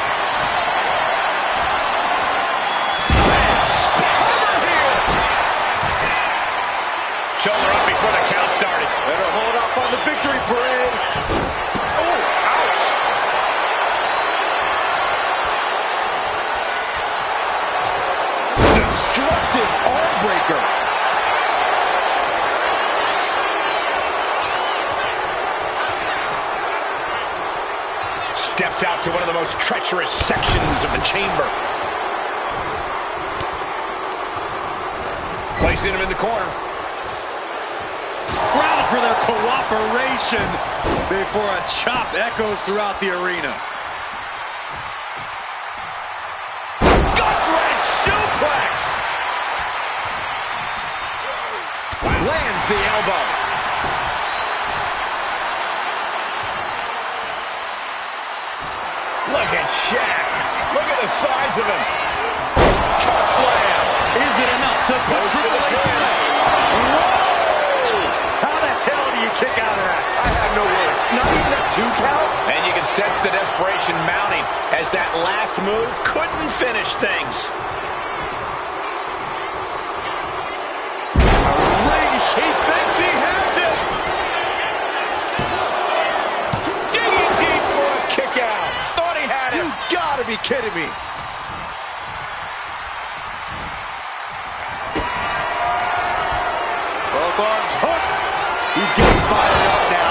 Cover here. Shoulder up before the count started. Better hold up on the victory parade. Oh, ouch. Destructive arm breaker. Steps out to one of the most treacherous sections of the chamber. Placing him in the corner. Crowd for their cooperation before a chop echoes throughout the arena. Gut-wrench suplex. Lands the elbow. Look at Shaq. Look at the size of him. Choke slam. Is it enough to put Triple H away? Whoa! How the hell do you kick out of that? I have no words. Not even a 2 count? And you can sense the desperation mounting as that last move couldn't finish things. He thinks he has it. Digging deep for a kick out. Thought he had it. You gotta be kidding me. Both arms hooked. He's getting fired up now.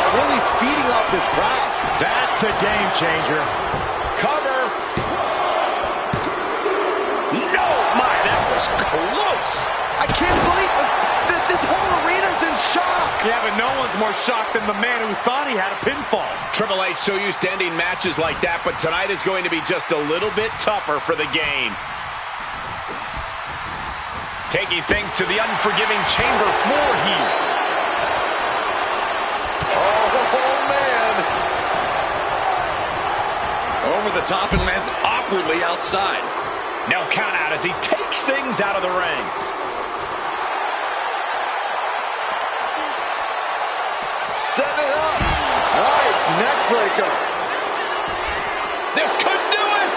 That's the game changer. Cover. No, my, that was close. I can't believe that this whole arena's in shock. Yeah, but no one's more shocked than the man who thought he had a pinfall. Triple H so used to ending matches like that, but tonight is going to be just a little bit tougher for the game. Taking things to the unforgiving chamber floor here. Oh, man. Over the top and lands awkwardly outside. No count out as he takes things out of the ring. Set it up. Nice neck breaker. This could do it.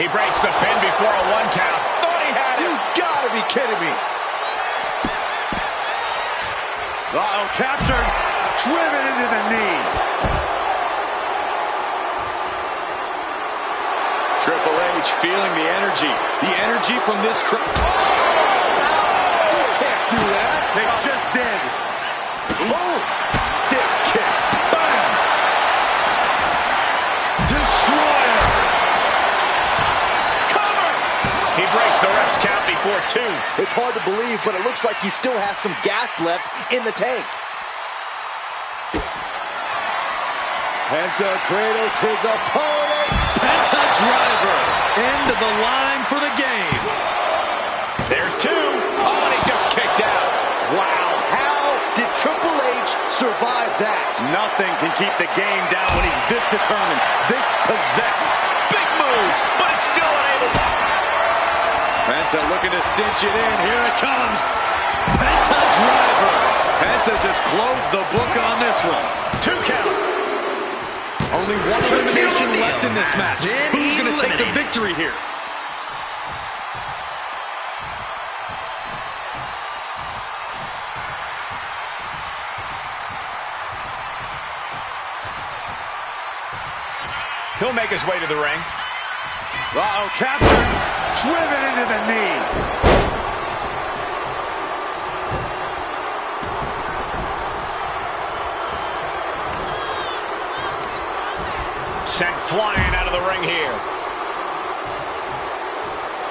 He breaks the pin before a 1 count. Thought he had it. You gotta be kidding me. Uh-oh, captured. Driven into the knee. Triple H feeling the energy. The energy from this crowd. You can't do that. They just did. Boom. Stiff kick. Bam. Destroyer. Cover. He breaks the ref's count before 2. It's hard to believe, but it looks like he still has some gas left in the tank. Penta cradles his opponent. Penta driver. End of the line for the game. There's 2. Oh, and he just kicked out. Wow, how did Triple H survive that? Nothing can keep the game down when he's this determined, this possessed. Big move, but it's still unable. Penta looking to cinch it in. Here it comes. Penta driver. Penta just closed the book on this one. 2 count. Only one elimination left in this match. Who's going to take the victory here? He'll make his way to the ring. Uh-oh, captured. Driven into the knee. Sent flying out of the ring here.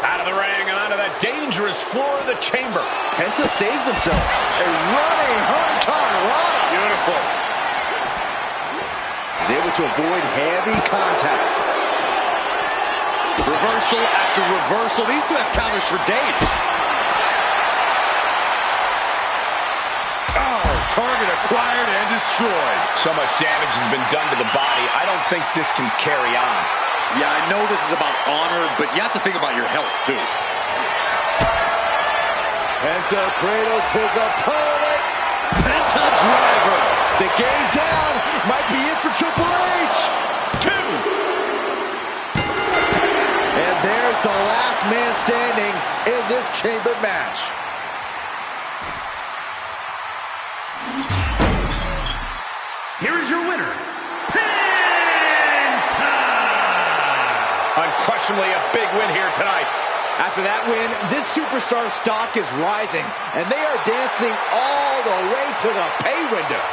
Out of the ring and onto that dangerous floor of the chamber. Penta saves himself. A running hurricanrana. Beautiful. He's able to avoid heavy contact. Reversal after reversal. These two have counters for days. Oh, target acquired and destroyed. So much damage has been done to the body. I don't think this can carry on. Yeah, I know this is about honor, but you have to think about your health, too. Penta cradles his opponent. Penta driver. The game down. Might be it for Triple H. 2. And there's the last man standing in this chamber match. Here is your winner, Penta! Unquestionably a big win here tonight. After that win, this superstar stock is rising, and they are dancing all the way to the pay window.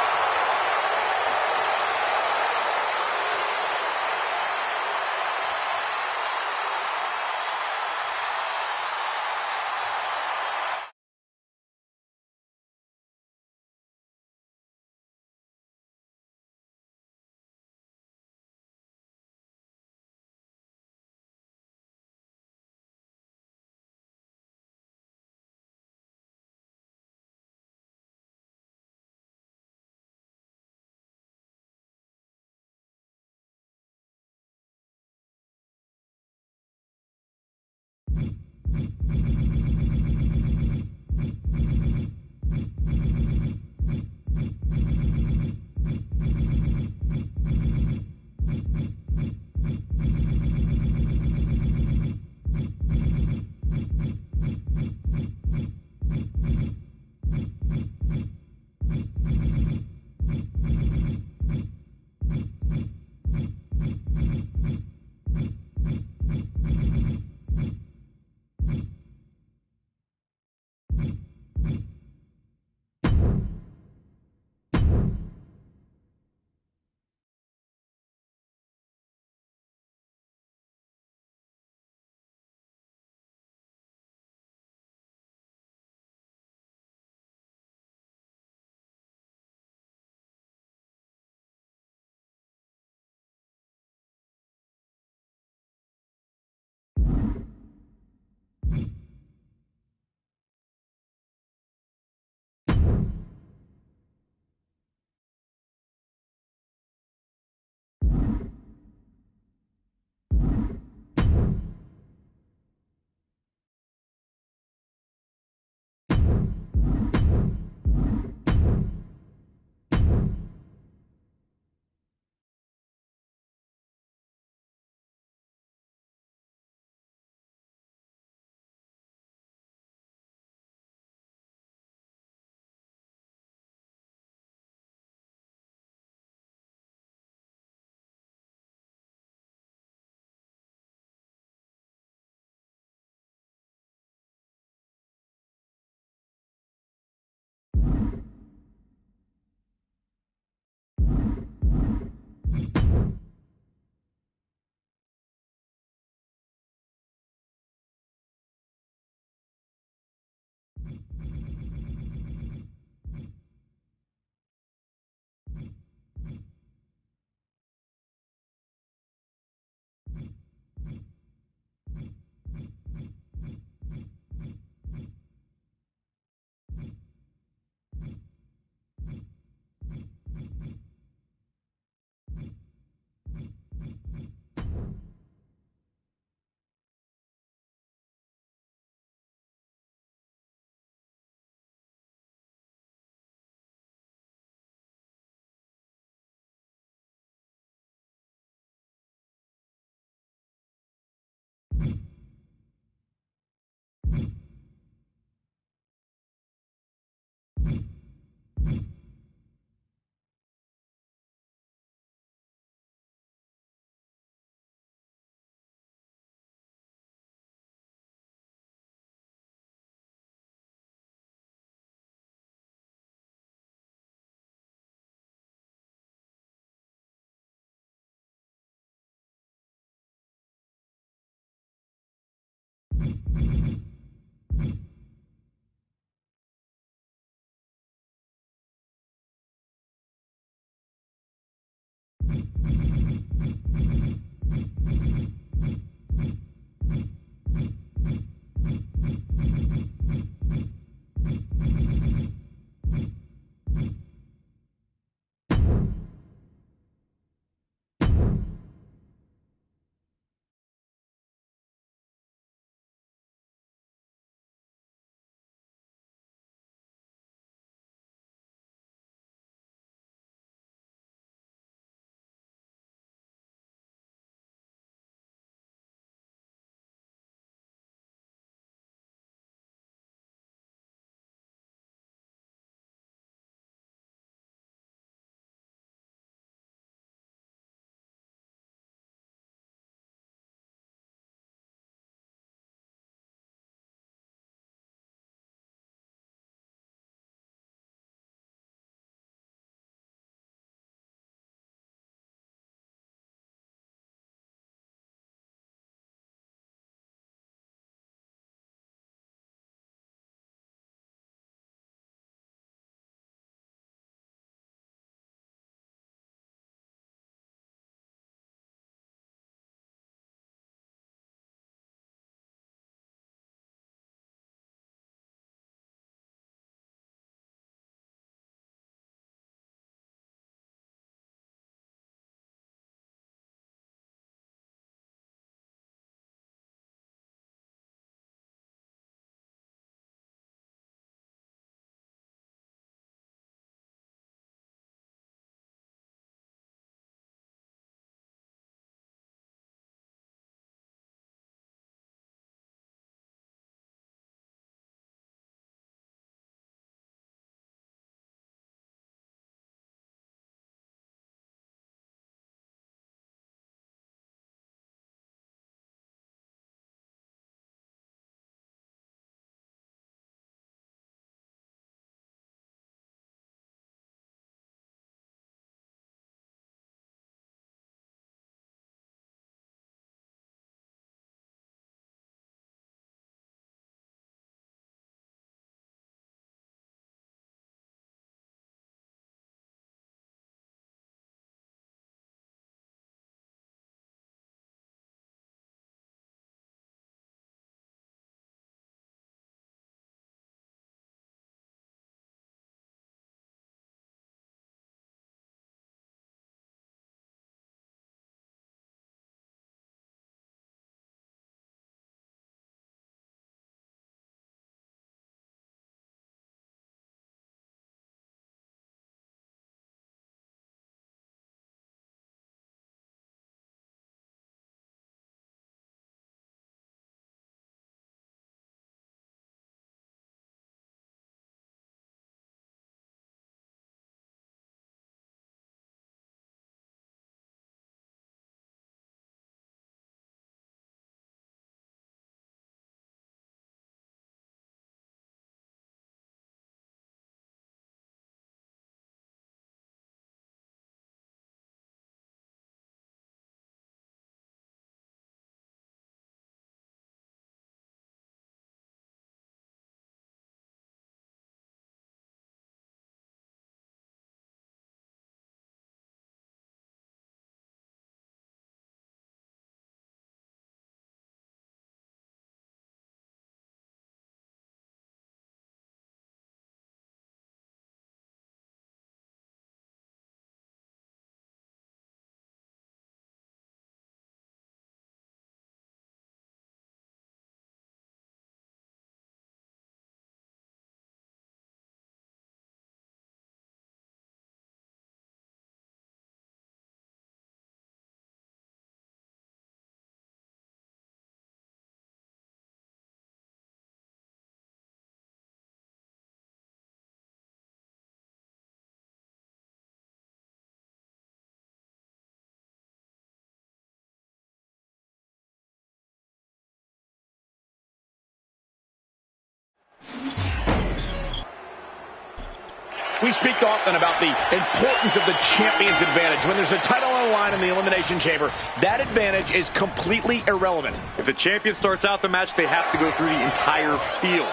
We speak often about the importance of the champion's advantage. When there's a title on the line in the Elimination Chamber, that advantage is completely irrelevant. If the champion starts out the match, they have to go through the entire field.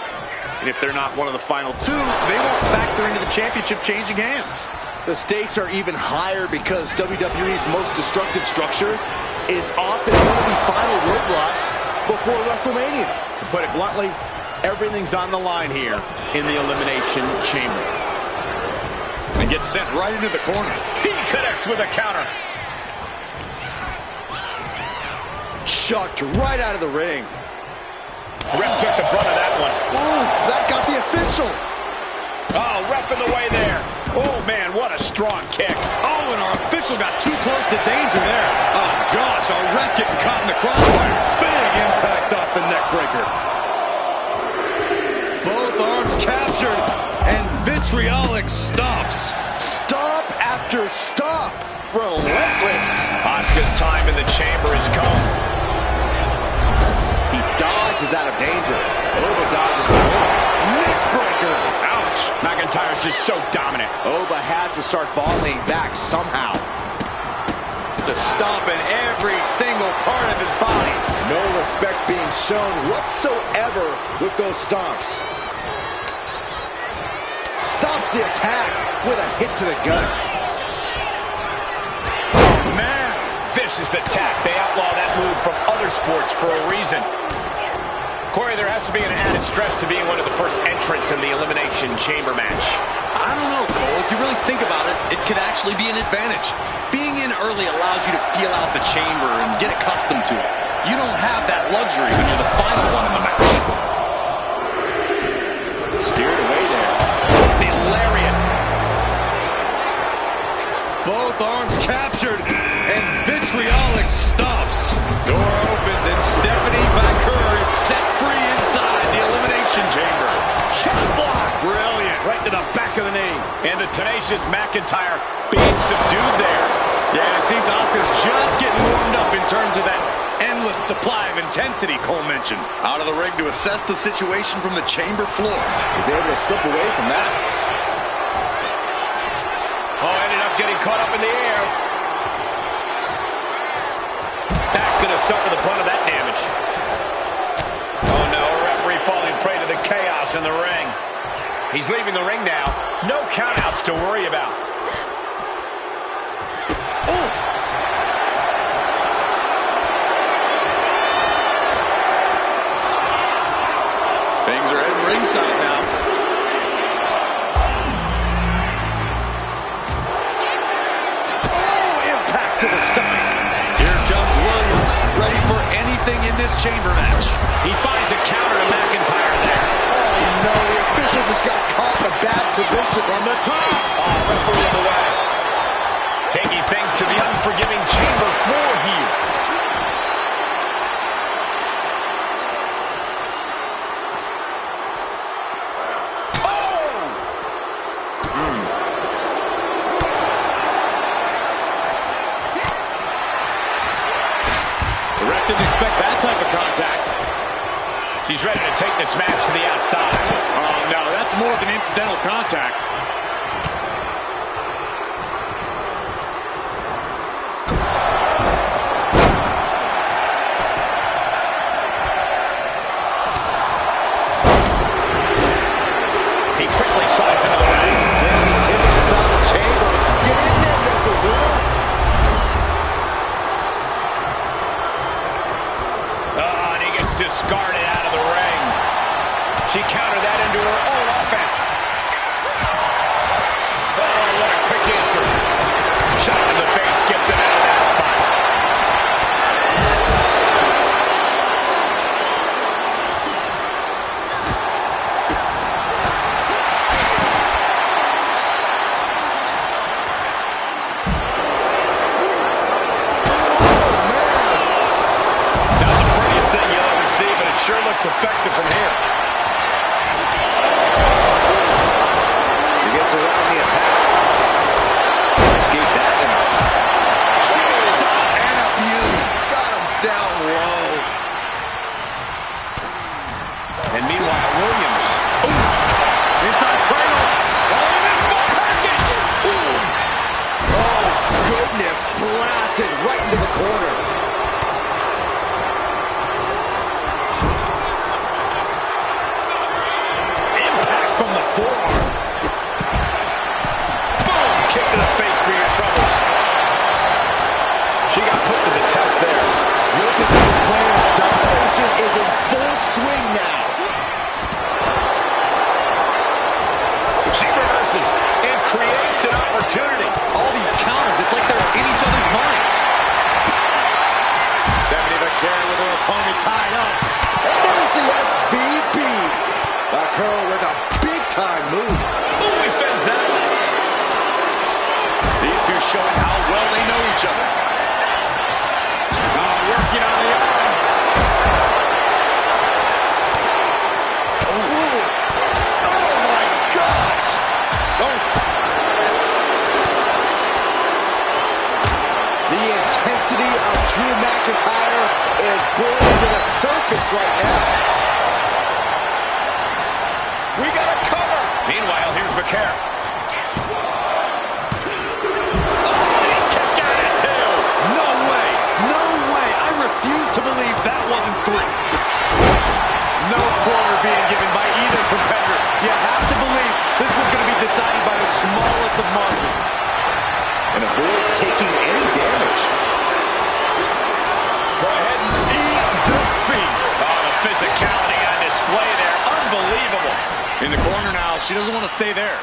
And if they're not one of the final two, they won't factor into the championship changing hands. The stakes are even higher because WWE's most destructive structure is often one of the final roadblocks before WrestleMania. To put it bluntly, everything's on the line here in the Elimination Chamber. And gets sent right into the corner. He connects with a counter. Chucked right out of the ring. Ref took the brunt of that one. Ooh, that got the official. Oh, ref in the way there. Oh, man, what a strong kick. Oh, and our official got too close to danger there. Oh, gosh, our ref getting caught in the crossfire. Big impact off the neck breaker. Both arms captured, and vitriolic stomps. Stomp after stomp. Relentless. Asuka's time in the chamber has come. He dodges out of danger. Oba dodges away. Neck breaker. Ouch. McIntyre's just so dominant. Oba has to start volleying back somehow. The stomp in every single part of his body. No respect being shown whatsoever with those stomps. Stops the attack with a hit to the gut. Oh, man. Vicious attack. They outlaw that move from other sports for a reason. Corey, there has to be an added stress to being one of the first entrants in the Elimination Chamber match. I don't know, Cole. If you really think about it, it could actually be an advantage. Being in early allows you to feel out the chamber and get accustomed to it. You don't have that luxury when you're the final one in the match. Steered away there. The lariat. Both arms captured, and vitriolic stomps. Door opens, and Stephanie Baker is set free inside the Elimination Chamber. Shot block. Brilliant. Right to the back of the knee. And the tenacious McIntyre being subdued there. Yeah, it seems Asuka's just getting warmed up in terms of that endless supply of intensity Cole mentioned. Out of the ring to assess the situation from the chamber floor. He's able to slip away from that. Oh, ended up getting caught up in the air. Back gonna suffer the brunt of that damage. Oh no, a referee falling prey to the chaos in the ring. He's leaving the ring now. No countouts to worry about. Oh! Things are heading ringside now. Oh, impact to the stomach. Here comes Williams, ready for anything in this chamber match. He finds a counter to McIntyre there. Oh no, the official just got caught in a bad position. From the top. Oh, referee in the way. Taking things to the unforgiving chamber floor here. The ref didn't expect that type of contact. He's ready to take this match to the outside. Oh, no, that's more than incidental contact. He quickly slides into the ring. Randy Timmons is out of the chamber. Get in there, Yokozuna. Oh, and he gets discarded out of the ring. She countered that into her own offense. Oh, what a quick answer. Shot in the face gets him out of that spot. Not the prettiest thing you'll ever see, but it sure looks effective from here. He gets around the attack. Escape that one. Shot and abuse. Got him down low. And meanwhile, Williams. Inside cradle. Oh, this small package! Oh, goodness. Blasted right into the corner. each other. Oh, working on the arm. The intensity of Drew McIntyre is boiling to the surface right now. We got a cover. Meanwhile, here's Vaquer. Kicked out at 2. No way. No way. I refuse to believe that wasn't 3. No quarter being given by either competitor. You have to believe this was going to be decided by the smallest of margins. And avoids taking any damage. Go ahead and Eat defeat. oh, the physicality on display there. Unbelievable. In the corner now. She doesn't want to stay there.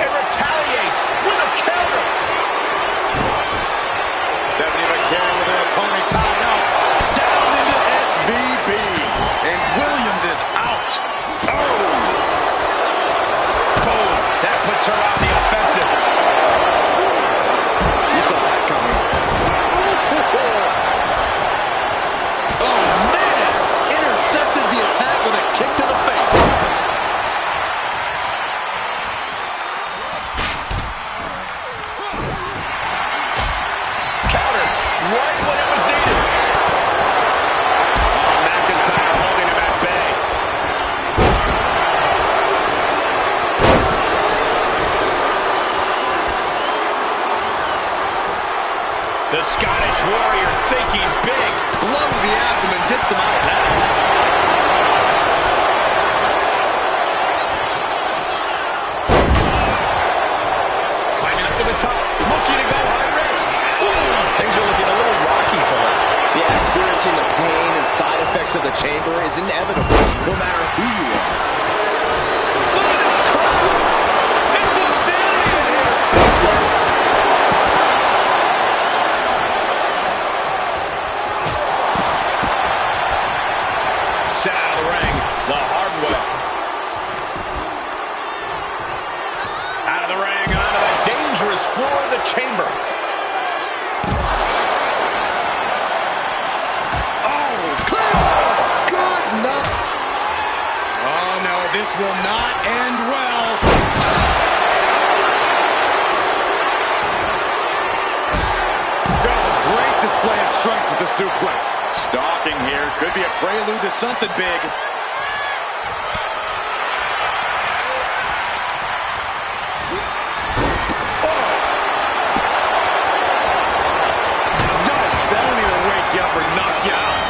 And retaliates with a counter. Stephanie Vaquer with her opponent tied up. Down into SVB. And Williams is out. Oh! Boom. That puts her on the offensive. You saw that coming. Oh, man! Intercepted the attack with a kick to the face. Countered right when it was needed. Oh, McIntyre holding him at bay. The Scottish Warrior thinking big. Blow to the abdomen gets them out of that. Climbing up to the top. Looking to go high risk. Things are looking a little rocky for her. Yeah, experiencing the pain and side effects of the chamber is inevitable, no matter who you are. Look at this crowd. It's insanity in here. Set out of the ring the hard way. Out of the ring, onto the dangerous floor of the chamber. Oh, Cleveland! Good enough. Oh, no, this will not end well. Great display of strength with the suplex. Stalking here could be a prelude to something big. Yikes, that won't even wake you up or knock you out.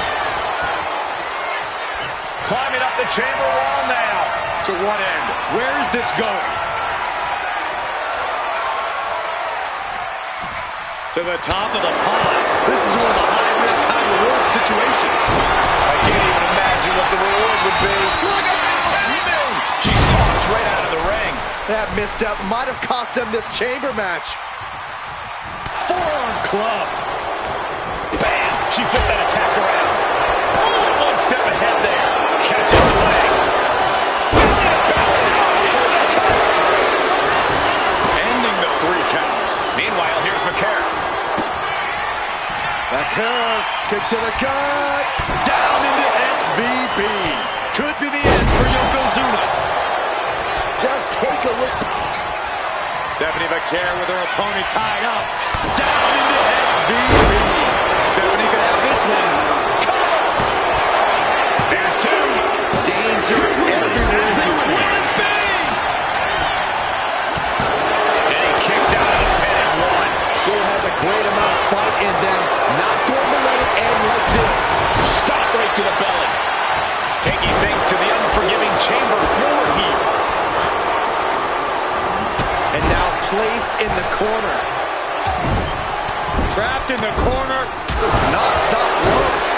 Climbing up the chamber wall now. To what end? Where is this going? To the top of the pile. This is one of the high-risk, high-reward situations. I can't even imagine what the reward would be. Look out! She's tossed right out of the ring. That misstep might have cost them this chamber match. Forearm club. Bam! She flipped that attack around. Oh, one step ahead there. Catches the leg. Ending the 3 count. Meanwhile, here's Vaquer. Vaquer, kick to the gut. Down into SVB. Could be the end for Yokozuna. Just take a look. Stephanie Vaquer with her opponent tied up. Down into SVB. Stephanie could have this one. There's 2. Danger everywhere. And he kicks out of the pin at 1. Still has a great amount of fight in them. Not going to let it end like this. Stop right to the belly. Taking things to the unforgiving chamber floor here. And now placed in the corner. Trapped in the corner. Non-stop blows.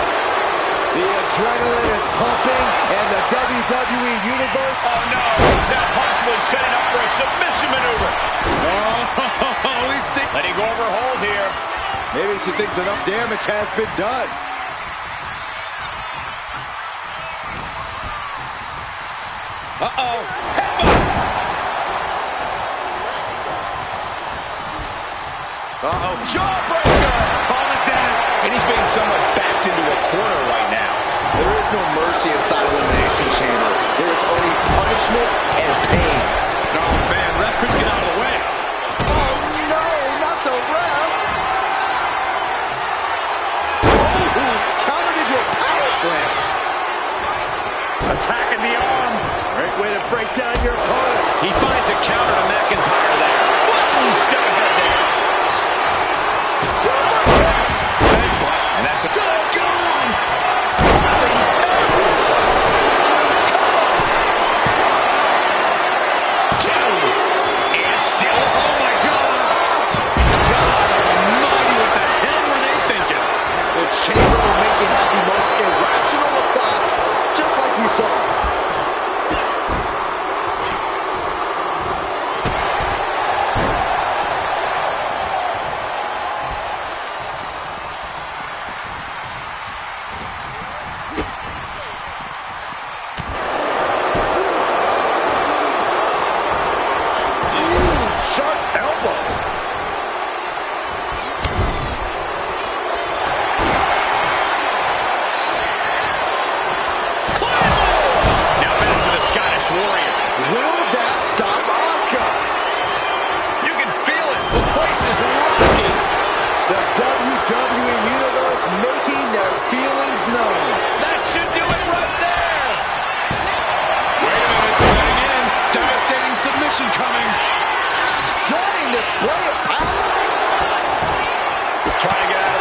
The adrenaline is pumping, and the WWE Universe... Oh, no. Now possibly setting up for a submission maneuver. Oh, we've seen... Letting go of her hold here. Maybe she thinks enough damage has been done. Uh-oh. Uh-oh. Jawbreaker! Call it down. And he's being somewhat backed into a corner right now. There is no mercy inside Elimination Chamber. There is only punishment and pain. Oh, man, ref couldn't get out of the way. Oh, no, not the ref. Oh, countered into a power slam. Attacking the arm. Great way to break down your opponent. He finds a counter to McIntyre there. Boom, step ahead there. And that's a good gun. And still, Oh, my God. God almighty, what the hell were they thinking? The chamber will make you have the most irrational of thoughts, just like we saw.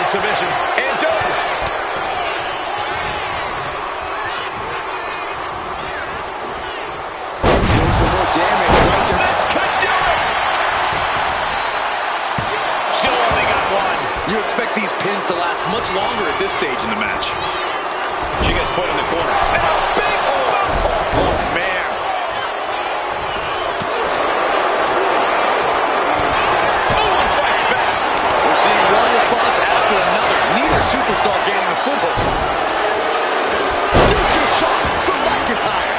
Submission, and does. Doing some more damage right there. This could do it. Still only got one. You expect these pins to last much longer at this stage in the match. She gets put in the corner. And a big move. Oh, man. Oh, and fights back. We're seeing one response after another. Neither superstar gaining a foothold. Future shot from McIntyre.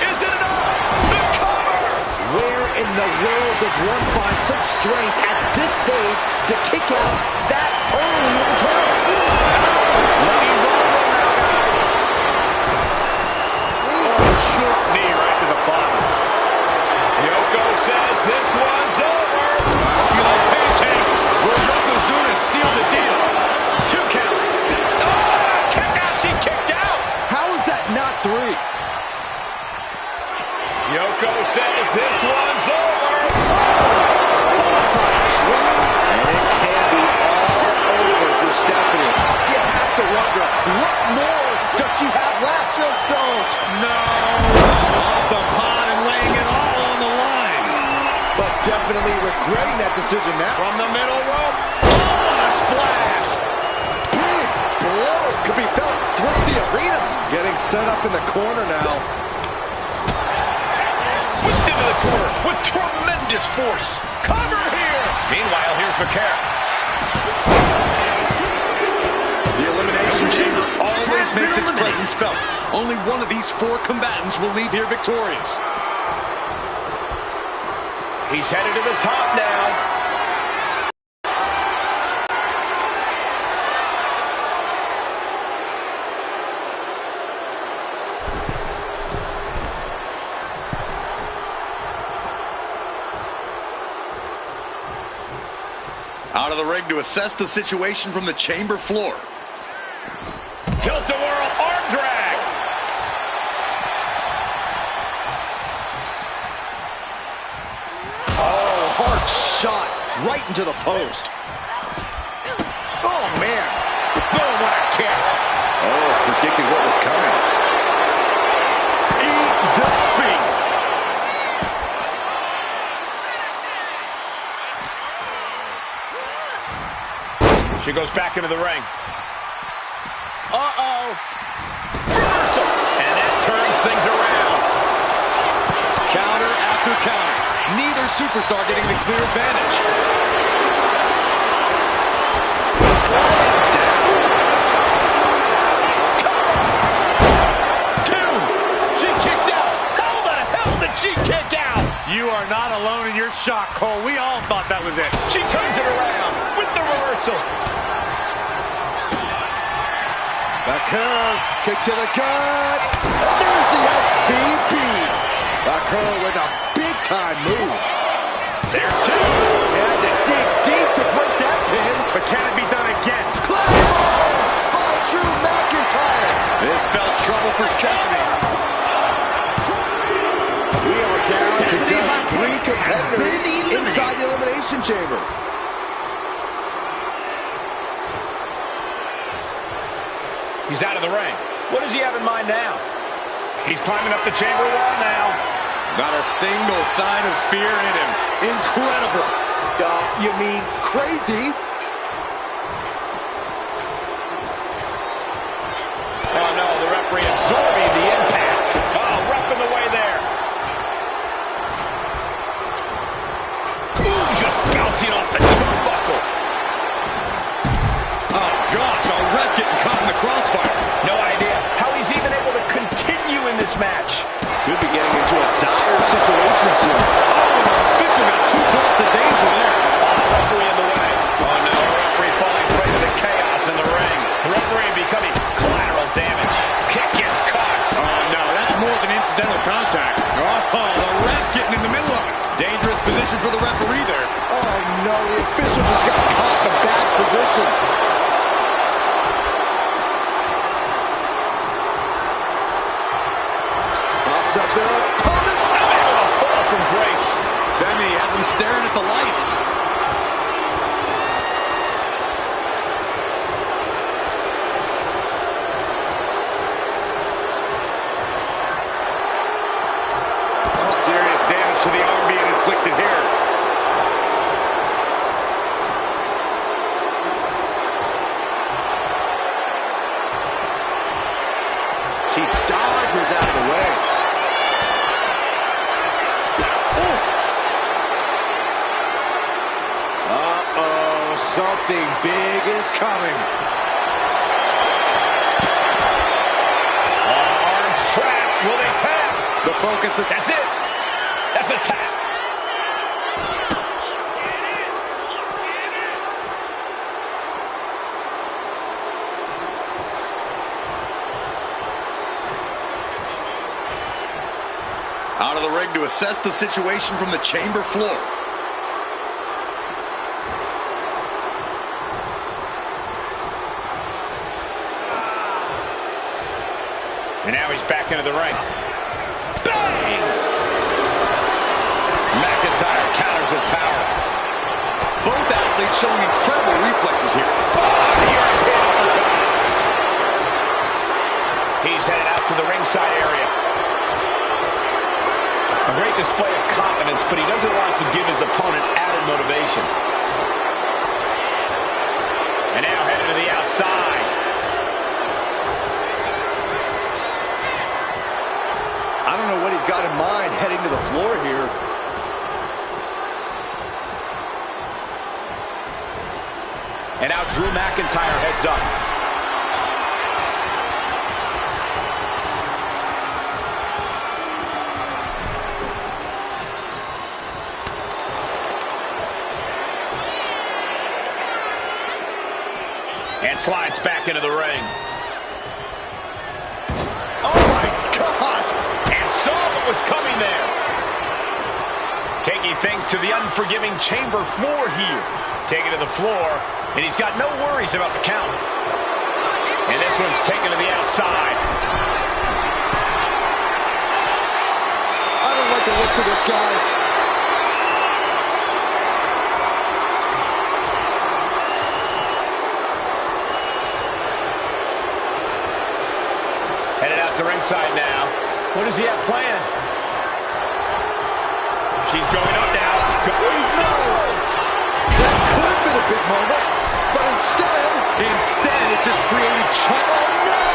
Is it enough? The cover. Where in the world does one find such strength at this stage to kick out that early in the count? Looking vulnerable now, guys. Oh, short knee right to the bottom. Yoko says this one's over. You like pancakes? Well, Yokozuna sealed the deal. 2 count. Oh, kick out. She kicked out. How is that not 3? Yoko says this one's over. And it can be all over for Stephanie. You have to wonder, what more does she have left? Just don't. No. Off the pod and laying it all on the line. But definitely regretting that decision now. From the middle rope. Oh, a splash. Big blow could be felt throughout the arena. Getting set up in the corner now. Whipped into the corner with tremendous force. Cover here. Meanwhile, here's Vaquero. The Elimination Chamber always makes its presence felt. Only one of these 4 combatants will leave here victorious. He's headed to the top now. Out of the ring to assess the situation from the chamber floor. Tilt-a-whirl arm drag. Oh, hard shot right into the post. Oh, man. Boom, what a kick. Oh, predicted what was coming. Eat defeat. She goes back into the ring. Uh-oh. Reversal. And that turns things around. Counter after counter. Neither superstar getting the clear advantage. Slide down. Cover. 2. She kicked out. How the hell did she kick out? You are are not alone in your shock, Cole. We all thought that was it. She turns it around with the reversal. Back curve, kick to the gut. There's the SVP. Back curve with a big-time move. There's two. Had to dig deep to break that pin. But can it be done again? Claymore by Drew McIntyre. This spells trouble for Stephanie. We are down to just 3 competitors inside the Elimination Chamber. He's out of the ring. What does he have in mind now? He's climbing up the chamber wall now. Not a single sign of fear in him. Incredible. You mean crazy? Oh no, the referee absorbing the impact. Oh, rough in the way there. Ooh, just bouncing off the turnbuckle. Oh gosh, a ref getting caught in the crossfire. No idea how he's even able to continue in this match. Could be getting into a dire situation soon. Oh, the official got too close to danger there. Oh, the referee in the way. Oh no, the referee falling prey to the chaos in the ring. The referee becoming collateral damage. Kick gets caught. Oh no, that's more than incidental contact. Oh, the ref getting in the middle of it. Dangerous position for the referee there. Oh no, the official just got caught in a bad position. Pops up their opponent. Able to fall from grace. Femi has him staring at the lights. Some serious damage to the arm being inflicted here. She dodges out of the way. Uh-oh, something big is coming. Arms trapped. Will they tap? The focus. That's it. That's a tap. Out of the ring to assess the situation from the chamber floor. And now he's back into the ring. Bang! McIntyre counters with power. Both athletes showing incredible reflexes here. He's headed out to the ringside area. A great display of confidence, but he doesn't want to give his opponent added motivation. And now headed to the outside. I don't know what he's got in mind heading to the floor here. And now Drew McIntyre heads up. And slides back into the ring. Oh my gosh! And saw what was coming there. Taking things to the unforgiving chamber floor here. Taking to the floor, and he's got no worries about the count. And this one's taken to the outside. I don't like the looks of this, guys. Headed out to ringside now. What does he have planned? She's going up now. Please no! That could have been a big moment, but instead it just created trouble. Oh no!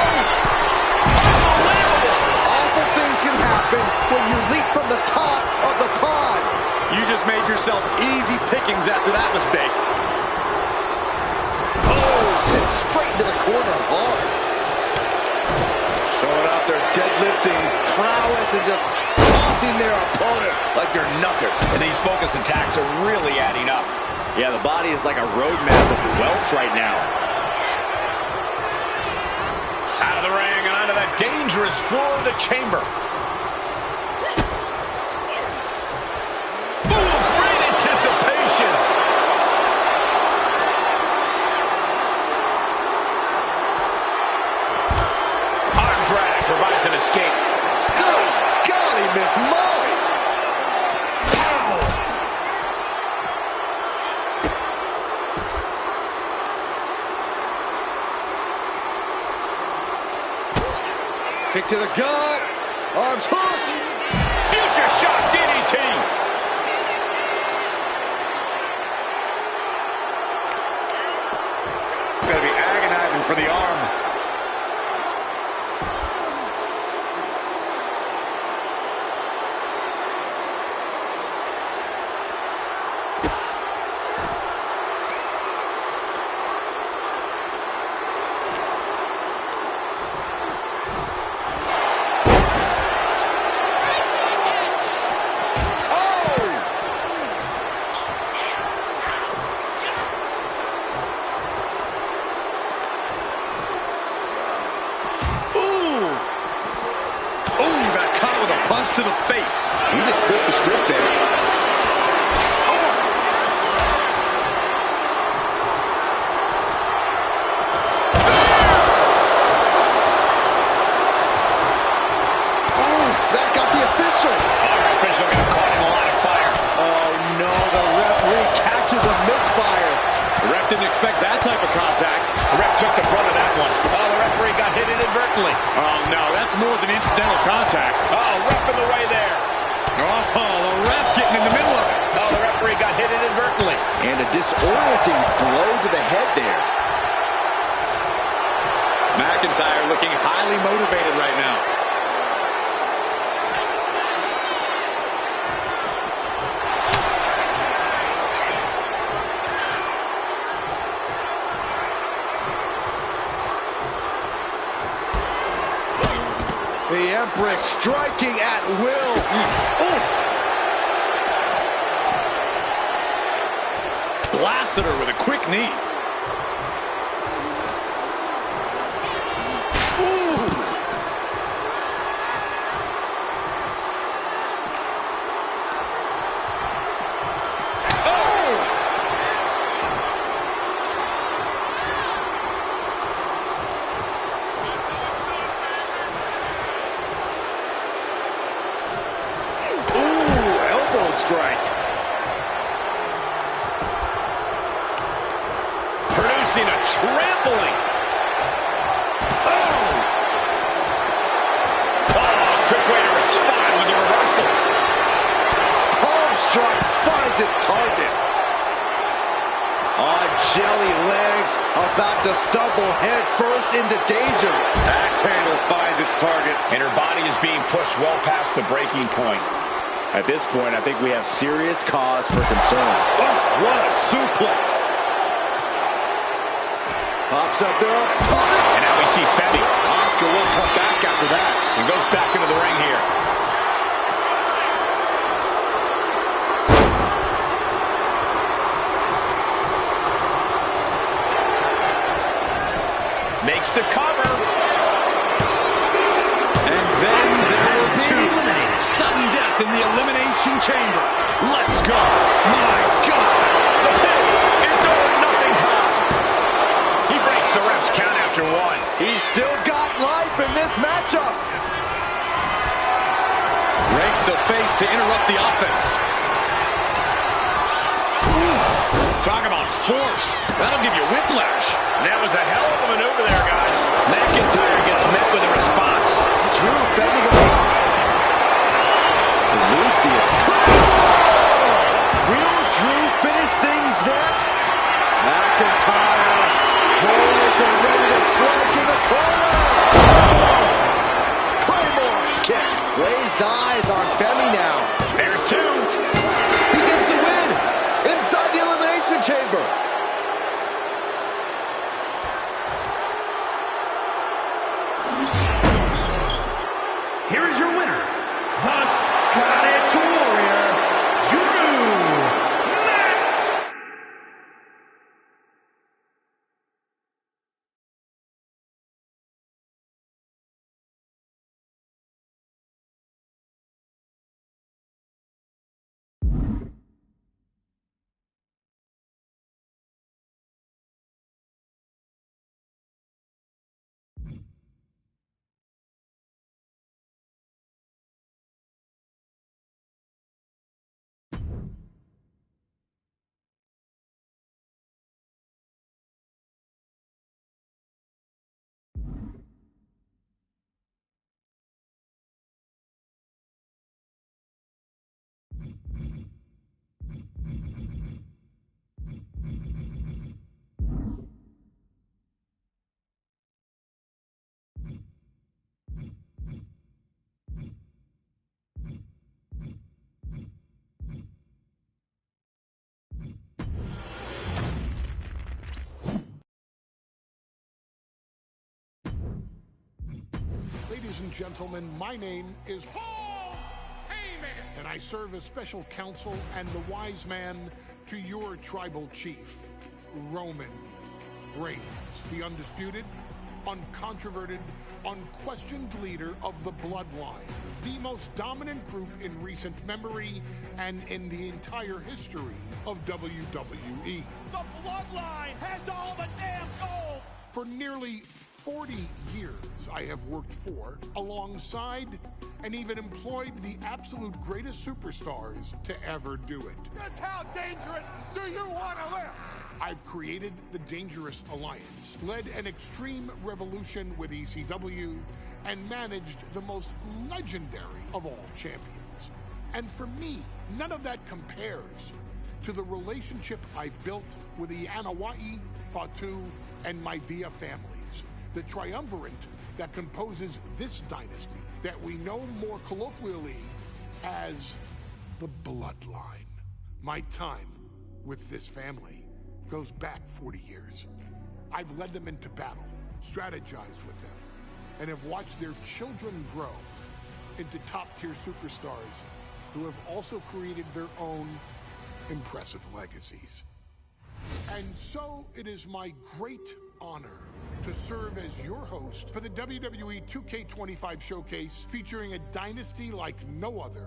Unbelievable! Awful things can happen when you leap from the top of the pond. You just made yourself easy pickings after that mistake. Oh, sent straight into the corner hard. Showing off their deadlifting prowess and just tossing using their opponent like they're nothing. And these focused attacks are really adding up. Yeah, the body is like a roadmap of wealth right now. Out of the ring and onto that dangerous floor of the chamber. Boom! Great anticipation. Arm drag provides an escape. Good golly, Miss Molly. Kick to the gut. Arms hooked. Future shot DDT. Gonna be agonizing for the arm. To the face. He just flipped the script there. That got the official. Our official got caught in a line of fire. Oh no, the referee catches a misfire. The ref didn't expect that type of contact. The ref took the brunt of that one. Oh, the referee got hit inadvertently. Oh no, that's more than incidental contact. Oh, ref in the way there. Oh, the ref getting in the middle of it. Oh, the referee got hit inadvertently. And a disorienting blow to the head there. McIntyre looking highly motivated right now. The Empress striking at will. Blasted her with a quick knee. Strike. Producing a trampling. Oh, quick way to respond with a reversal. Palm strike finds its target. On jelly legs, about to stumble head first into danger. Axe handle finds its target. And her body is being pushed well past the breaking point. At this point, I think we have serious cause for concern. Oh, what a suplex. Pops up there. And now we see Femi. Oscar will come back after that. And goes back into the ring here. Makes the cover. And then there were two. Sudden death in the Elimination Chamber. Let's go. My God. The pin is all or nothing time. He breaks the ref's count after one. He's still got life in this matchup. Rakes the face to interrupt the offense. Talk about force. That'll give you whiplash. That was a hell of a maneuver there, guys. McIntyre gets met with a response. Drew fending him off. Eludes the attack. Will Drew finish things there? McIntyre poised and ready to strike in the corner. Claymore kick. Glazed eyes on Femi now. There's two. He gets the win inside the Elimination Chamber. Here is your winner, the hottest warrior, Drew. Ladies and gentlemen, my name is Paul Heyman, and I serve as special counsel and the wise man to your tribal chief, Roman Reigns, the undisputed, uncontroverted, unquestioned leader of the Bloodline, the most dominant group in recent memory and in the entire history of WWE. The Bloodline has all the damn gold! For nearly 40 years, I have worked for, alongside, and even employed the absolute greatest superstars to ever do it. Just how dangerous do you want to live? I've created the Dangerous Alliance, led an extreme revolution with ECW, and managed the most legendary of all champions. And for me, none of that compares to the relationship I've built with the Anoa'i, Fatu, and Maivia families, the triumvirate that composes this dynasty that we know more colloquially as the Bloodline. My time with this family goes back 40 years. I've led them into battle, strategized with them, and have watched their children grow into top-tier superstars who have also created their own impressive legacies. And so it is my great honor to serve as your host for the WWE 2K25 showcase featuring a dynasty like no other,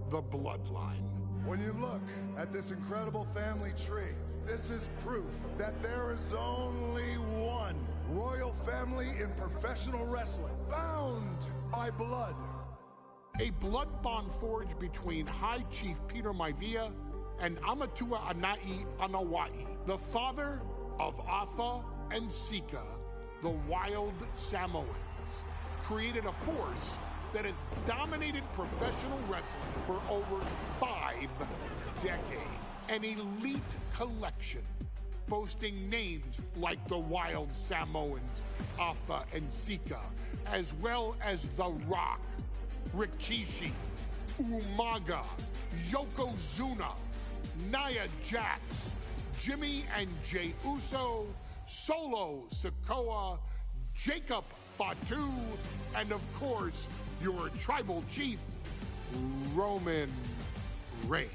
the Bloodline. When you look at this incredible family tree, this is proof that there is only one royal family in professional wrestling, bound by blood. A blood bond forged between High Chief Peter Maivia and Amatua Anai Anoa'i, the father of Afa and Sika, the Wild Samoans, created a force that has dominated professional wrestling for over 5 decades. An elite collection boasting names like the Wild Samoans, Afa and Sika, as well as The Rock, Rikishi, Umaga, Yokozuna, Nia Jax, Jimmy and Jey Uso, Solo Sikoa, Jacob Fatu, and of course, your tribal chief, Roman Reigns.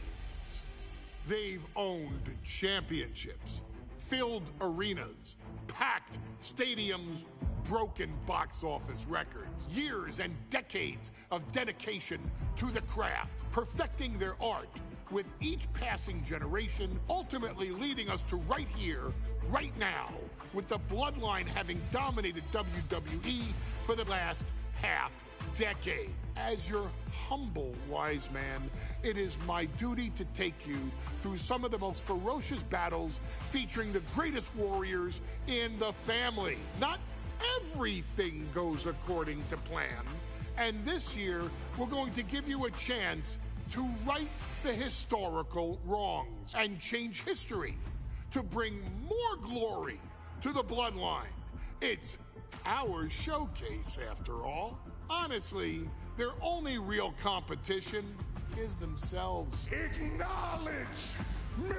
They've owned championships, filled arenas, packed stadiums, broken box office records, years and decades of dedication to the craft, perfecting their art with each passing generation, ultimately leading us to right here, right now, with the Bloodline having dominated WWE for the last half decade. As your humble wise man, it is my duty to take you through some of the most ferocious battles featuring the greatest warriors in the family. Not everything goes according to plan, and this year we're going to give you a chance to right the historical wrongs and change history to bring more glory to the Bloodline. It's our showcase, after all. Honestly, their only real competition is themselves. Acknowledge me!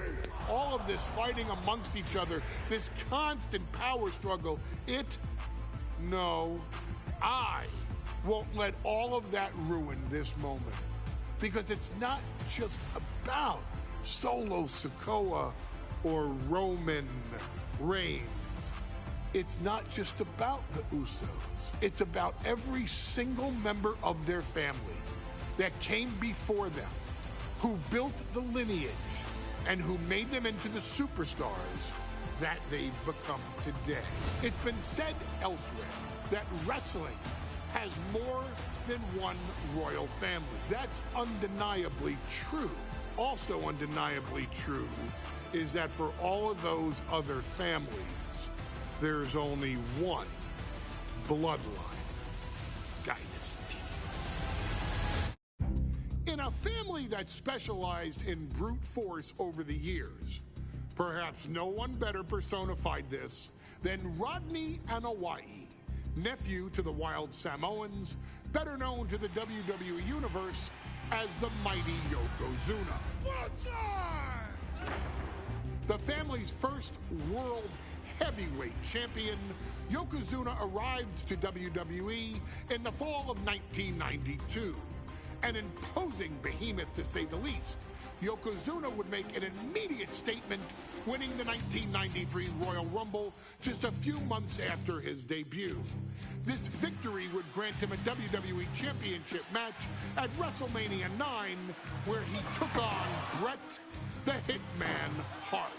All of this fighting amongst each other, this constant power struggle, I won't let all of that ruin this moment. because it's not just about Solo Sikoa or Roman Reigns. It's not just about the Usos. It's about every single member of their family that came before them, who built the lineage and who made them into the superstars that they've become today. It's been said elsewhere that wrestling has more than one royal family. That's undeniably true. Also undeniably true is that for all of those other families, there's only one bloodline dynasty. In a family that specialized in brute force over the years, perhaps no one better personified this than Rodney Anoa'i, nephew to the Wild Samoans, better known to the WWE Universe as the mighty Yokozuna. The family's first world heavyweight champion, Yokozuna arrived to WWE in the fall of 1992. An imposing behemoth, to say the least, Yokozuna would make an immediate statement, winning the 1993 Royal Rumble just a few months after his debut. This victory would grant him a WWE Championship match at WrestleMania 9, where he took on Bret the Hitman Hart.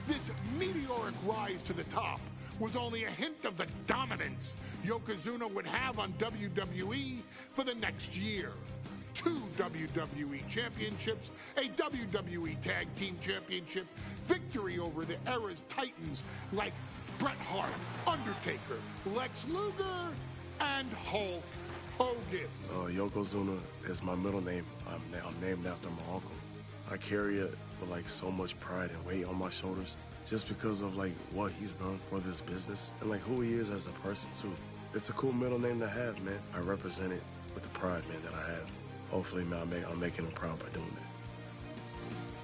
This meteoric rise to the top was only a hint of the dominance Yokozuna would have on WWE for the next year. 2 WWE championships, a WWE Tag Team Championship, victory over the era's titans like Bret Hart, Undertaker, Lex Luger, and Hulk Hogan. Yokozuna is my middle name. I'm named after my uncle. I carry it with like so much pride and weight on my shoulders just because of like what he's done for this business and like who he is as a person too. It's a cool middle name to have, man. I represent it with the pride, man, that I have. Hopefully, man, I'm making him proud by doing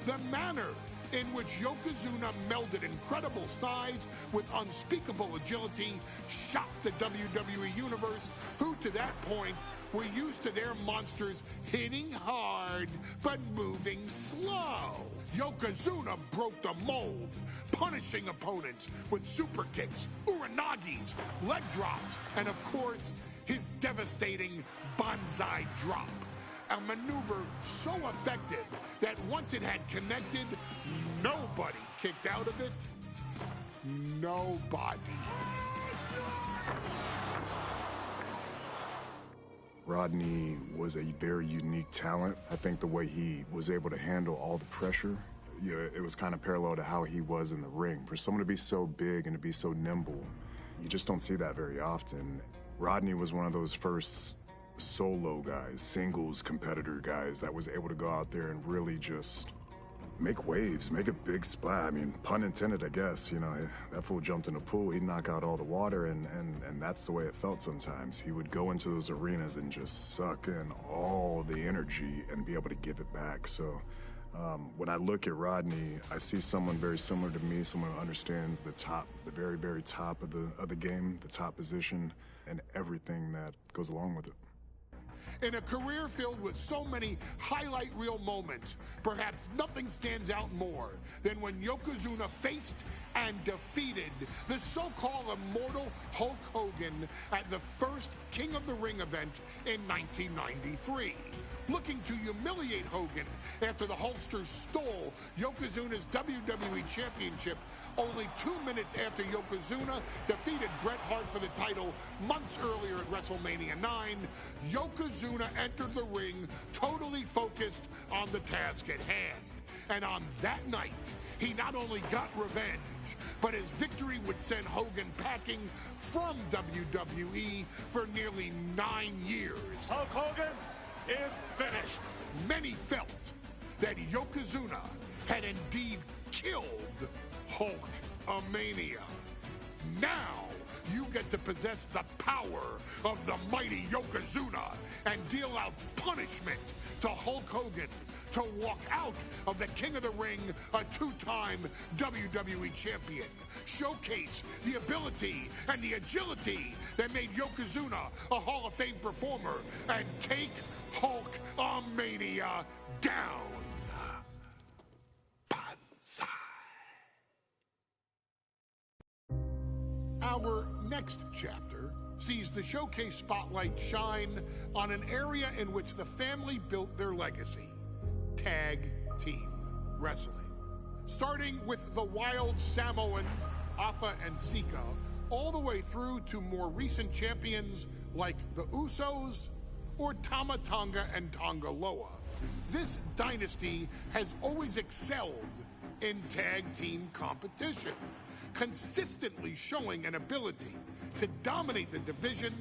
that. The manner in which Yokozuna melded incredible size with unspeakable agility shocked the WWE Universe, who to that point were used to their monsters hitting hard but moving slow. Yokozuna broke the mold, punishing opponents with super kicks, uranagis, leg drops, and of course, his devastating Banzai drop. A maneuver so effective that once it had connected, nobody kicked out of it. Nobody. Rodney was a very unique talent. I think the way he was able to handle all the pressure, it was kind of parallel to how he was in the ring. For someone to be so big and to be so nimble, you just don't see that very often. Rodney was one of those first solo guys, singles competitor guys that was able to go out there and really just make waves, make a big splash. I mean, pun intended, I guess. You know, that fool jumped in the pool, he'd knock out all the water, and that's the way it felt sometimes. He would go into those arenas and just suck in all the energy and be able to give it back. So when I look at Rodney, I see someone very similar to me, someone who understands the top, the very, very top of the game, the top position, and everything that goes along with it. In a career filled with so many highlight reel moments, perhaps nothing stands out more than when Yokozuna faced and defeated the so-called immortal Hulk Hogan at the first King of the Ring event in 1993. Looking to humiliate Hogan after the Hulkster stole Yokozuna's WWE Championship only 2 minutes after Yokozuna defeated Bret Hart for the title months earlier at WrestleMania 9, Yokozuna entered the ring totally focused on the task at hand. And on that night, he not only got revenge, but his victory would send Hogan packing from WWE for nearly 9 years. Hulk Hogan is finished. Many felt that Yokozuna had indeed killed Hulkamania. Now, you get to possess the power of the mighty Yokozuna and deal out punishment to Hulk Hogan to walk out of the King of the Ring, a 2-time WWE champion. Showcase the ability and the agility that made Yokozuna a Hall of Fame performer and take Hulk-a-mania down. Our next chapter sees the showcase spotlight shine on an area in which the family built their legacy: tag team wrestling. Starting with the Wild Samoans, Afa and Sika, all the way through to more recent champions like the Usos or Tama Tonga and Tonga Loa. This dynasty has always excelled in tag team competition, consistently showing an ability to dominate the division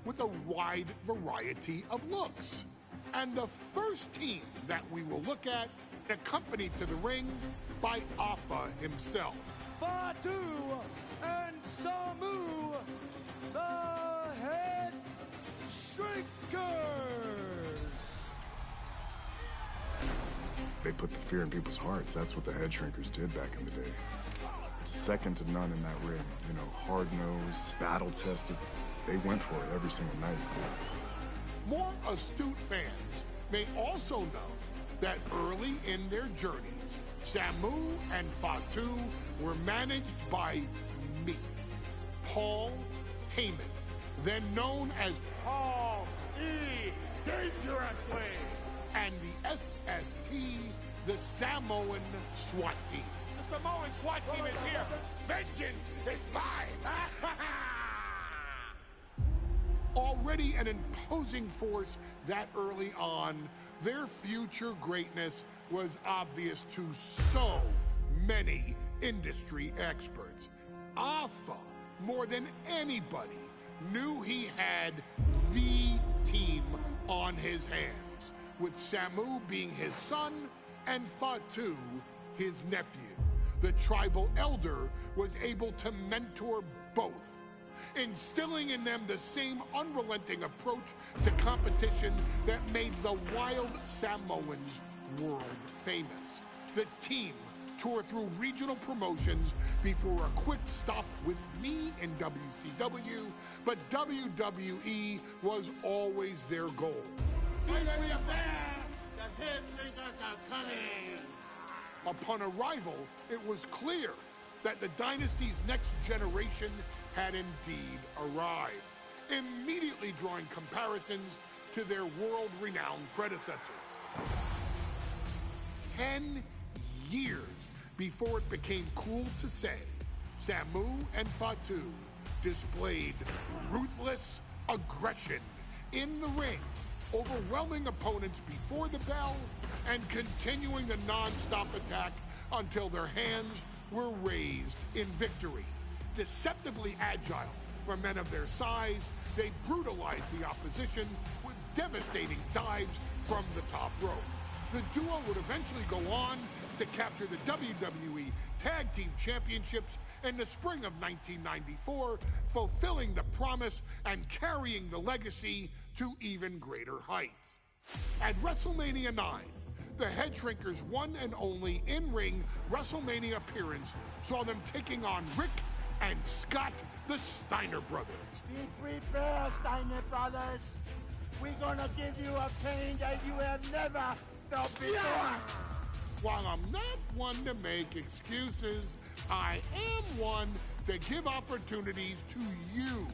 with a wide variety of looks. And the first team that we will look at, accompanied to the ring by Afa himself. Fatu and Samu, the Head Shrinkers. They put the fear in people's hearts. That's what the Head Shrinkers did back in the day. Second to none in that ring. You know, hard-nosed, battle-tested. They went for it every single night. More astute fans may also know that early in their journeys, Samu and Fatu were managed by me, Paul Heyman, then known as Paul E. Dangerously, and the SST, the Samoan SWAT team. The Samoan SWAT team is here. Vengeance is mine. Already an imposing force that early on, their future greatness was obvious to so many industry experts. Afa, more than anybody, knew he had the team on his hands, with Samu being his son and Fatu his nephew. The tribal elder was able to mentor both, instilling in them the same unrelenting approach to competition that made the Wild Samoans world famous. The team toured through regional promotions before a quick stop with me in WCW, but WWE was always their goal. Upon arrival, it was clear that the dynasty's next generation had indeed arrived, immediately drawing comparisons to their world-renowned predecessors. 10 years before it became cool to say, Samu and Fatu displayed ruthless aggression in the ring, overwhelming opponents before the bell and continuing the non-stop attack until their hands were raised in victory. Deceptively agile for men of their size, they brutalized the opposition with devastating dives from the top rope. The duo would eventually go on to capture the WWE Tag Team Championships in the spring of 1994, fulfilling the promise and carrying the legacy to even greater heights. At WrestleMania 9, the Head Shrinkers' one and only in-ring WrestleMania appearance saw them taking on Rick and Scott, the Steiner brothers. Be prepared, Steiner brothers. We're gonna give you a pain that you have never felt before. While I'm not one to make excuses, I am one to give opportunities to you,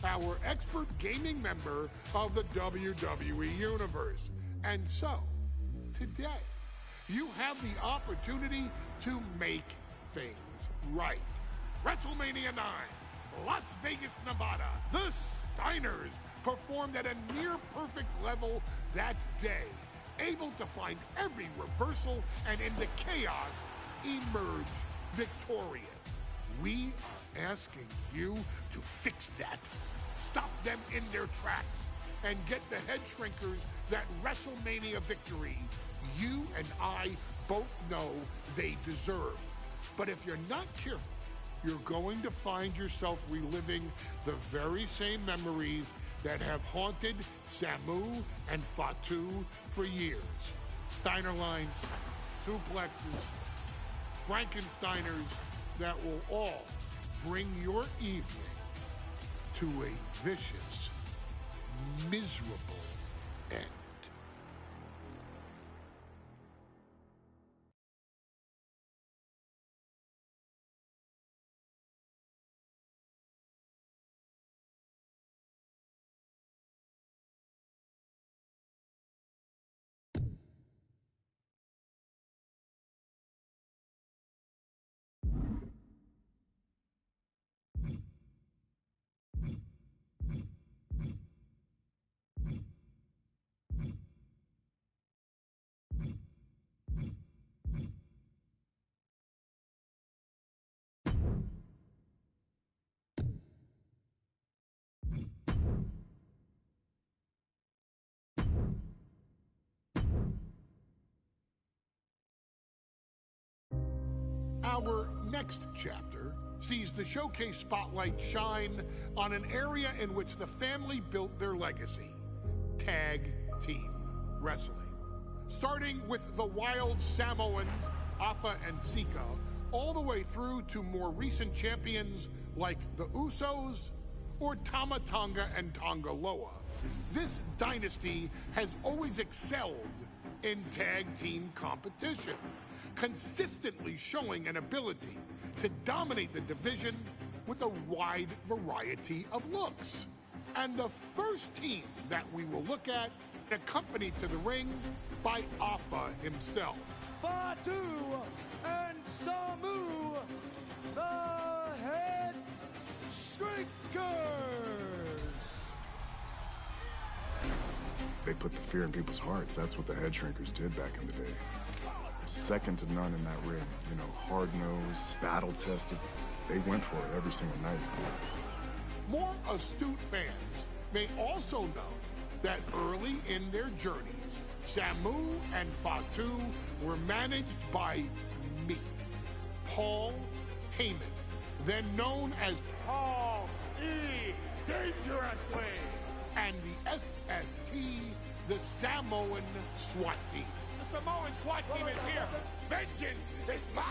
our expert gaming member of the WWE Universe. And so, today, you have the opportunity to make things right. WrestleMania 9, Las Vegas, Nevada. The Steiners performed at a near-perfect level that day, able to find every reversal and in the chaos emerge victorious. We are asking you to fix that, stop them in their tracks, and get the Head Shrinkers that WrestleMania victory you and I both know they deserve. But if you're not careful, you're going to find yourself reliving the very same memories that have haunted Samu and Fatu for years. Steiner lines, suplexes, Frankensteiners that will all bring your evening to a vicious, miserable end. Our next chapter sees the showcase spotlight shine on an area in which the family built their legacy: tag team wrestling. Starting with the Wild Samoans, Afa and Sika, all the way through to more recent champions like the Usos or Tama Tonga and Tonga Loa. This dynasty has always excelled in tag team competition, consistently showing an ability to dominate the division with a wide variety of looks. And the first team that we will look at, accompanied to the ring by Afa himself. Fatu and Samu, the Head Shrinkers. They put the fear in people's hearts. That's what the Head Shrinkers did back in the day. Second to none in that ring. You know, hard-nosed, battle-tested. They went for it every single night. More astute fans may also know that early in their journeys, Samu and Fatu were managed by me, Paul Heyman, then known as Paul E. Dangerously. and the SST, the Samoan SWAT team. The Samoan SWAT team is here. Vengeance is mine.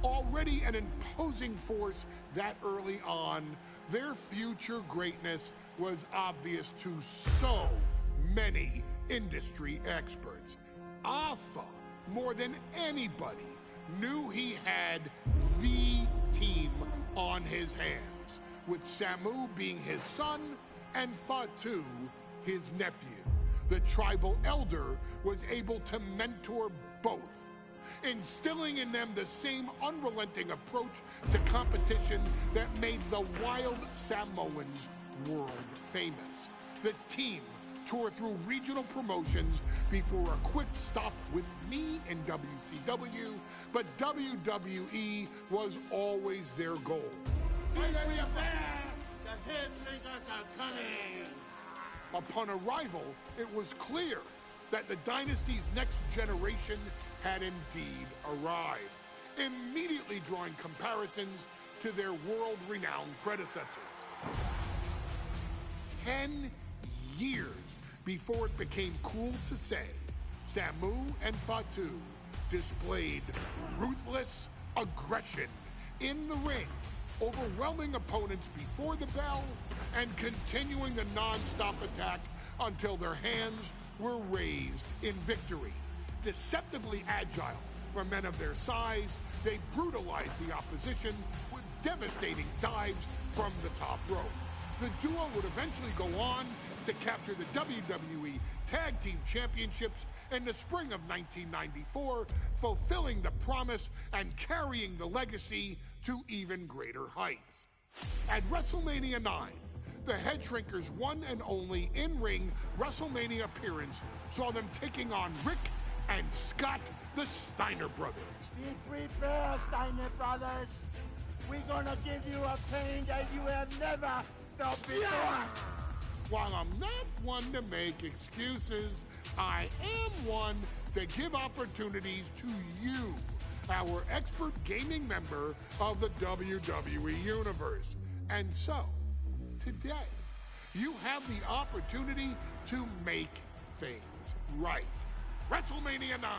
Already an imposing force that early on, their future greatness was obvious to so many industry experts. Afa, more than anybody, knew he had the team on his hands, with Samu being his son and Fatu his nephew. The tribal elder was able to mentor both, instilling in them the same unrelenting approach to competition that made the Wild Samoans world famous. The team toured through regional promotions before a quick stop with me in WCW, but WWE was always their goal. The Head Shrinkers are coming. Upon arrival, it was clear that the dynasty's next generation had indeed arrived, immediately drawing comparisons to their world-renowned predecessors. 10 years before it became cool to say, Samu and Fatu displayed ruthless aggression in the ring, overwhelming opponents before the bell and continuing the non-stop attack until their hands were raised in victory. Deceptively agile for men of their size, they brutalized the opposition with devastating dives from the top rope. The duo would eventually go on to capture the WWE Tag Team Championships in the spring of 1994, fulfilling the promise and carrying the legacy to even greater heights. At WrestleMania 9, the Head Shrinkers' one and only in-ring WrestleMania appearance saw them taking on Rick and Scott, the Steiner brothers. Be prepared, Steiner brothers. We're gonna give you a pain that you have never felt before. While I'm not one to make excuses, I am one to give opportunities to you, our expert gaming member of the WWE Universe. And so, today, you have the opportunity to make things right. WrestleMania 9,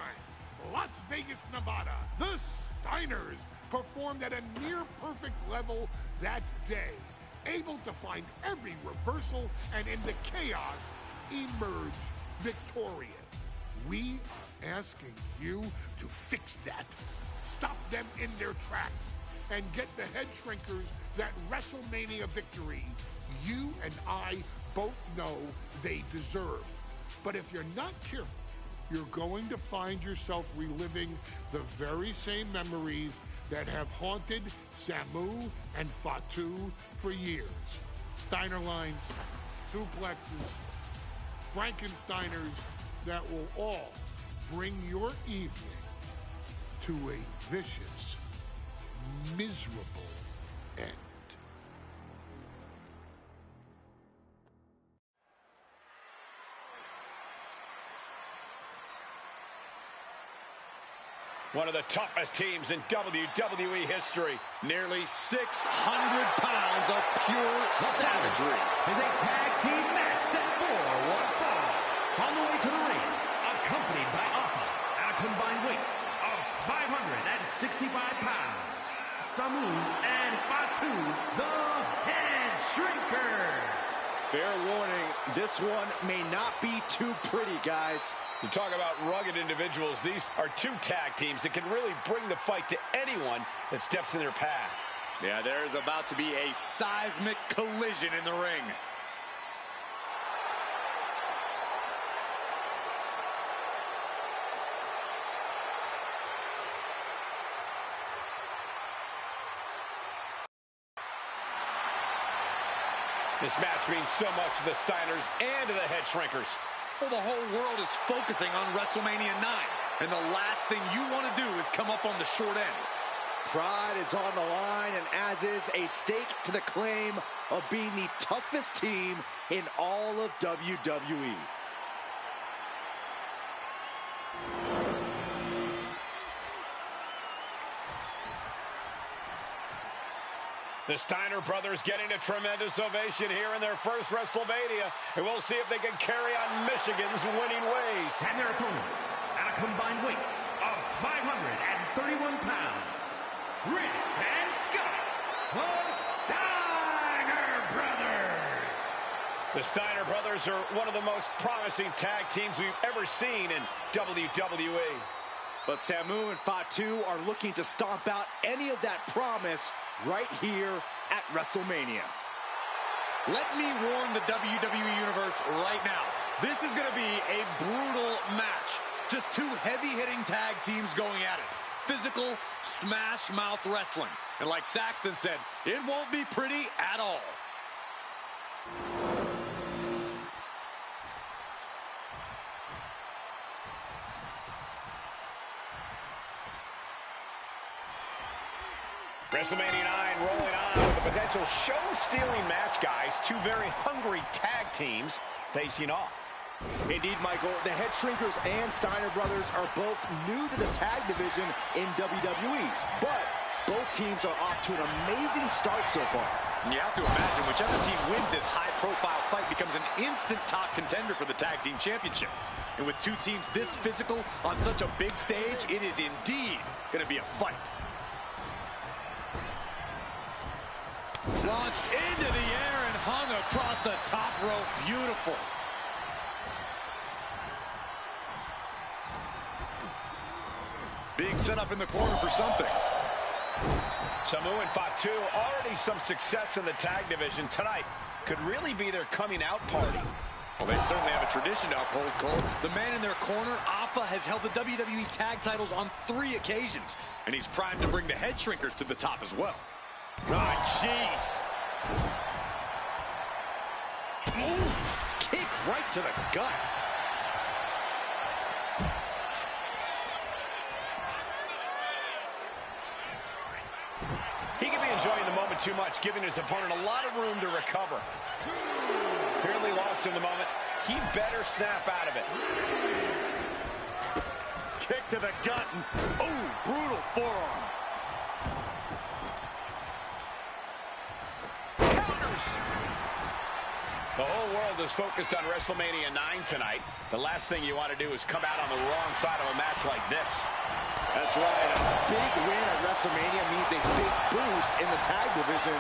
Las Vegas, Nevada. The Steiners performed at a near-perfect level that day, able to find every reversal and in the chaos emerge victorious. We are asking you to fix that. Stop them in their tracks and get the Head Shrinkers that WrestleMania victory you and I both know they deserve. But if you're not careful, you're going to find yourself reliving the very same memories that have haunted Samu and Fatu for years. Steiner lines, suplexes, Frankensteiners that will all bring your evening to a vicious, miserable end. One of the toughest teams in WWE history. Nearly 600 pounds of pure savagery. Is a tag team match set for one fall. On the way to the ring, accompanied by Alpha at a combined weight of 565 pounds. Samu and Fatu, the Head Shrinkers. Fair warning, this one may not be too pretty, guys. You talk about rugged individuals. These are two tag teams that can really bring the fight to anyone that steps in their path. Yeah, there's about to be a seismic collision in the ring. This match means so much to the Steiners and to the Head Shrinkers. Well, the whole world is focusing on WrestleMania 9, and the last thing you want to do is come up on the short end. Pride is on the line, and as is a stake to the claim of being the toughest team in all of WWE. The Steiner brothers getting a tremendous ovation here in their first WrestleMania, and we'll see if they can carry on Michigan's winning ways. And their opponents at a combined weight of 531 pounds, Rick and Scott, the Steiner Brothers. The Steiner brothers are one of the most promising tag teams we've ever seen in WWE. But Samu and Fatu are looking to stomp out any of that promise right here at WrestleMania. Let me warn the WWE Universe right now. This is going to be a brutal match. Just two heavy-hitting tag teams going at it. Physical, smash-mouth wrestling. And like Saxton said, it won't be pretty at all. WrestleMania 9 rolling on with a potential show-stealing match, guys. Two very hungry tag teams facing off. Indeed, Michael, the Head Shrinkers and Steiner brothers are both new to the tag division in WWE, but both teams are off to an amazing start so far. You have to imagine whichever team wins this high-profile fight becomes an instant top contender for the tag team championship. And with two teams this physical on such a big stage, it is indeed going to be a fight. Launched into the air and hung across the top rope. Beautiful. Being set up in the corner for something. Samu and Fatu, already some success in the tag division tonight. Could really be their coming out party. Well, they certainly have a tradition to uphold, Cole. The man in their corner, Alpha, has held the WWE tag titles on 3 occasions. And he's primed to bring the Head Shrinkers to the top as well. God, jeez. Kick right to the gut. He could be enjoying the moment too much, giving his opponent a lot of room to recover. Clearly lost in the moment. He better snap out of it. Kick to the gut. Oh, brutal forearm. The whole world is focused on WrestleMania 9 tonight. The last thing you want to do is come out on the wrong side of a match like this. That's right. A big win at WrestleMania means a big boost in the tag division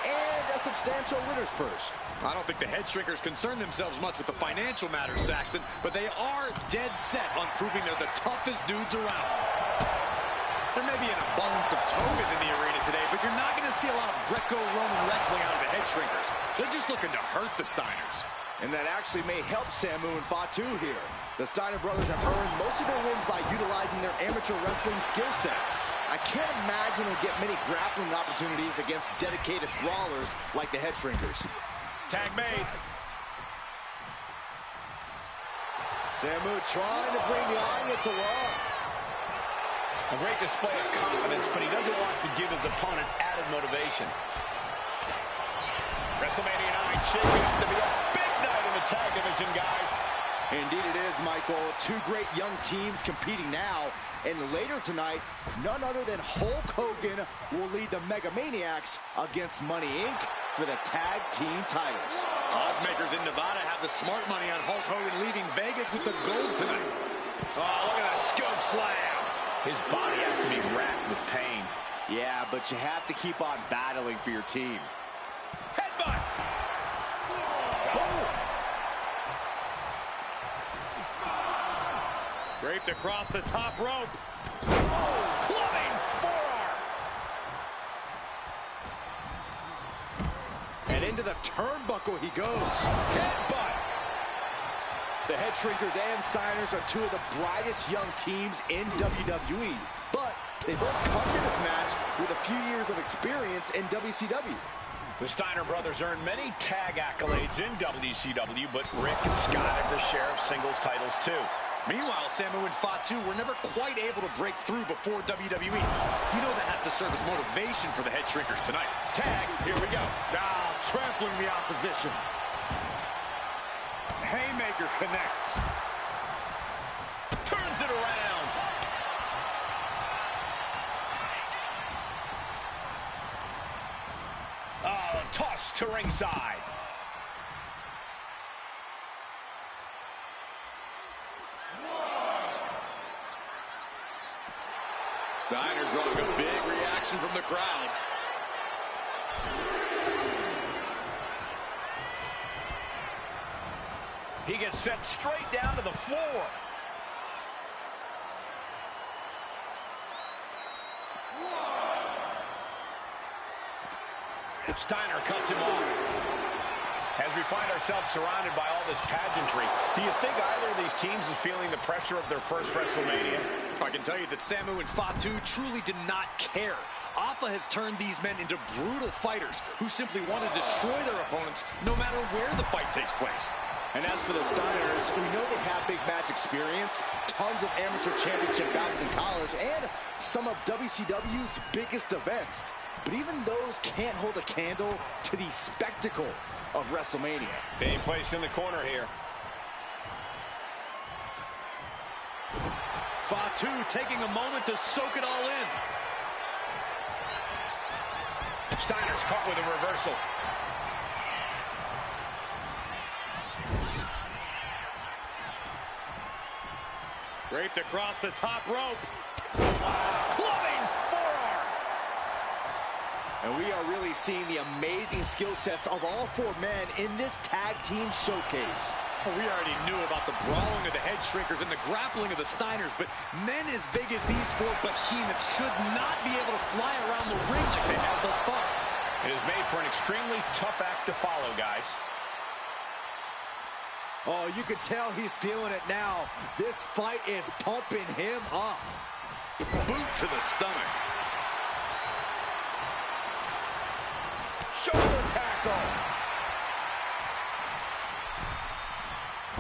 and a substantial winner's purse. I don't think the Head Shrinkers concern themselves much with the financial matters, Saxton, but they are dead set on proving they're the toughest dudes around. There may be an abundance of togas in the arena today, but you're not going to see a lot of Greco-Roman wrestling out of the Head Shrinkers. They're just looking to hurt the Steiners. And that actually may help Samu and Fatu here. The Steiner brothers have earned most of their wins by utilizing their amateur wrestling skill set. I can't imagine they'll get many grappling opportunities against dedicated brawlers like the Head Shrinkers. Tag made. Samu trying to bring the audience along. A great display of confidence, but he doesn't want to give his opponent added motivation. WrestleMania 9 shaping up to be a big night in the tag division, guys. Indeed it is, Michael. Two great young teams competing now. And later tonight, none other than Hulk Hogan will lead the Megamaniacs against Money Inc. for the tag team titles. Oddsmakers in Nevada have the smart money on Hulk Hogan leaving Vegas with the gold tonight. Oh, look at that scope slam. His body has to be racked with pain. Yeah, but you have to keep on battling for your team. Headbutt. Boom. Draped across the top rope. Oh, clubbing forearm. And into the turnbuckle he goes. Headbutt. The Head Shrinkers and Steiners are two of the brightest young teams in WWE. But they both come to this match with a few years of experience in WCW. The Steiner brothers earned many tag accolades in WCW, but Rick and Scott have their share of singles titles too. Meanwhile, Samu and Fatu were never quite able to break through before WWE. You know that has to serve as motivation for the Head Shrinkers tonight. Tag, here we go. Now trampling the opposition. Haymaker connects. Turns it around. Oh, toss to ringside. Steiner drawing a big reaction from the crowd. He gets sent straight down to the floor. Steiner cuts him off. As we find ourselves surrounded by all this pageantry, do you think either of these teams is feeling the pressure of their first WrestleMania? I can tell you that Samu and Fatu truly did not care. Alpha has turned these men into brutal fighters who simply want to destroy their opponents no matter where the fight takes place. And as for the Steiners, we know they have big match experience, tons of amateur championship bouts in college, and some of WCW's biggest events. But even those can't hold a candle to the spectacle of WrestleMania. Being placed in the corner here. Fatu taking a moment to soak it all in. Steiner's caught with a reversal. Draped across the top rope. Clubbing forearm. And we are really seeing the amazing skill sets of all four men in this tag team showcase. We already knew about the brawling of the Head Shrinkers and the grappling of the Steiners, but men as big as these four behemoths should not be able to fly around the ring like they have thus far. It is made for an extremely tough act to follow, guys. Oh, you can tell he's feeling it now. This fight is pumping him up. Boot to the stomach. Shoulder tackle.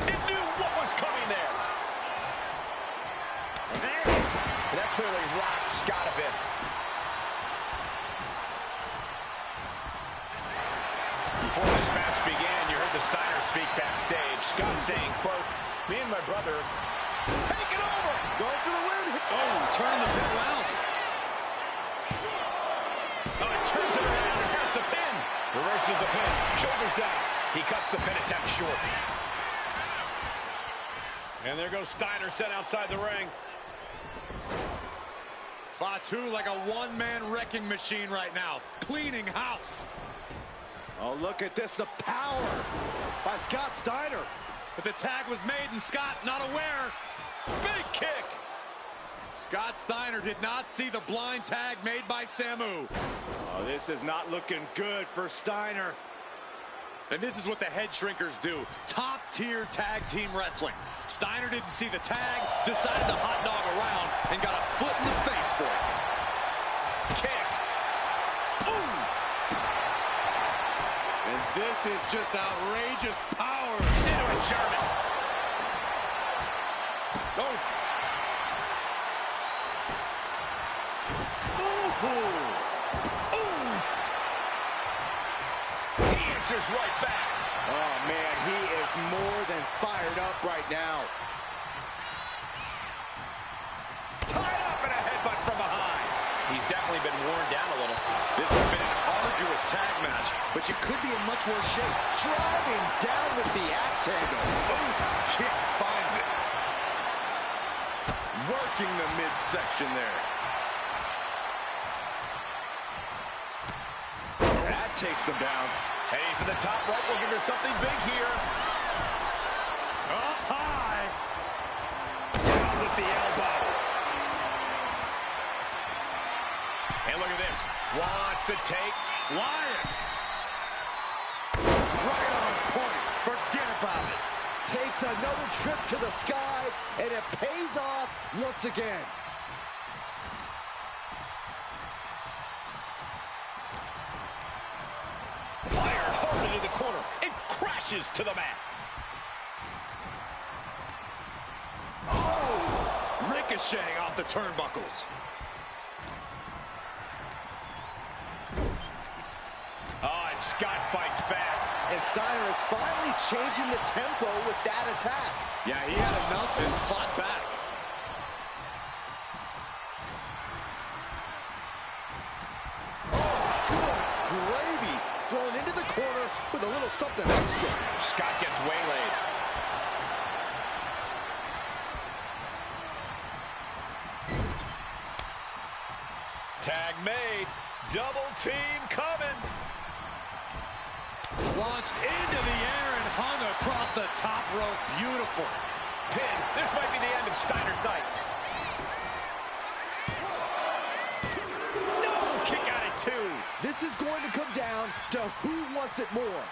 It knew what was coming there. That clearly rocked Scott a bit. Before this match began, you heard the Steiners speak backstage. Scott saying, quote, "Me and my brother take it over." Going for the win. Oh, turning the pin around. Oh, it turns it around and has the pin. Reverses the pin. Shoulders down. He cuts the pin attempt short. And there goes Steiner set outside the ring. Fatu like a one-man wrecking machine right now. Cleaning house. Oh, look at this, the power by Scott Steiner. But the tag was made and Scott not aware. Big kick. Scott Steiner did not see the blind tag made by Samu. Oh, this is not looking good for Steiner. And this is what the Head Shrinkers do. Top-tier tag team wrestling. Steiner didn't see the tag, decided to hot dog around, and got a foot in the face for it. Kick. Ooh. And this is just outrageous power. Into a German. Oh. Ooh. Ooh. He answers right back. Oh, man, he is more than fired up right now. Title definitely been worn down a little. This has been an arduous tag match, but you could be in much worse shape. Driving down with the axe handle. Oof, kick finds it. Working the midsection there. That takes them down. Heading to the top rope, looking for something big here. Up high. Down with the elbow. And look at this. Wants to take. Flying. Right on point. Forget about it. Takes another trip to the skies, and it pays off once again. Fired hard into the corner. It crashes to the mat. Oh! Ricocheting off the turnbuckles. Oh, and Scott fights back. And Steiner is finally changing the tempo with that attack. Yeah, he had enough and fought back. Oh, good gravy. Thrown into the corner with a little something extra. Scott gets waylaid. Tag made. Double team coming. Launched into the air and hung across the top rope. Beautiful. Pin. This might be the end of Steiner's night. No! Kick out at 2. This is going to come down to who wants it more.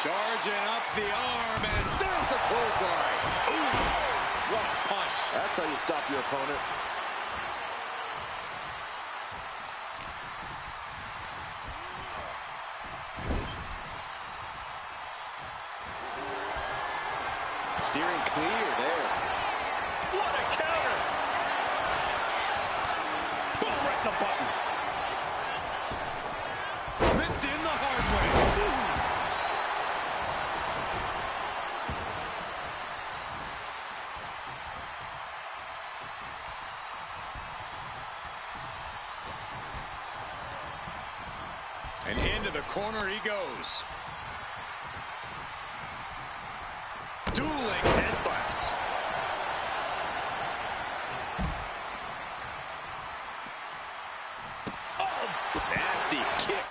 Charging up the arm, and There's the clothesline. Ooh! What a punch. That's how you stop your opponent. Steering clear there. What a counter! Boom, right in the button. ripped in the hard way. And into the corner he goes. Dueling headbutts. Oh, nasty kick.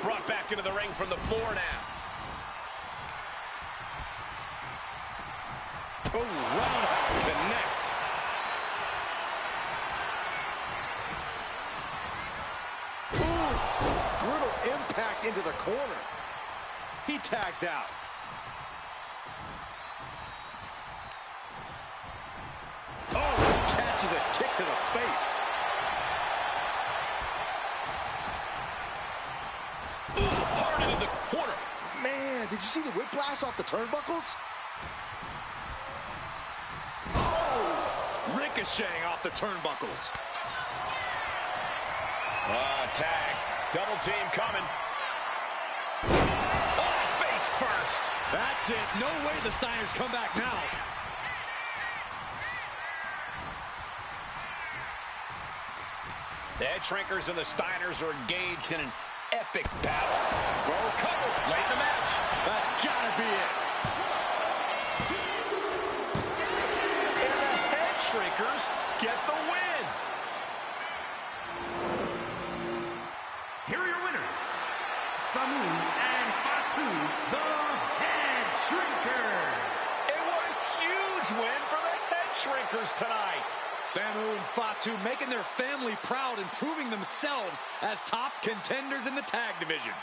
Brought back into the ring from the floor now. Oh, roundhouse connects. Ooh, brutal impact into the corner. He tags out. Oh, catches a kick to the face. Hard into the corner. Man, did you see the whiplash off the turnbuckles? Oh! Ricocheting off the turnbuckles. Tag. Double team coming. Oh, face first. That's it. No way the Steiners come back now. The head shrinkers and the Steiners are engaged in an epic battle. Bro cover late in the match. That's gotta be it. And the head shrinkers get the win. Here are your winners, Samu and Fatu, the Head Shrinkers. And what a huge win for the head shrinkers tonight. Samu and Fatu making their family proud and proving themselves as top contenders in the tag division.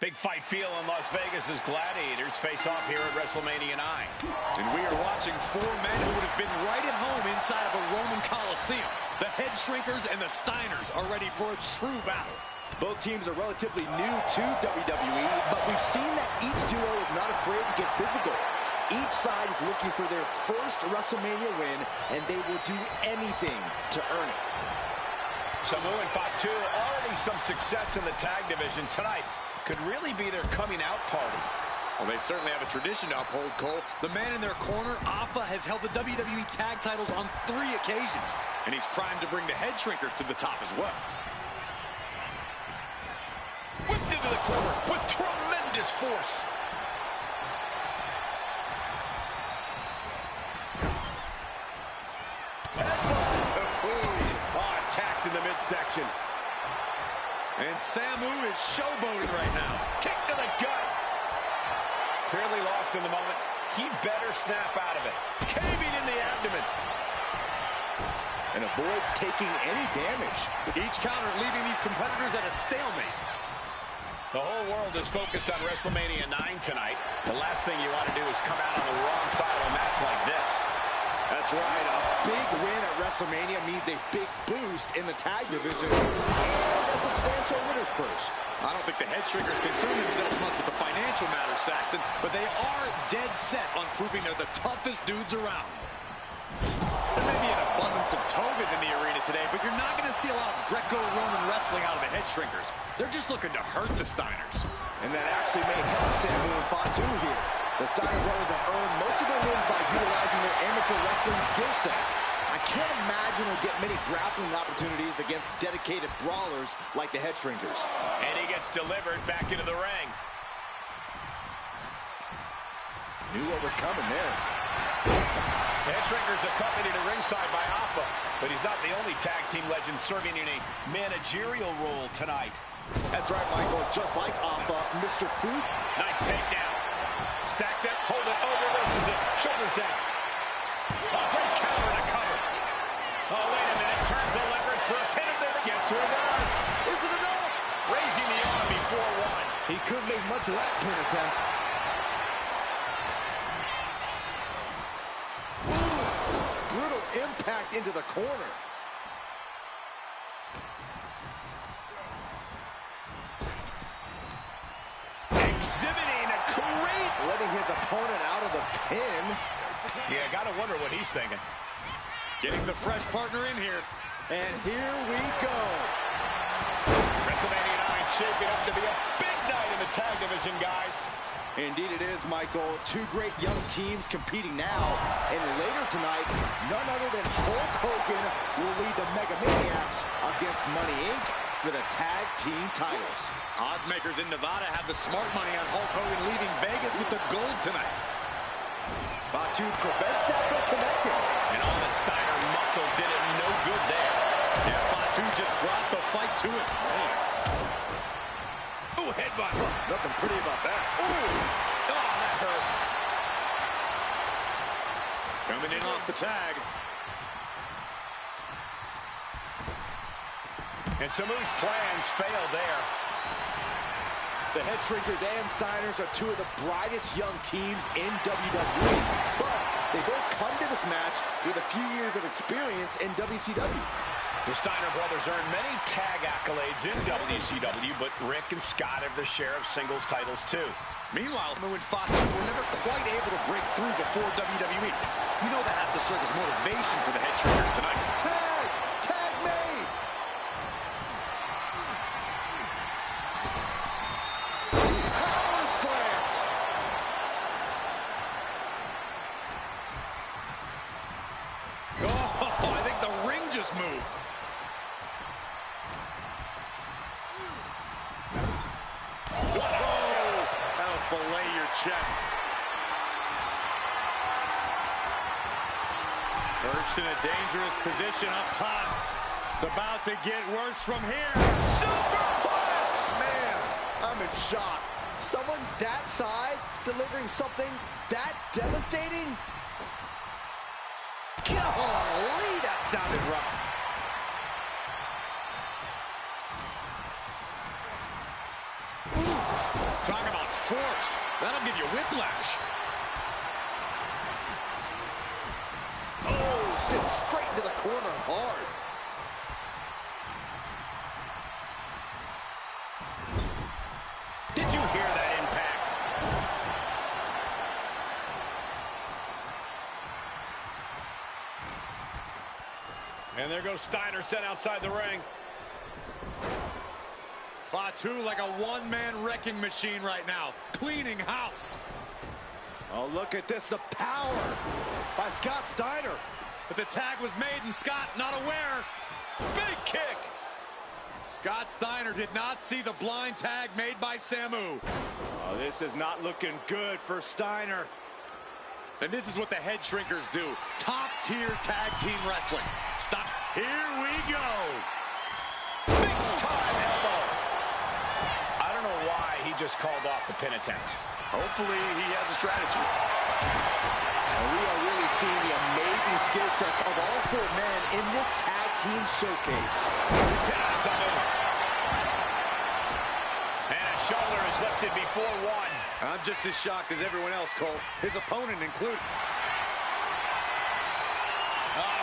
Big fight feel in Las Vegas as gladiators face off here at WrestleMania 9. And we are watching four men who would have been right at home inside of a Roman Coliseum. The Head Shrinkers and the Steiners are ready for a true battle. Both teams are relatively new to WWE, but we've seen that each duo is not afraid to get physical. Each side is looking for their first WrestleMania win, and they will do anything to earn it. Samu and Fatu, already some success in the tag division tonight. Could really be their coming out party. Well, they certainly have a tradition to uphold, Cole. The man in their corner, Alpha, has held the WWE tag titles on 3 occasions, and he's primed to bring the Head Shrinkers to the top as well. Whipped into the corner with tremendous force. Attacked in the midsection. And Samu is showboating right now. Kick to the gut. Clearly lost in the moment. He better snap out of it. Caving in the abdomen. And avoids taking any damage. Each counter leaving these competitors at a stalemate. The whole world is focused on WrestleMania 9 tonight. The last thing you want to do is come out on the wrong side of a match like this. That's right. A big win at WrestleMania means a big boost in the tag division and a substantial winner's purse. I don't think the Head Shrinkers concern themselves much with the financial matters, Saxton, but they are dead set on proving they're the toughest dudes around. There may be an abundance of togas in the arena today, but you're not going to see a lot of Greco-Roman wrestling out of the Head Shrinkers. They're just looking to hurt the Steiners. And that actually may help Samu and Fatu here. The Steiner brothers have earned most of their wins by utilizing their amateur wrestling skill set. I can't imagine they'll get many grappling opportunities against dedicated brawlers like the Head Shrinkers. And he gets delivered back into the ring. Knew what was coming there. The Head Shrinkers accompanied to ringside by Alpha, but he's not the only tag team legend serving in a managerial role tonight. That's right, Michael. Just like Alpha, Mr. Food. Nice takedown. Stacked it, hold it, reverses it, shoulders down. Oh, great counter and a cover. Oh, wait a minute, turns the leverage for a pin of the gets reversed. Is it enough? Raising the arm before one. He couldn't make much of that pin attempt. Ooh, brutal impact into the corner. Exhibiting a great... Letting his opponent out of the pin. Yeah, gotta wonder what he's thinking. Getting the fresh partner in here. And here we go. WrestleMania 9 shaping up to be a big night in the tag division, guys. Indeed it is, Michael. Two great young teams competing now. And later tonight, none other than Hulk Hogan will lead the Mega Maniacs against Money Inc. for the tag team titles. Odds makers in Nevada have the smart money on Hulk Hogan leaving Vegas with the gold tonight. Fatu prevents that from connecting. And all that Steiner muscle did it no good there. Yeah, Fatu just brought the fight to it. Man. Ooh, headbutt. Nothing pretty about that. Ooh. Oh, that hurt. Coming in off the tag. And Samu's plans failed there. The Head Shrinkers and Steiners are two of the brightest young teams in WWE. But they both come to this match with a few years of experience in WCW. The Steiner brothers earned many tag accolades in WCW, but Rick and Scott have their share of singles titles too. Meanwhile, Samu and Fatu were never quite able to break through before WWE. You know that has to serve as motivation for the Head Shrinkers tonight. Tag! Tag made! Power slam! Oh, I think the ring just moved. Oh, that'll fillet your chest. Perched in a dangerous position up top. It's about to get worse from here. Superplex! Man, I'm in shock. Someone that size delivering something that devastating? Golly, that sounded rough. Talk about force. That'll give you whiplash. Oh, sent straight into the corner hard. Did you hear that impact? And there goes Steiner, sent outside the ring. Fatu like a one-man wrecking machine right now, cleaning house. Oh, look at this, the power by Scott Steiner. But the tag was made and Scott not aware. Big kick. Scott Steiner did not see the blind tag made by Samu. Oh, this is not looking good for Steiner. And this is what the head shrinkers do. Top-tier tag team wrestling. Stop. Here we go. Big time elbow. I don't know why he just called off the pin attempt. Hopefully he has a strategy. And we are really seeing the amazing skill sets of all four men in this tag team showcase. And a shoulder is lifted before one. I'm just as shocked as everyone else, Cole. His opponent included.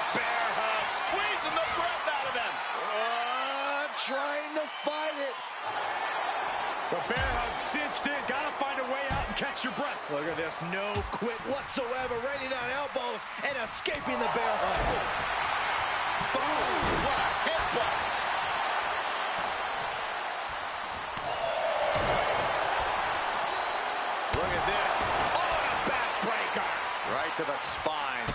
Bear hug, squeezing the breath out of them. Trying to fight it. The bear hug cinched in. Gotta find a way out and catch your breath. Look at this, no quit whatsoever. Raining down elbows and escaping the bear hug. Boom, what a headbutt. Look at this. Oh, a backbreaker. Right to the spine.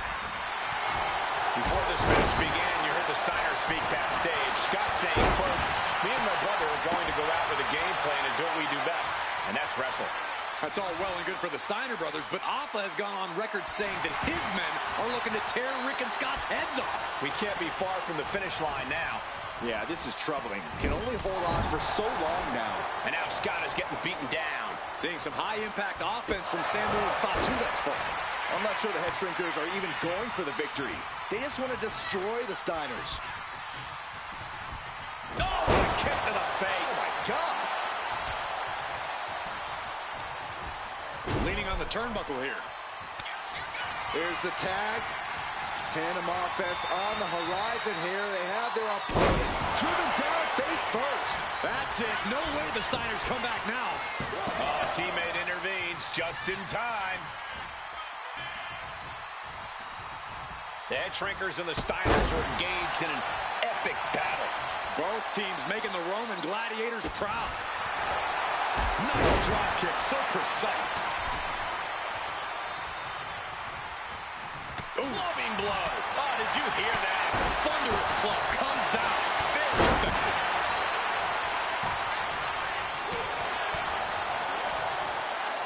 Before this match began, you heard the Steiner speak backstage. Scott saying, quote, "Me and my brother are going to go out with a game plan and do what we do best, and that's wrestle." That's all well and good for the Steiner brothers, but Alpha has gone on record saying that his men are looking to tear Rick and Scott's heads off. We can't be far from the finish line now. Yeah, this is troubling. Can only hold on for so long now. And now Scott is getting beaten down. Seeing some high-impact offense from Samu and Fatu thus far. I'm not sure the head shrinkers are even going for the victory. They just want to destroy the Steiners. Oh, what a kick to the face. Oh, my God. Leaning on the turnbuckle here. Here's the tag. Tandem offense on the horizon here. They have their opponent driven down face first. That's it. No way the Steiners come back now. Oh, teammate intervenes just in time. The head shrinkers and the Steiners are engaged in an epic battle. Both teams making the Roman gladiators proud. Nice drop kick, so precise. Loving blow. Oh, did you hear that? Thunderous club comes down. Very effective.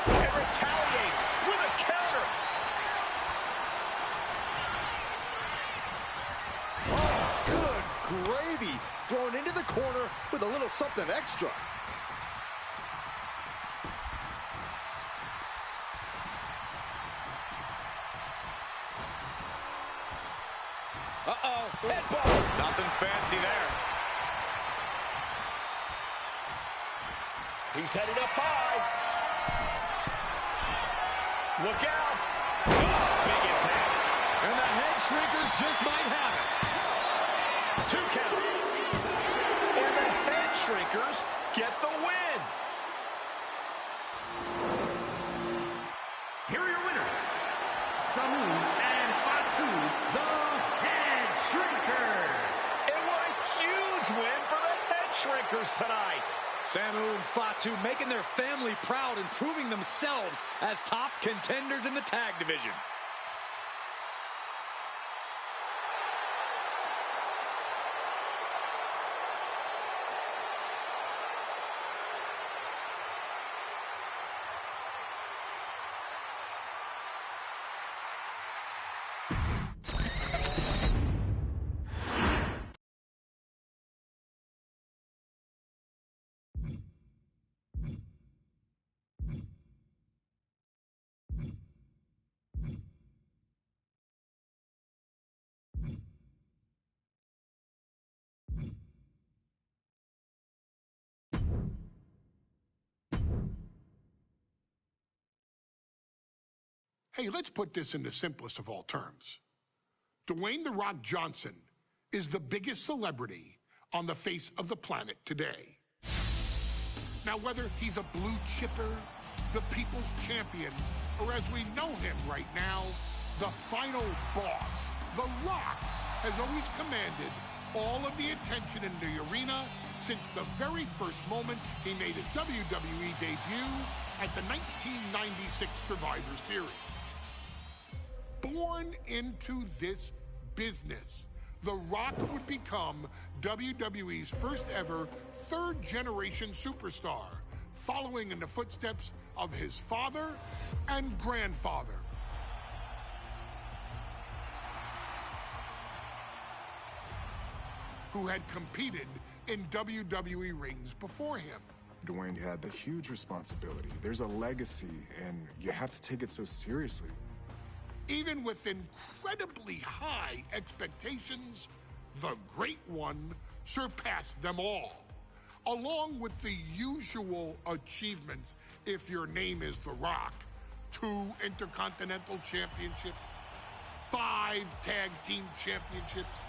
And retaliates with a counter. Oh, good gravy. Thrown into the corner with a little something extra. Uh-oh, headbutt. Nothing fancy there. He's headed up high. Look out. Oh, big impact. And the head shrinkers just might have it. 2 count. And the head shrinkers get the win. Here are your winners, Samu and Fatu, the Head Shrinkers. And what a huge win for the head shrinkers tonight. Samu and Fatu making their family proud and proving themselves as top contenders in the tag division. Hey, let's put this in the simplest of all terms. Dwayne "The Rock" Johnson is the biggest celebrity on the face of the planet today. Now, whether he's a blue chipper, the people's champion, or as we know him right now, the final boss, The Rock has always commanded all of the attention in the arena since the very first moment he made his WWE debut at the 1996 Survivor Series. Born into this business, The Rock would become WWE's first ever third-generation superstar, following in the footsteps of his father and grandfather. Who had competed in WWE rings before him. Dwayne had the huge responsibility. There's a legacy, and you have to take it so seriously. Even with incredibly high expectations, the Great One surpassed them all, along with the usual achievements if your name is The Rock: 2 Intercontinental Championships, 5 Tag Team Championships,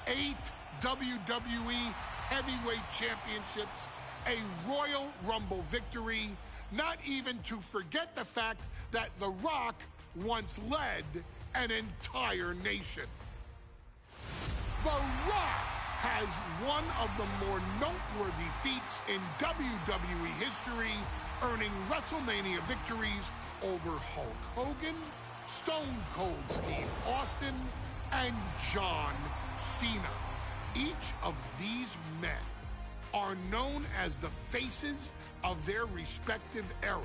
8 WWE Heavyweight Championships, a Royal Rumble victory, not even to forget the fact that The Rock once led an entire nation. The Rock has one of the more noteworthy feats in WWE history, earning WrestleMania victories over Hulk Hogan, Stone Cold Steve Austin, and John Cena. Each of these men are known as the faces of their respective era.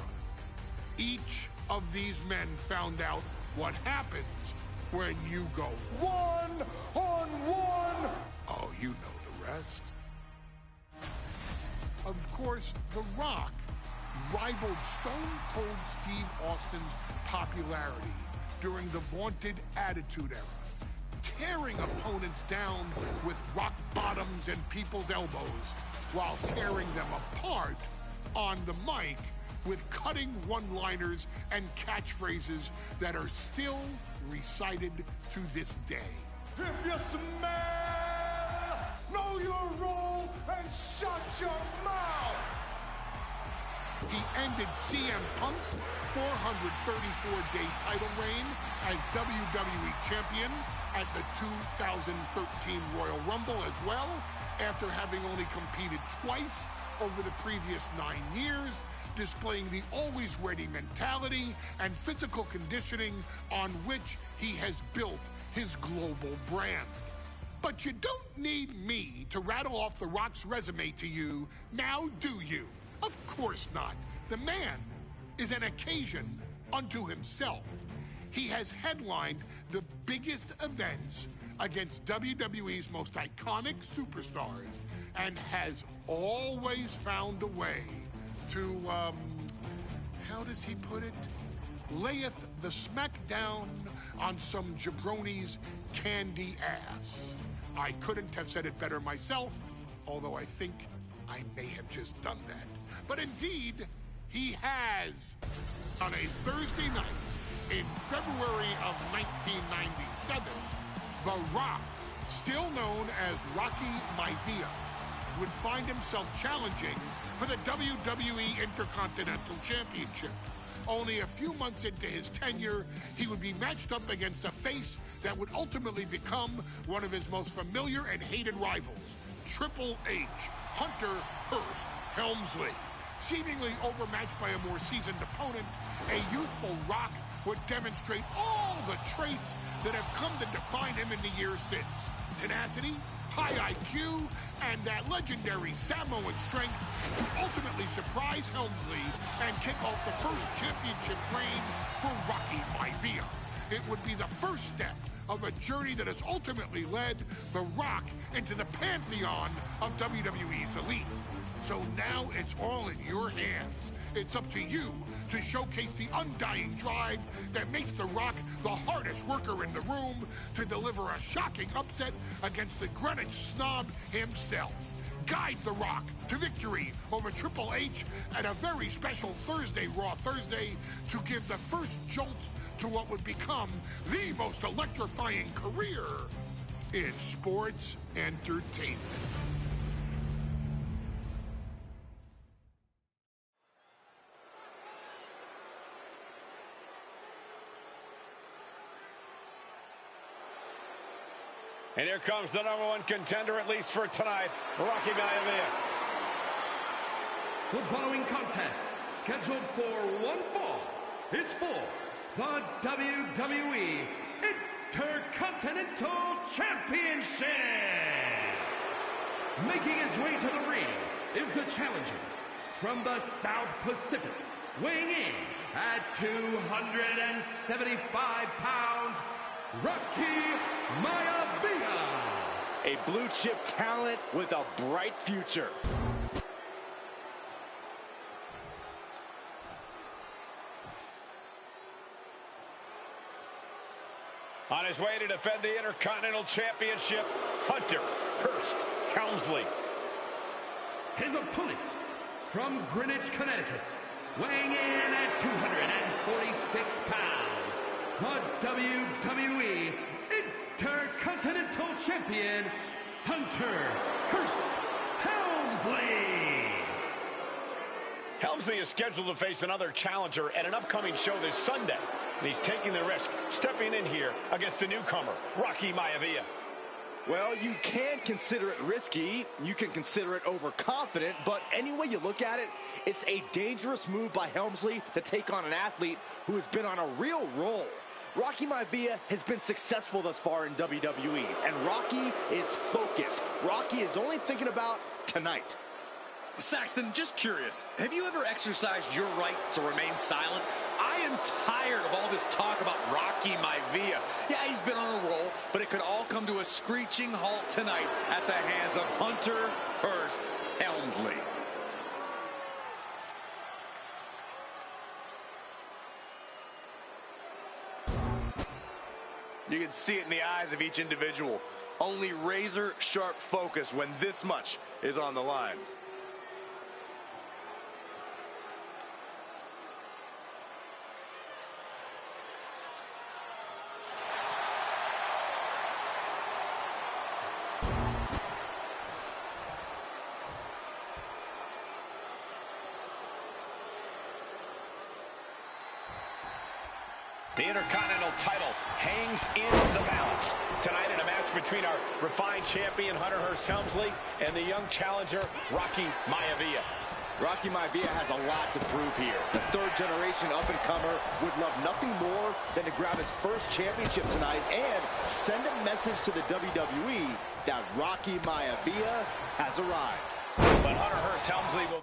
Each of these men found out what happens when you go one-on-one. Oh, you know the rest. Of course, The Rock rivaled Stone Cold Steve Austin's popularity during the vaunted Attitude Era, tearing opponents down with rock bottoms and people's elbows while tearing them apart on the mic with cutting one-liners and catchphrases that are still recited to this day. If you smell, know your role and shut your mouth. He ended CM Punk's 434-day title reign as WWE Champion at the 2013 Royal Rumble as well, after having only competed twice over the previous 9 years, displaying the always-ready mentality and physical conditioning on which he has built his global brand. But you don't need me to rattle off The Rock's resume to you, now do you? Of course not. The man is an occasion unto himself. He has headlined the biggest events against WWE's most iconic superstars and has always found a way to, how does he put it? Layeth the smackdown on some jabroni's candy ass. I couldn't have said it better myself, although I think I may have just done that. But indeed, he has. On a Thursday night in February of 1997, The Rock, still known as Rocky Maivia, would find himself challenging for the WWE Intercontinental Championship. Only a few months into his tenure, he would be matched up against a face that would ultimately become one of his most familiar and hated rivals, Triple H, Hunter Hearst Helmsley. Seemingly overmatched by a more seasoned opponent, a youthful Rock would demonstrate all the traits that have come to define him in the years since. Tenacity, high IQ, and that legendary Samoan strength to ultimately surprise Helmsley and kick off the first championship reign for Rocky Maivia. It would be the first step of a journey that has ultimately led The Rock into the pantheon of WWE's elite. So now it's all in your hands. It's up to you to showcase the undying drive that makes The Rock the hardest worker in the room to deliver a shocking upset against the Greenwich snob himself. guide The Rock to victory over Triple H at a very special Thursday, Raw Thursday, to give the first jolts to what would become the most electrifying career in sports entertainment. And here comes the #1 contender, at least for tonight, Rocky Maivia. The following contest, scheduled for one fall, is for the WWE Intercontinental Championship. Making his way to the ring is the challenger from the South Pacific, weighing in at 275 pounds, Rocky Maivia. A blue chip talent with a bright future. On his way to defend the Intercontinental Championship, Hunter Hearst Helmsley. His opponent from Greenwich, Connecticut, weighing in at 246 pounds, the WWE Intercontinental Champion, Hunter Hearst Helmsley. Helmsley is scheduled to face another challenger at an upcoming show this Sunday. And he's taking the risk, stepping in here against a newcomer, Rocky Maivia. Well, you can consider it risky, you can consider it overconfident, but any way you look at it, it's a dangerous move by Helmsley to take on an athlete who has been on a real roll. Rocky Maivia has been successful thus far in WWE, and Rocky is focused. Rocky is only thinking about tonight. Saxton, just curious, have you ever exercised your right to remain silent? I am tired of all this talk about Rocky Maivia. Yeah, he's been on a roll, but it could all come to a screeching halt tonight at the hands of Hunter Hearst Helmsley. You can see it in the eyes of each individual. Only razor-sharp focus when this much is on the line. The Intercontinental title hangs in the balance. Tonight in a match between our refined champion, Hunter Hearst Helmsley, and the young challenger, Rocky Maivia. Rocky Maivia has a lot to prove here. The third-generation up-and-comer would love nothing more than to grab his first championship tonight and send a message to the WWE that Rocky Maivia has arrived. But Hunter Hearst Helmsley will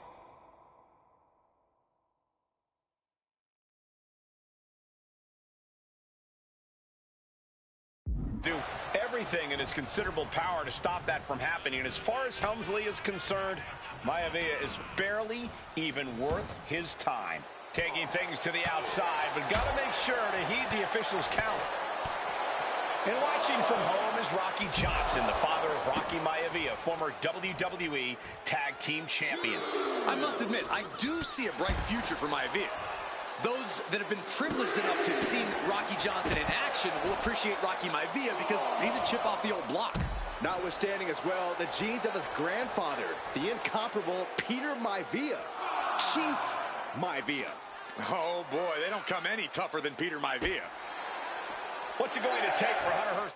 do everything in his considerable power to stop that from happening. And as far as Helmsley is concerned, Maivia is barely even worth his time. Taking things to the outside, but got to make sure to heed the officials' count. And watching from home is Rocky Johnson, the father of Rocky Maivia, former WWE Tag Team Champion. I must admit, I do see a bright future for Maivia. Those that have been privileged enough to see Rocky Johnson in action will appreciate Rocky Maivia because he's a chip off the old block. Notwithstanding as well the genes of his grandfather, the incomparable Peter Maivia, Chief Maivia. Oh boy, they don't come any tougher than Peter Maivia. What's it going to take for Hunter Hearst?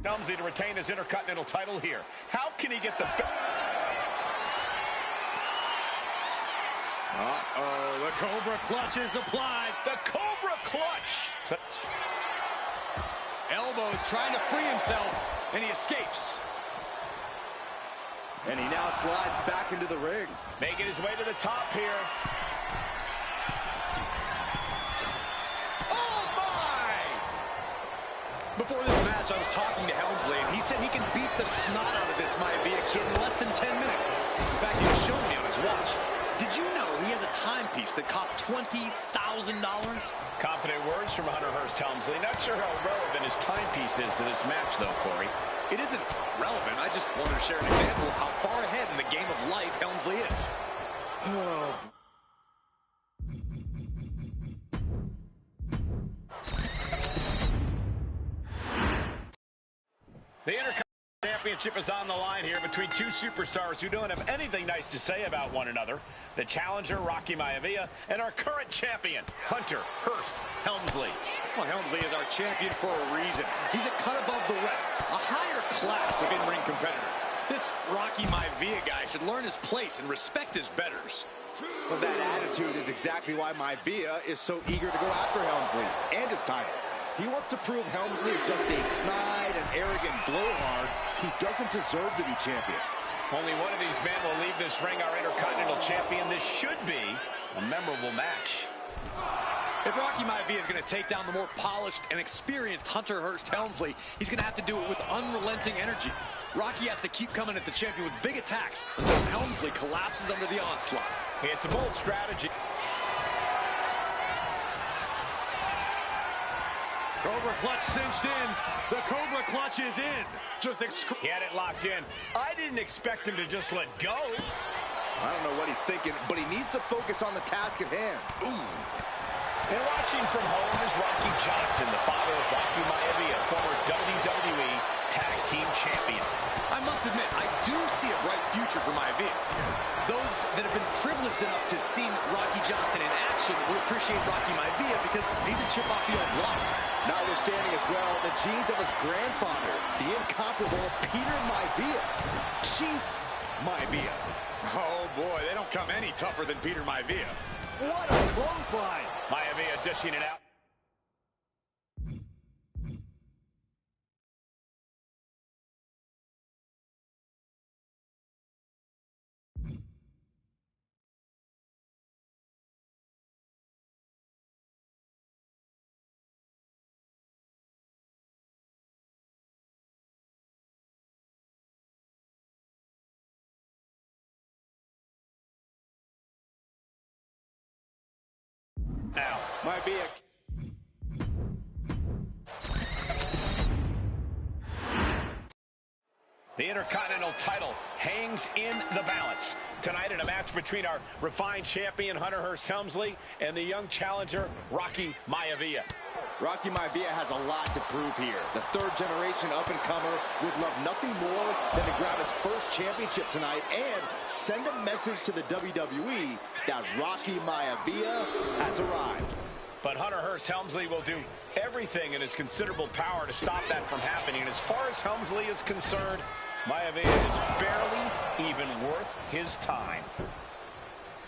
Helmsley to retain his Intercontinental title here. How can he get the... Uh-oh, the Cobra Clutch is applied. The Cobra Clutch! Elbows trying to free himself, and he escapes. And he now slides back into the ring. Making his way to the top here. Oh, my! Before this match, I was talking to Helmsley, and he said he can beat the snot out of this Maivia kid in less than 10 minutes. In fact, he was showing me on his watch. Did you know he has a timepiece that costs $20,000? Confident words from Hunter Hearst Helmsley. Not sure how relevant his timepiece is to this match, though, Corey. It isn't relevant. I just wanted to share an example of how far ahead in the game of life Helmsley is. The Intercontinental Championship is on the line here between two superstars who don't have anything nice to say about one another. The challenger, Rocky Maivia, and our current champion, Hunter Hearst Helmsley. Well, Helmsley is our champion for a reason. He's a cut above the rest, a higher class of in-ring competitor. This Rocky Maivia guy should learn his place and respect his betters. But that attitude is exactly why Maivia is so eager to go after Helmsley and his title. He wants to prove Helmsley is just a snide and arrogant blowhard who doesn't deserve to be champion. Only one of these men will leave this ring our Intercontinental Champion. This should be a memorable match. If Rocky Maivia is going to take down the more polished and experienced Hunter Hearst Helmsley, he's going to have to do it with unrelenting energy. Rocky has to keep coming at the champion with big attacks until Helmsley collapses under the onslaught. It's a bold strategy. Cobra clutch cinched in. The Cobra clutch is in. He had it locked in. I didn't expect him to just let go. I don't know what he's thinking, but he needs to focus on the task at hand. Ooh. And watching from home is Rocky Johnson, the father of Rocky Maivia, former WWE Tag Team Champion. I must admit, I do see a bright future for Maivia. Those that have been privileged enough to see Rocky Johnson in action will appreciate Rocky Maivia because he's a chip off the old block. Notwithstanding as well the genes of his grandfather, the incomparable Peter Maivia, Chief Maivia. Oh boy, they don't come any tougher than Peter Maivia. What a clothesline! Maivia dishing it out. Now, Maivia. the Intercontinental title hangs in the balance. Tonight in a match between our refined champion, Hunter Hearst Helmsley, and the young challenger, Rocky Maivia. Rocky Maivia has a lot to prove here. The third-generation up-and-comer would love nothing more than to grab his first championship tonight and send a message to the WWE that Rocky Maivia has arrived. But Hunter Hearst Helmsley will do everything in his considerable power to stop that from happening. And as far as Helmsley is concerned, Maivia is barely even worth his time.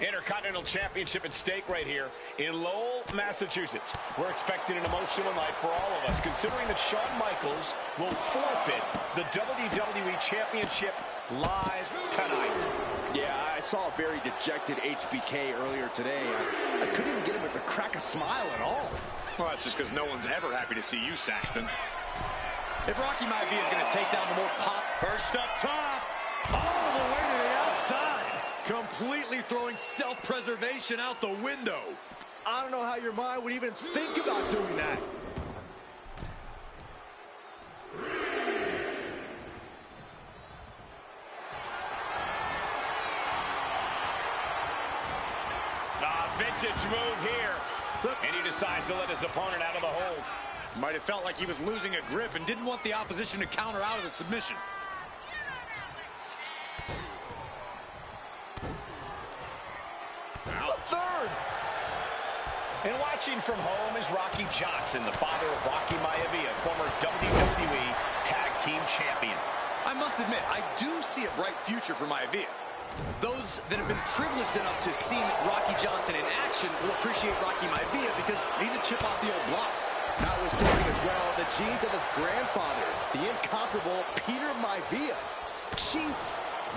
Intercontinental Championship at stake right here in Lowell, Massachusetts. We're expecting an emotional night for all of us, considering that Shawn Michaels will forfeit the WWE Championship live tonight. Yeah, I saw a very dejected HBK earlier today. I couldn't even get him to crack a smile at all. Well, that's just because no one's ever happy to see you, Saxton. If Rocky Maivia is going to take down the more pop, Perched up top, all the way to the outside. Completely throwing self-preservation out the window. I don't know how your mind would even think about doing that. Vintage move here. And he decides to let his opponent out of the hold. Might have felt like he was losing a grip and didn't want the opposition to counter out of the submission. Third. And watching from home is Rocky Johnson, the father of Rocky Maivia, former WWE Tag Team Champion. I must admit, I do see a bright future for Maivia. Those that have been privileged enough to see Rocky Johnson in action will appreciate Rocky Maivia because he's a chip off the old block. Notwithstanding as well the genes of his grandfather, the incomparable Peter Maivia, Chief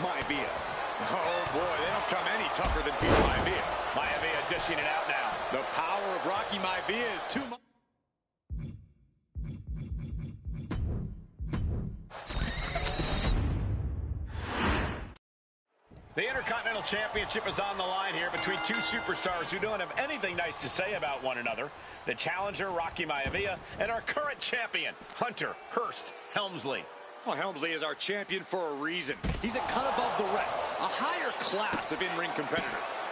Maivia. Oh boy, they don't come any tougher than Peter Maivia. Maivia dishing it out now. The power of Rocky Maivia is too much. The Intercontinental Championship is on the line here between two superstars who don't have anything nice to say about one another. The challenger, Rocky Maivia, and our current champion, Hunter Hearst Helmsley. Well, Helmsley is our champion for a reason. He's a cut above the rest, a higher class of in-ring competitor.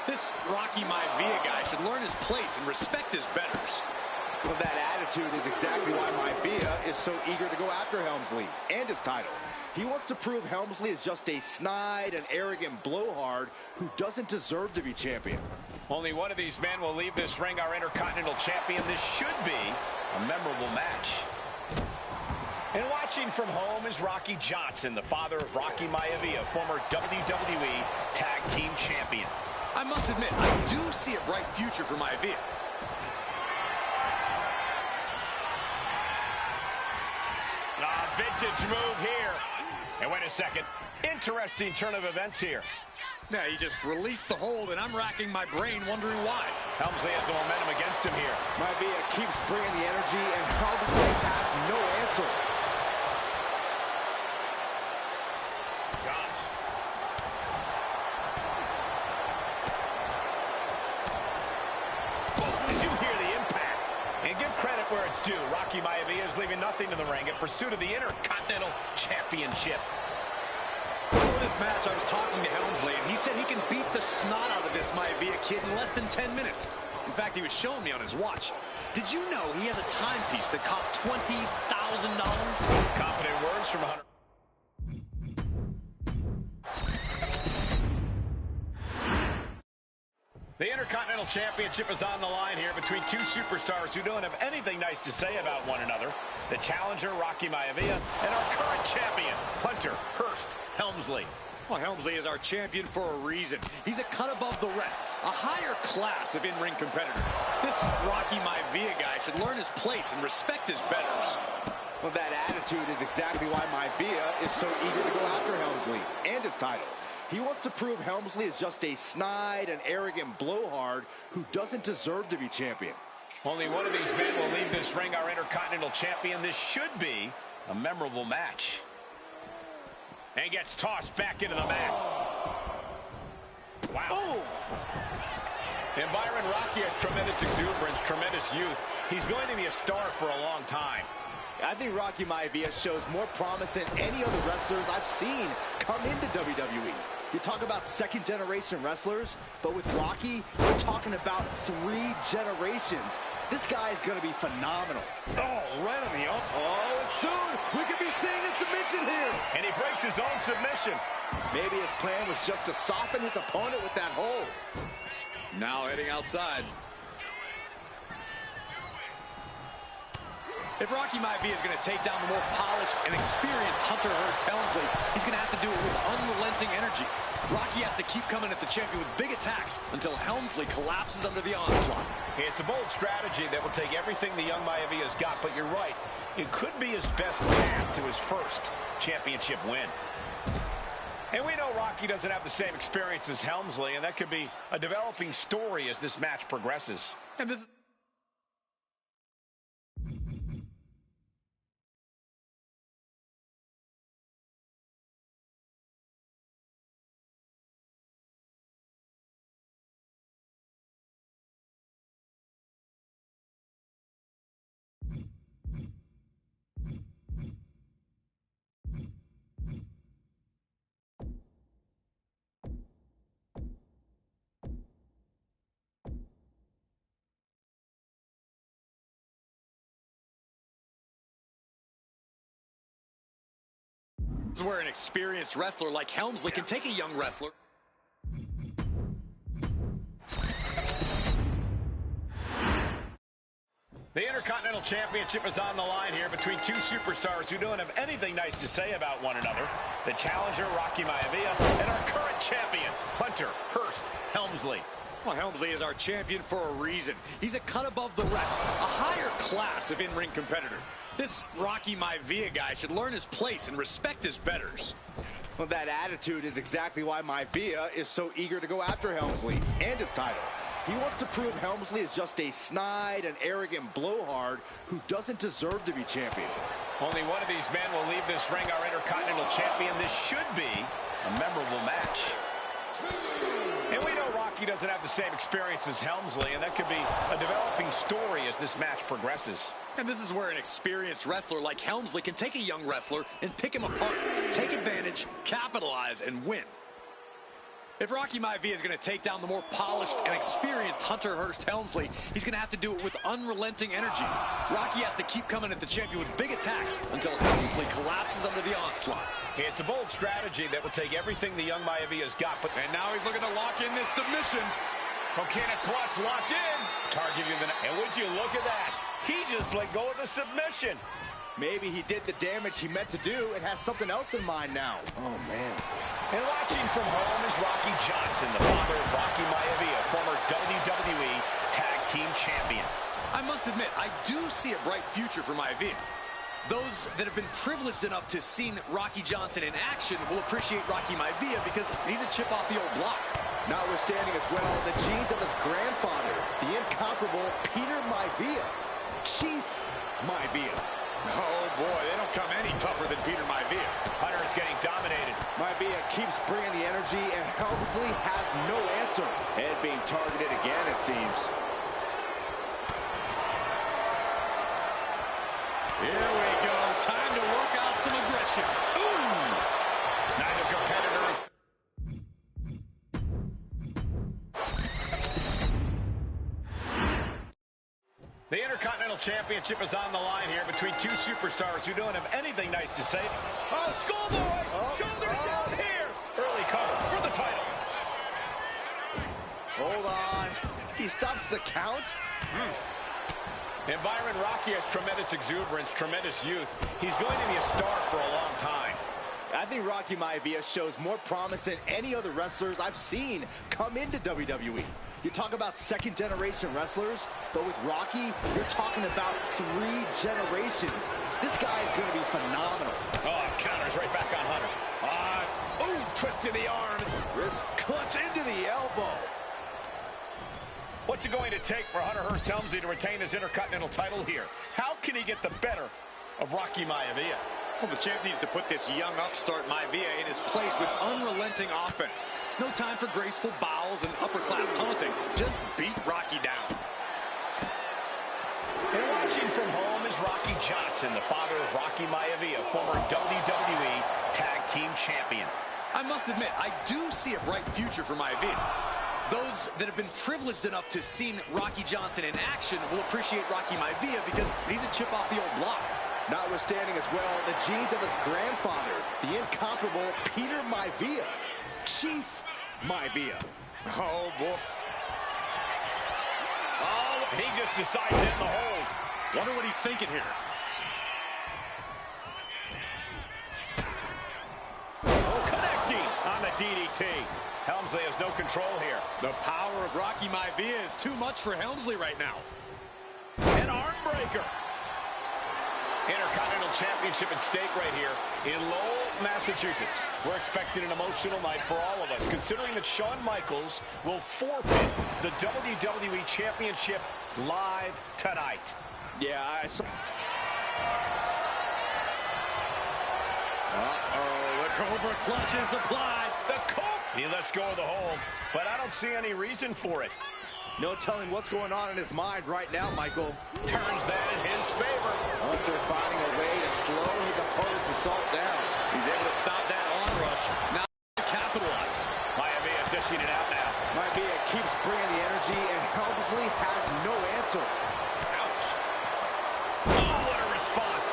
This Rocky Maivia guy should learn his place and respect his betters. Well, that attitude is exactly why Maivia is so eager to go after Helmsley and his title. He wants to prove Helmsley is just a snide and arrogant blowhard who doesn't deserve to be champion. Only one of these men will leave this ring our Intercontinental Champion. This should be a memorable match. And watching from home is Rocky Johnson, the father of Rocky Maivia, former WWE Tag Team Champion. I must admit, I do see a bright future for Maivia. Vintage move here. And wait a second. Interesting turn of events here. Yeah, he just released the hold, and I'm racking my brain wondering why. Helmsley has the momentum against him here. Maivia keeps bringing the energy, and Helmsley has no answer. Gosh. Oh, did you hear the impact? And give credit where it's due. Rocky Maivia is leaving nothing in the ring in pursuit of the Intercontinental Championship. Before this match, I was talking to Helmsley, and he said he can beat the snot out of this Maivia kid in less than 10 minutes. In fact, he was showing me on his watch. Did you know he has a timepiece that costs $20,000? Confident words from Hunter. The Intercontinental Championship is on the line here between two superstars who don't have anything nice to say about one another. The challenger, Rocky Maivia, and our current champion, Hunter Hearst Helmsley. Well, Helmsley is our champion for a reason. He's a cut above the rest, a higher class of in-ring competitor. This Rocky Maivia guy should learn his place and respect his betters. Well, that attitude is exactly why Maivia is so eager to go after Helmsley and his title. He wants to prove Helmsley is just a snide and arrogant blowhard who doesn't deserve to be champion. Only one of these men will leave this ring our Intercontinental Champion. This should be a memorable match. And he gets tossed back into the mat. Wow. Oh. And Byron, Rocky has tremendous exuberance, tremendous youth. He's going to be a star for a long time. I think Rocky Maivia shows more promise than any other wrestlers I've seen come into WWE. You talk about second-generation wrestlers, but with Rocky, we're talking about 3 generations. This guy is going to be phenomenal. Oh, right on the up. Oh, and soon we could be seeing a submission here. And he breaks his own submission. Maybe his plan was just to soften his opponent with that hold. Now heading outside. If Rocky Maivia is going to take down the more polished and experienced Hunter Hearst Helmsley, he's going to have to do it with unrelenting energy. Rocky has to keep coming at the champion with big attacks until Helmsley collapses under the onslaught. It's a bold strategy that will take everything the young Maivia's got, but you're right. It could be his best path to his first championship win. And we know Rocky doesn't have the same experience as Helmsley, and that could be a developing story as this match progresses. And this... where an experienced wrestler like Helmsley can take a young wrestler. The Intercontinental Championship is on the line here between two superstars who don't have anything nice to say about one another. The challenger, Rocky Maivia, and our current champion, Hunter Hearst Helmsley. Well, Helmsley is our champion for a reason. He's a cut above the rest, a higher class of in-ring competitor. This Rocky Maivia guy should learn his place and respect his betters. Well, that attitude is exactly why Maivia is so eager to go after Helmsley and his title. He wants to prove Helmsley is just a snide and arrogant blowhard who doesn't deserve to be champion. Only one of these men will leave this ring our Intercontinental Champion. This should be a memorable match. And we know Rocky doesn't have the same experience as Helmsley, and that could be a developing story as this match progresses. And this is where an experienced wrestler like Helmsley can take a young wrestler and pick him apart, take advantage, capitalize, and win. If Rocky Maivia is going to take down the more polished and experienced Hunter Hearst Helmsley, he's going to have to do it with unrelenting energy. Rocky has to keep coming at the champion with big attacks until Helmsley collapses under the onslaught. It's a bold strategy that will take everything the young Maivia's got. And now he's looking to lock in this submission. Okay, a clutch locked in. Targeting the... And would you look at that? He just let go of the submission. Maybe he did the damage he meant to do and has something else in mind now. Oh, man. And watching from home is Rocky Johnson, the father of Rocky Maivia, former WWE Tag Team Champion. I must admit, I do see a bright future for Maivia. Those that have been privileged enough to see Rocky Johnson in action will appreciate Rocky Maivia because he's a chip off the old block. Notwithstanding as well the genes of his grandfather, the incomparable Peter Maivia, Chief Maivia. Oh, boy, they don't come any tougher than Peter Maivia. Hunter is getting dominated. Maivia keeps bringing the energy, and Helmsley has no answer. Head being targeted again, it seems. Here we go. Time to work out some aggression. Ooh! Neither competitor is... The Intercontinental Championship is on the line here between two superstars who don't have anything nice to say. Oh, schoolboy! Shoulders down here! Early cover for the title. Hold on. He stops the count? And Byron, Rocky has tremendous exuberance, tremendous youth. He's going to be a star for a long time. I think Rocky Maivia shows more promise than any other wrestlers I've seen come into WWE. You talk about second-generation wrestlers, but with Rocky, you're talking about 3 generations. This guy is going to be phenomenal. Oh, counters right back on Hunter. Ooh, twist to the arm. Wrist clutch into the elbow. What's it going to take for Hunter Hearst Helmsley to retain his Intercontinental title here? How can he get the better of Rocky Maivia? Well, the champ needs to put this young upstart Maivia in his place with unrelenting offense. No time for graceful bows and upper-class taunting. Just beat Rocky down. And watching from home is Rocky Johnson, the father of Rocky Maivia, former WWE Tag Team Champion. I must admit, I do see a bright future for Maivia. Those that have been privileged enough to see Rocky Johnson in action will appreciate Rocky Maivia because he's a chip off the old block. Notwithstanding as well the genes of his grandfather, the incomparable Peter Maivia, Chief Maivia. Oh, boy. Oh, he just decides to end the hold. Wonder what he's thinking here. Oh, connecting on the DDT. Helmsley has no control here. The power of Rocky Maivia is too much for Helmsley right now. An arm breaker. Intercontinental Championship at stake right here in Lowell, Massachusetts. We're expecting an emotional night for all of us, considering that Shawn Michaels will forfeit the WWE Championship live tonight. Yeah, I saw... Uh-oh, the Cobra clutch is applied. The Cobra! He lets go of the hold, but I don't see any reason for it. No telling what's going on in his mind right now, Michael. Turns that in his favor. Hunter finding a way to slow his opponent's assault down. He's able to stop that onrush. Now to capitalize. Maivia dishing it out now. Maivia keeps bringing the energy, and Helmsley has no answer. Ouch. Oh, what a response.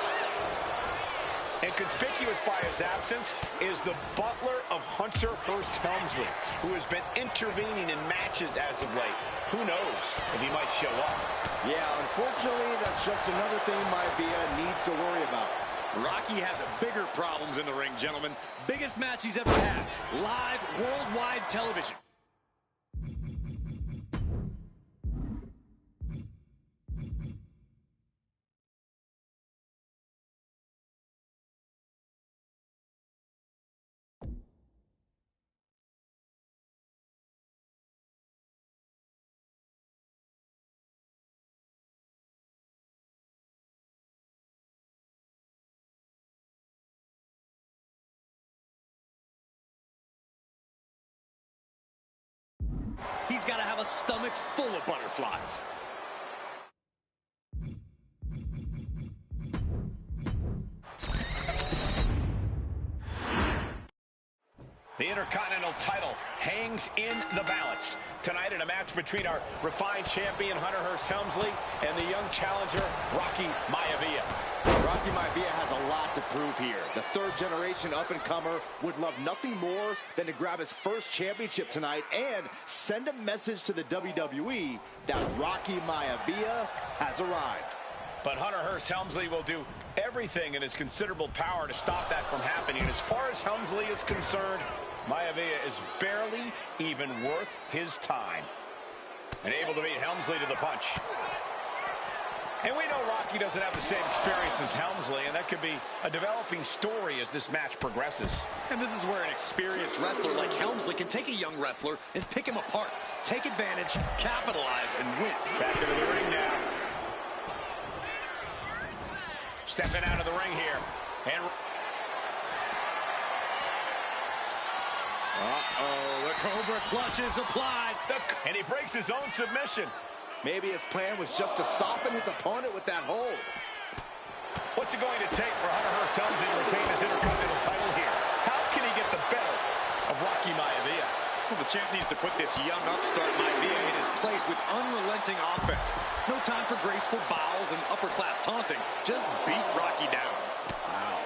And conspicuous by his absence is the butler of Hunter Hearst Helmsley, who has been intervening in matches as of late. Who knows if he might show up? Yeah, unfortunately, that's just another thing Maivia needs to worry about. Rocky has bigger problems in the ring, gentlemen. Biggest match he's ever had. Live worldwide television. He's got to have a stomach full of butterflies. The Intercontinental title hangs in the balance. Tonight in a match between our refined champion, Hunter Hearst Helmsley, and the young challenger, Rocky Maivia. Rocky Maivia has a lot to prove here. The third-generation up-and-comer would love nothing more than to grab his first championship tonight and send a message to the WWE that Rocky Maivia has arrived. But Hunter Hearst Helmsley will do everything in his considerable power to stop that from happening. And as far as Helmsley is concerned, Maivia is barely even worth his time. And able to beat Helmsley to the punch. And we know Rocky doesn't have the same experience as Helmsley, and that could be a developing story as this match progresses. And this is where an experienced wrestler like Helmsley can take a young wrestler and pick him apart, take advantage, capitalize, and win. Back into the ring now. Stepping out of the ring here. And the Cobra clutch is applied. And he breaks his own submission. Maybe his plan was just to soften his opponent with that hold. What's it going to take for Hunter Hearst Helmsley to retain his Intercontinental title here? How can he get the better of Rocky Maivia? Well, the champ needs to put this young upstart Maivia in his place with unrelenting offense. No time for graceful bows and upper-class taunting. Just beat Rocky down. Wow.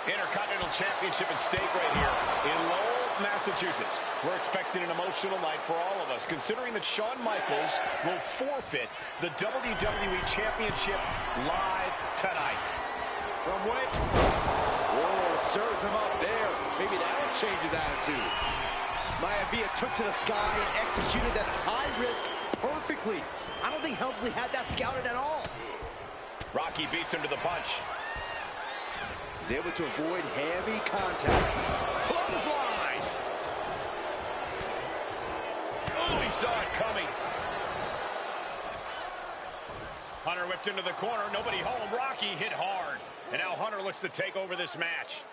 Intercontinental Championship at stake right here in Lowell, Massachusetts. We're expecting an emotional night for all of us, considering that Shawn Michaels will forfeit the WWE Championship live tonight. From way... Whoa, serves him up there. Maybe that'll change his attitude. Maivia took to the sky and executed that high risk perfectly. I don't think Helmsley had that scouted at all. Rocky beats him to the punch. He's able to avoid heavy contact. Clothesline! Oh, he saw it coming. Hunter whipped into the corner. Nobody home. Rocky hit hard. And now Hunter looks to take over this match.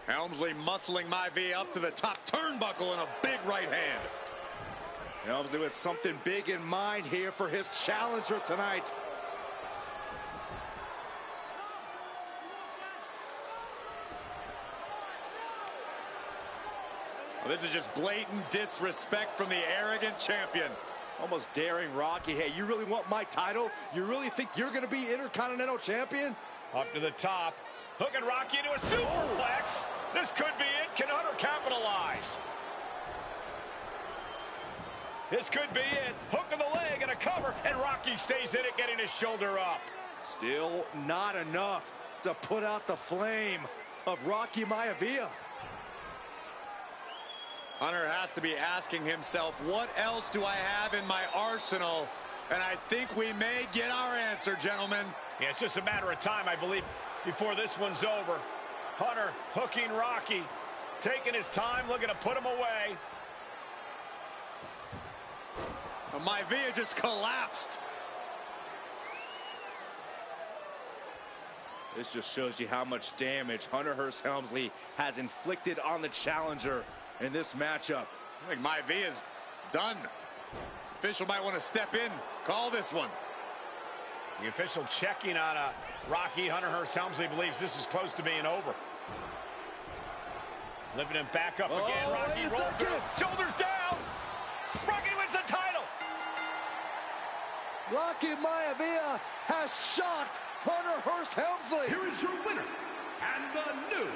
Helmsley muscling Maivia up to the top turnbuckle in a big right hand. Helmsley with something big in mind here for his challenger tonight. Well, this is just blatant disrespect from the arrogant champion. Almost daring Rocky. Hey, you really want my title? You really think you're going to be Intercontinental Champion? Up to the top. Hooking Rocky into a superplex. This could be it. Can Hunter capitalize? This could be it. Hook of the leg and a cover, and Rocky stays in it, getting his shoulder up. Still not enough to put out the flame of Rocky Maivia. Hunter has to be asking himself, what else do I have in my arsenal? And I think we may get our answer, gentlemen. Yeah, it's just a matter of time, I believe, before this one's over. Hunter hooking Rocky, taking his time, looking to put him away. Maivia just collapsed. This just shows you how much damage Hunter Hearst Helmsley has inflicted on the challenger in this matchup. I think Maivia's done. Official might want to step in, call this one. The official checking on Rocky. Hunter Hearst Helmsley believes this is close to being over. Lifting him back up again. Rocky rolls through. Shoulders down. Rocky wins the title. Rocky Maivia has shocked Hunter Hearst Helmsley. Here is your winner and the new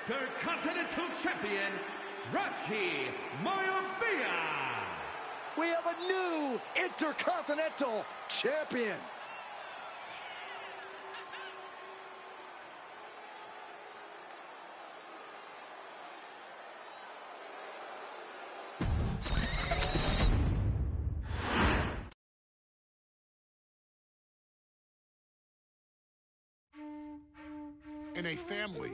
Intercontinental Champion, Rocky Maivia. We have a new Intercontinental Champion. In a family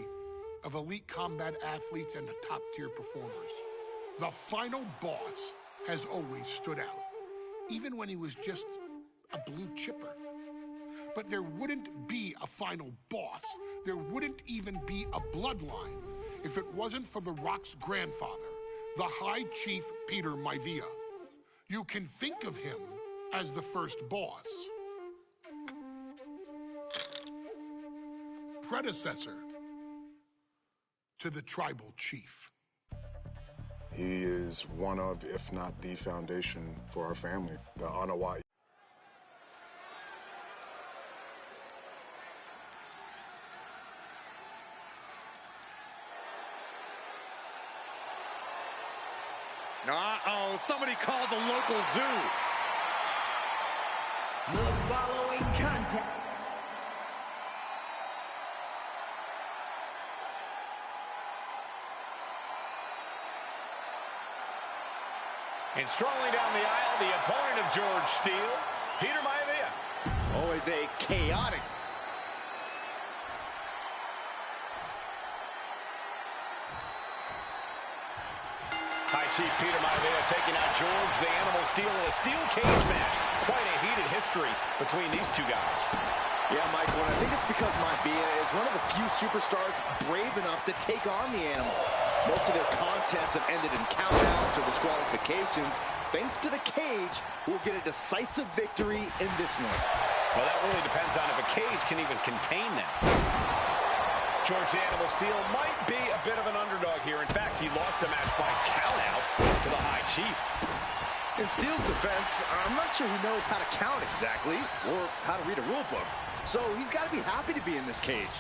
of elite combat athletes and top-tier performers, the final boss has always stood out, even when he was just a blue chipper. But there wouldn't be a final boss. There wouldn't even be a bloodline if it wasn't for The Rock's grandfather, the High Chief Peter Maivia. You can think of him as the first boss, predecessor to the tribal chief. He is one of, if not the foundation for our family, the Anawa. Uh-oh, somebody called the local zoo. The following contest and strolling down the aisle, the opponent of George Steele, Peter Maivia. Always a chaotic. High Chief Peter Maivia taking out George the Animal Steele in a steel cage match. Quite a heated history between these two guys. Yeah, Michael, and I think it's because Maivia is one of the few superstars brave enough to take on the Animal. Most of their contests have ended in countouts or disqualifications. Thanks to the cage, we'll get a decisive victory in this one. Well, that really depends on if a cage can even contain them. George the Animal Steele might be a bit of an underdog here. In fact, he lost a match by countout to the High Chief. In Steele's defense, I'm not sure he knows how to count exactly, or how to read a rule book. So he's got to be happy to be in this cage.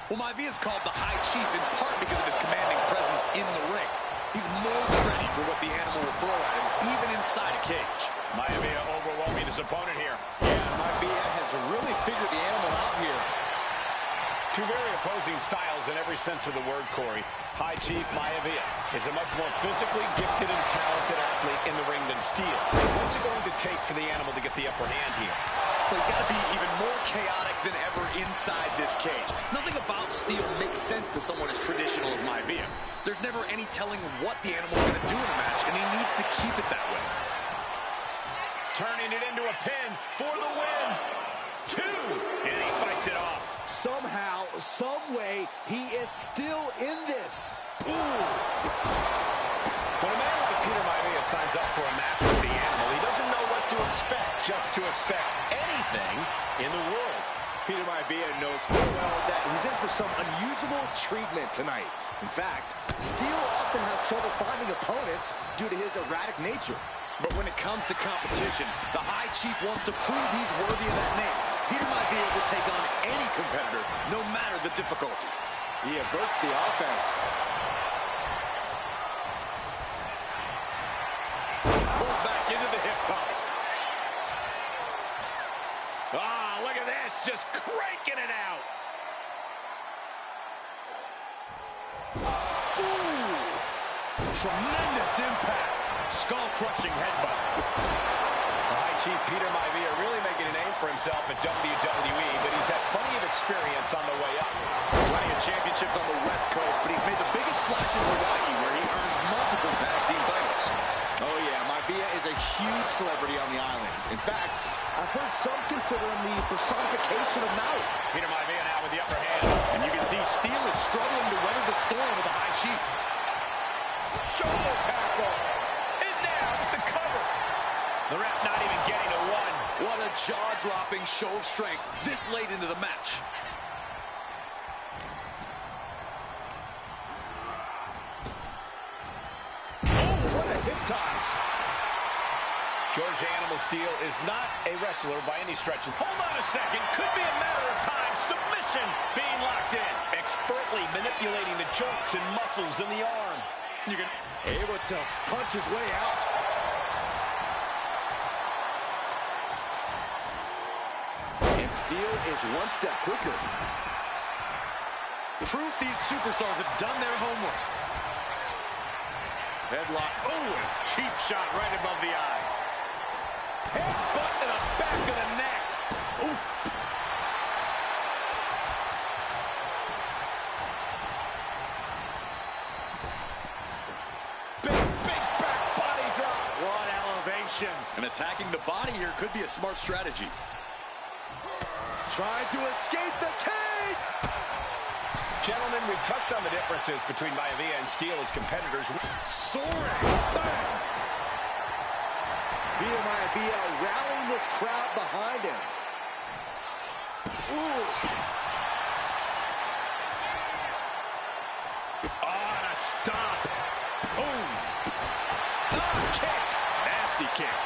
Well, Maivia is called the High Chief in part because of his commanding presence in the ring. He's more than ready for what the Animal will throw at him, even inside a cage. Maivia overwhelming his opponent here. Yeah, Maivia has really figured the Animal out here. Two very opposing styles in every sense of the word, Corey. High Chief Maivia is a much more physically gifted and talented athlete in the ring than Steele. What's it going to take for the Animal to get the upper hand here? Well, he's got to be even more chaotic than ever inside this cage. Nothing about Steele makes sense to someone as traditional as Maivia. There's never any telling what the Animal is going to do in a match, and he needs to keep it that way. Turning it into a pin for the win. 2, and he fights it off. Somehow, some way, he is still in this. Ooh. When a man like Peter Maivia signs up for a match with the Animal, he doesn't know what to expect, just to expect anything in the world. Peter Maivia knows full well that he's in for some unusual treatment tonight. In fact, Steele often has trouble finding opponents due to his erratic nature. But when it comes to competition, the High Chief wants to prove he's worthy of that name. Peter Maivia will take on any competitor, no matter the difficulty. He averts the offense. Pulled back into the hip toss. Ah, look at this, just cranking it out. Ooh! Tremendous impact. Skull-crushing headbutt. The High Chief Peter Maivia really making a name for himself at WWE, but he's had plenty of experience on the way up. Plenty of championships on the West Coast, but he's made the biggest splash in Hawaii, where he earned multiple tag team titles. Oh yeah, Maivia is a huge celebrity on the islands. In fact, I've heard some consider him the personification of Maui. Peter Maivia now with the upper hand. And you can see Steele is struggling to weather the storm with the High Chief. Shoulder tackle. And now with the cover. The ref not even getting to one. What a jaw-dropping show of strength this late into the match. Oh, what a hip toss. George the Animal Steele is not a wrestler by any stretch. Hold on a second. Could be a matter of time. Submission being locked in. Expertly manipulating the joints and muscles in the arm. You can able to punch his way out. And Steele is one step quicker. Proof these superstars have done their homework. Headlock. Oh, cheap shot right above the eye. Headbutt to the back of the neck. Oof. Big back body drop. What elevation. And attacking the body here could be a smart strategy. Trying to escape the cage. Gentlemen, we've touched on the differences between Maivia and Steel as competitors. Soaring. Bang. Peter Maivia rallying this crowd behind him. Ooh. On a stop. Boom. Oh, kick. Nasty kick.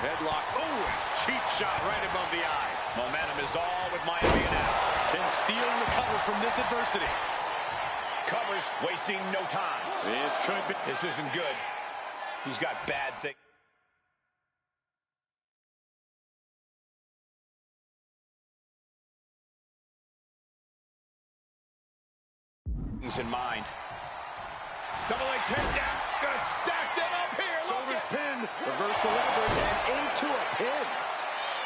Headlock. Oh, cheap shot right above the eye. Momentum is all with Maivia now. Can Steel recover from this adversity? Covers, wasting no time. This could be. This isn't good. He's got bad things in mind. Double leg takedown. Gonna stack them up here. Shoulders pinned. Reverse the leverage and into a pin.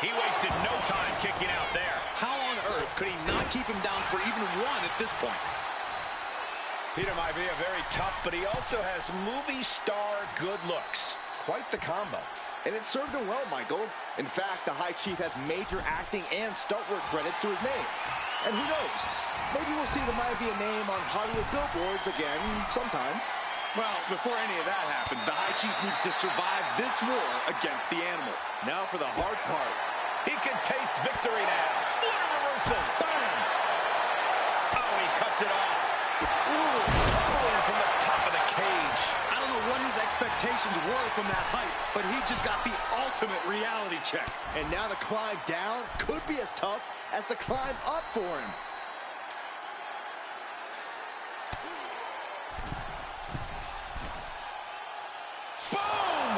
He wasted no time kicking out there. How on earth could he not keep him down for even one at this point? Peter Maivia very tough, but he also has movie star good looks. Quite the combo. And it served him well, Michael. In fact, the High Chief has major acting and stunt work credits to his name. And who knows, maybe we'll see the Maivia name on Hollywood billboards again sometime. Well, before any of that happens, the High Chief needs to survive this war against the animal. Now for the hard part. He can taste victory now. What a reversal. Bam! Oh, he cuts it off. Ooh, tumbling from the top of the cage. I don't know what his expectations were from that height, but he just got the ultimate reality check. And now the climb down could be as tough as the climb up for him. Boom!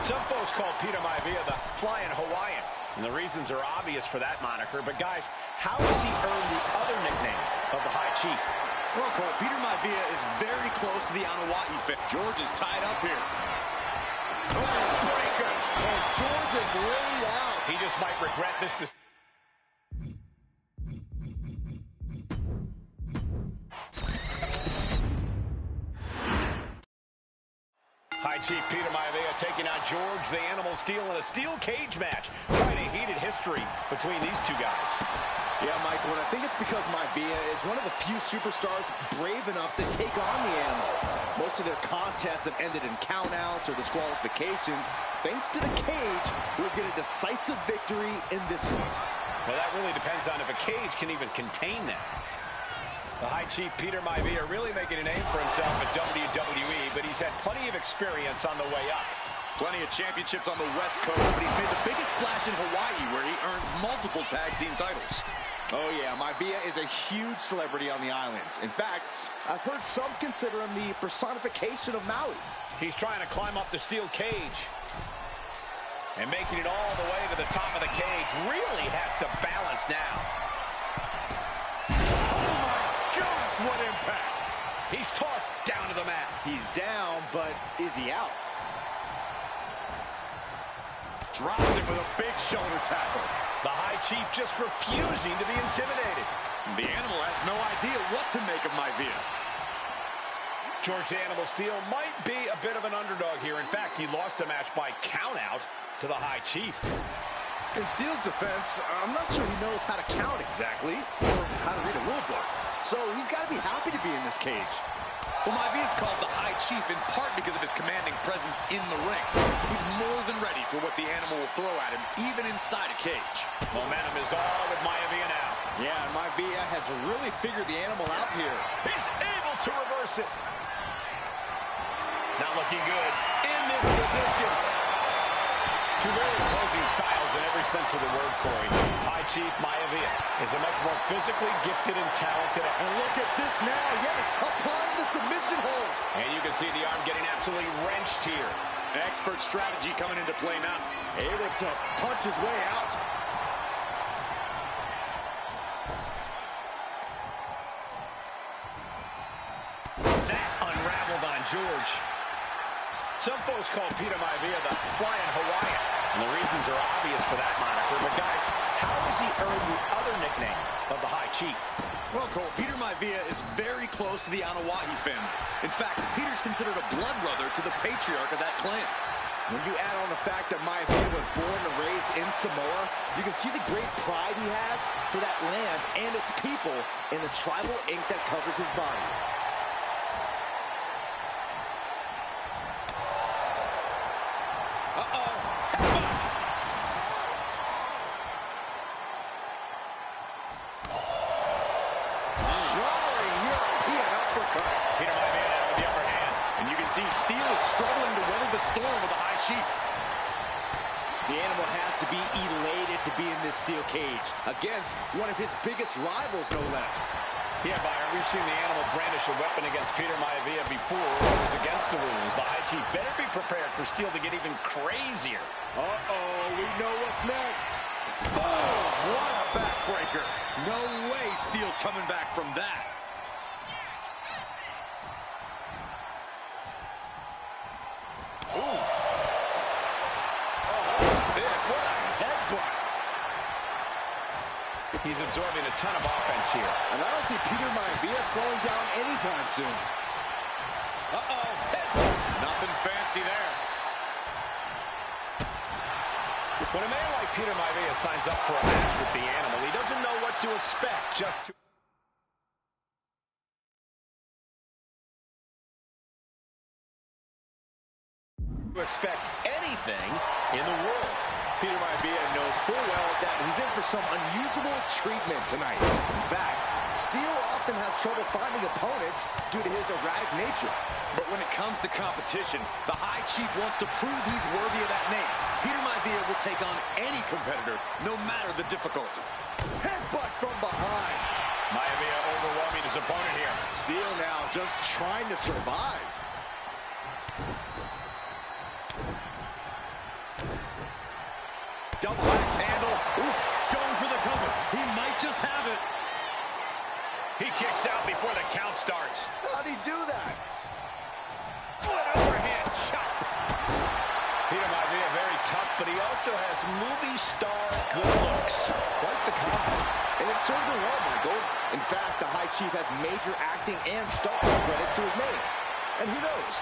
Some folks call Peter Maivia the Flying Hawaiian, and the reasons are obvious for that moniker. But guys, how has he earned the other nickname of the High Chief? Well, Cole, Peter Maivia is very close to the Anawai fit. George is tied up here. Oh, breaker! And George is laid out. He just might regret this. High Chief Peter Maivia taking on George the Animal Steel in a steel cage match. Quite a heated history between these two guys. Yeah, Michael, and I think it's because Maivia is one of the few superstars brave enough to take on the animal. Most of their contests have ended in countouts or disqualifications. Thanks to the cage, we'll get a decisive victory in this one. Well, that really depends on if a cage can even contain that. The High Chief Peter Maivia really making a name for himself at WWE, but he's had plenty of experience on the way up. Plenty of championships on the West Coast, but he's made the biggest splash in Hawaii, where he earned multiple tag team titles. Oh yeah, Maivia is a huge celebrity on the islands. In fact, I've heard some consider him the personification of Maui. He's trying to climb up the steel cage. And making it all the way to the top of the cage. Really has to balance now. What impact. He's tossed down to the mat. He's down, but is he out? Dropped him with a big shoulder tackle. The High Chief just refusing to be intimidated. The animal has no idea what to make of Maivia. George the Animal Steel might be a bit of an underdog here. In fact, he lost the match by countout to the High Chief. In Steel's defense, I'm not sure he knows how to count exactly, or how to read a rule book. So he's got to be happy to be in this cage. Well, Maivia is called the High Chief in part because of his commanding presence in the ring. He's more than ready for what the animal will throw at him, even inside a cage. Momentum is all with Maivia now. Yeah, and Maivia has really figured the animal out here. He's able to reverse it. Not looking good in this position. Two very opposing styles in every sense of the word, Corey. High Chief Maivia is a much more physically gifted and talented. And look at this now, yes, applying the submission hold. And you can see the arm getting absolutely wrenched here. Expert strategy coming into play now. Able to punch his way out. That unraveled on George. Some folks call Peter Maivia the Flying Hawaiian, and the reasons are obvious for that moniker. But guys, how has he earned the other nickname of the High Chief? Well, Cole, Peter Maivia is very close to the Anawai family. In fact, Peter's considered a blood brother to the patriarch of that clan. When you add on the fact that Maivia was born and raised in Samoa, you can see the great pride he has for that land and its people in the tribal ink that covers his body. Struggling to weather the storm with the high chief. The animal has to be elated to be in this steel cage against one of his biggest rivals, no less. Yeah, Byron, we've seen the animal brandish a weapon against Peter Maivia before. It was against the rules. The high chief better be prepared for Steel to get even crazier. Uh-oh, we know what's next. Oh, what a backbreaker. No way Steel's coming back from that. He's absorbing a ton of offense here. And I don't see Peter Maivia slowing down anytime soon. Nothing fancy there. When a man like Peter Maivia signs up for a match with the animal, he doesn't know what to expect. Just to expect anything in the world. Peter Maivia knows full well that he's in for some unusual treatment tonight. In fact, Steel often has trouble finding opponents due to his erratic nature. But when it comes to competition, the High Chief wants to prove he's worthy of that name. Peter Maivia will take on any competitor, no matter the difficulty. Headbutt from behind. Maivia overwhelming his opponent here. Steel now just trying to survive. Double axe handle. Oof. Going for the cover. He might just have it. He kicks out before the count starts. How'd he do that? Foot overhand chop. Peter Maivia very tough, but he also has movie star good looks. Quite the combo. And it served him well, Michael. In fact, the High Chief has major acting and starring credits to his name. And who knows?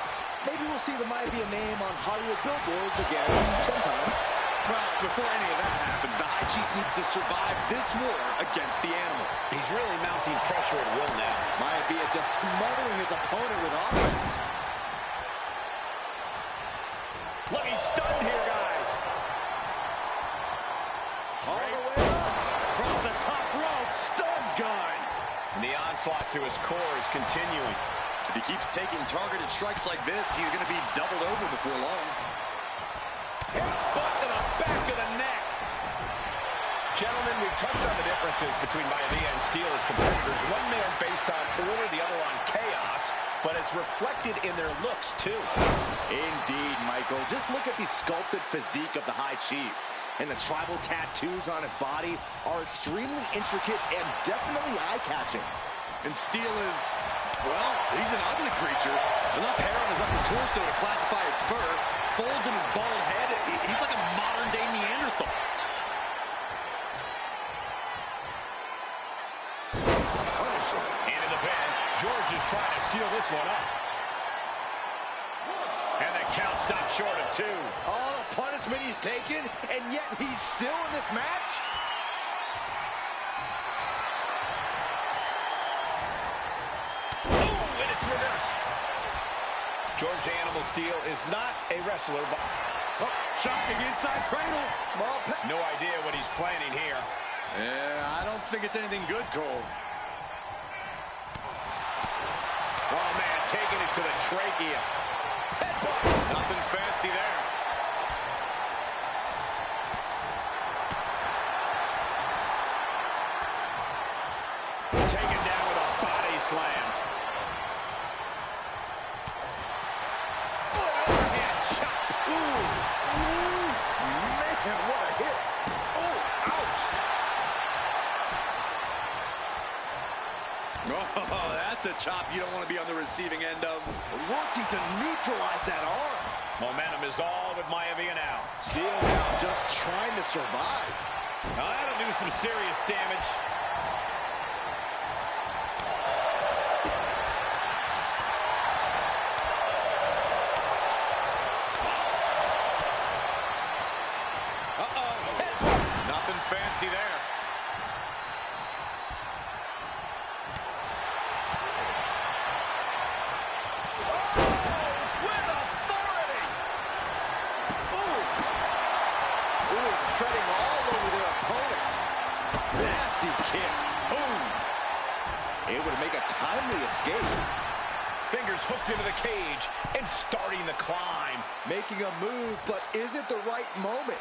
Maybe we'll see the Maivia name on Hollywood billboards again sometime. Well, before any of that happens, the High Chief needs to survive this war against the animal. He's really mounting pressure at will now. Maivia just smothering his opponent with offense. Look, he's stunned here, guys. All the way up. Across the top rope. Stun gun. And the onslaught to his core is continuing. If he keeps taking targeted strikes like this, he's going to be doubled over before long. Headbutt to the back of the neck. Gentlemen, we've touched on the differences between Maivia and Steel as competitors. One man based on order, the other on chaos, but it's reflected in their looks, too. Indeed, Michael. Just look at the sculpted physique of the High Chief. And the tribal tattoos on his body are extremely intricate and definitely eye-catching. And Steel is, well, he's an ugly creature. Enough hair on his upper torso to classify as fur. Folds in his bald head. He's like a modern-day Neanderthal. Into the pen. George is trying to seal this one up. And the count stops short of 2. All the punishment he's taken, and yet he's still in this match? Oh, and it's reversed. George the Animal Steel is not a wrestler, but Shocking inside cradle. No idea what he's planning here. Yeah, I don't think it's anything good, Cole. Oh, man, taking it to the trachea. Headbutt. Nothing fancy there. Taken down with a body slam. Foot overhand chop. Ooh. Man, what a hit. Oh, ouch. Oh, that's a chop you don't want to be on the receiving end of. Working to neutralize that arm. Momentum is all with Maivia now. Steel now just trying to survive. Now that'll do some serious damage. easy there. Treading all over their opponent. Nasty kick. Boom. Able to make a timely escape. Fingers hooked into the cage and starting the climb. Making a move, but is it the right moment?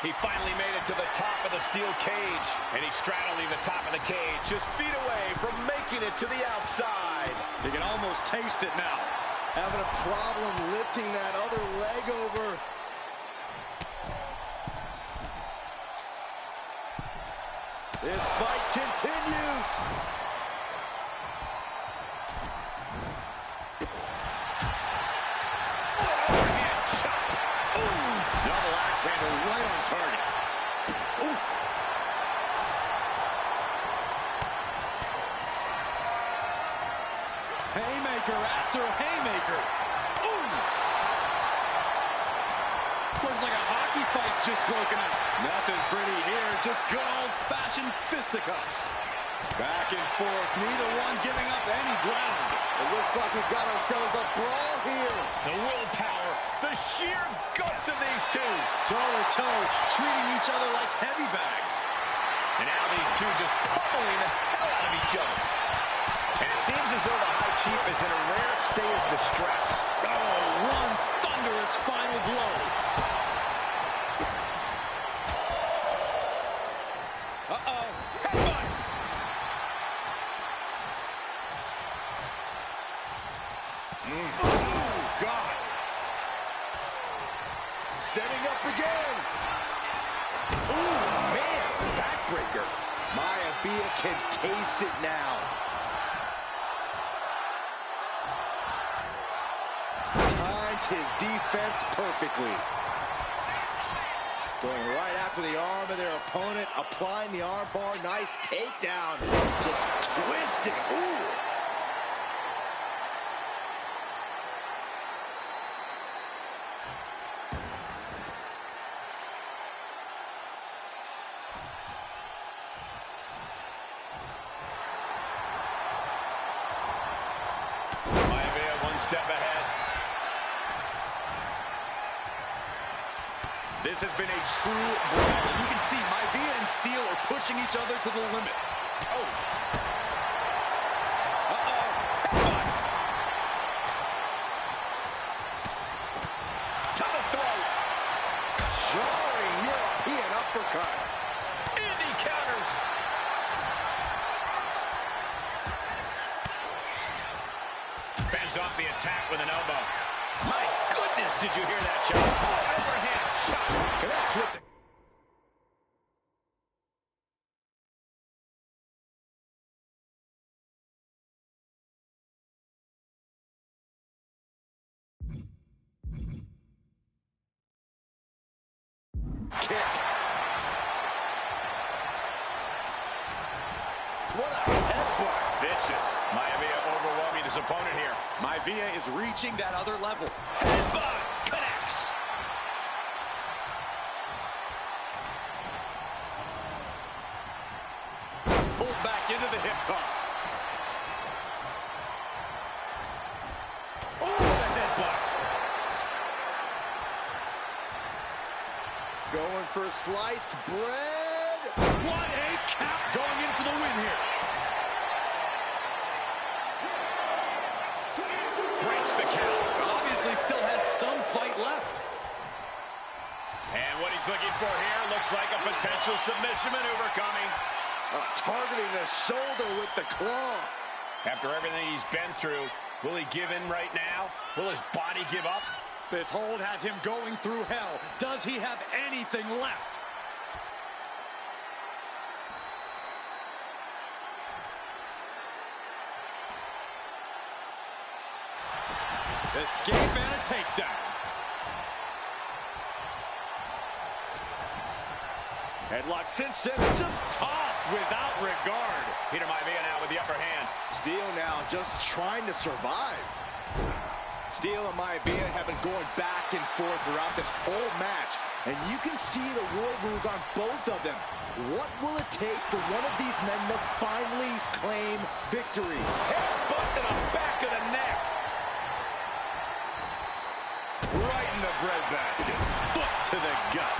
He finally made it to the top of the steel cage, and he's straddling the top of the cage, just feet away from making it to the outside. You can almost taste it now. Having a problem lifting that other leg over. This fight continues. Overhand chop. Ooh, double axe handle right on target. Oof. Haymaker after haymaker. Ooh. Looks like a hockey fight's just broken out. Nothing pretty here, just good old-fashioned fisticuffs. Back and forth, neither one giving up any ground. It looks like we've got ourselves a brawl here. The willpower, the sheer guts of these two. Toe-to-toe, treating each other like heavy bags. And now these two just pummeling the hell out of each other. And it seems as though the High Chief is in a rare state of distress. Oh, one thunderous final blow. Uh-oh, headbutt. Oh, God. Setting up again. Ooh, man, backbreaker. Maivia can taste it now. Timed his defense perfectly. Going right after the arm of their opponent, applying the arm bar. Nice takedown. Just twisting. Ooh. Maivia one step ahead. This has been a true brawl. You can see Maivia and Steele are pushing each other to the limit. Oh. Uh-oh. Headbutt. To the throat. Jarring European uppercut. Indy counters. Fends off the attack with an elbow. My goodness, did you hear that, Chuck? Overhand shot. Connects with it. Kick. What a headbutt. Vicious. Maivia overwhelming his opponent here. Maivia is reaching that other level. Headbutt connects. Pulled back into the hip toss. Oh, what a headbutt. Going for sliced bread. What a count, going in for the win here. Breaks the count. Obviously still has some fight left. And what he's looking for here looks like a potential submission maneuver coming. Targeting the shoulder with the claw. After everything he's been through, will he give in right now? Will his body give up? This hold has him going through hell. Does he have anything left? Escape and a takedown. Headlock cinched in. Just tossed without regard. Peter Maivia now with the upper hand. Steele now just trying to survive. Steel and Maivia have been going back and forth throughout this whole match, and you can see the war wounds on both of them. What will it take for one of these men to finally claim victory? Headbutt to the back of the neck. Right in the breadbasket. Foot to the gut.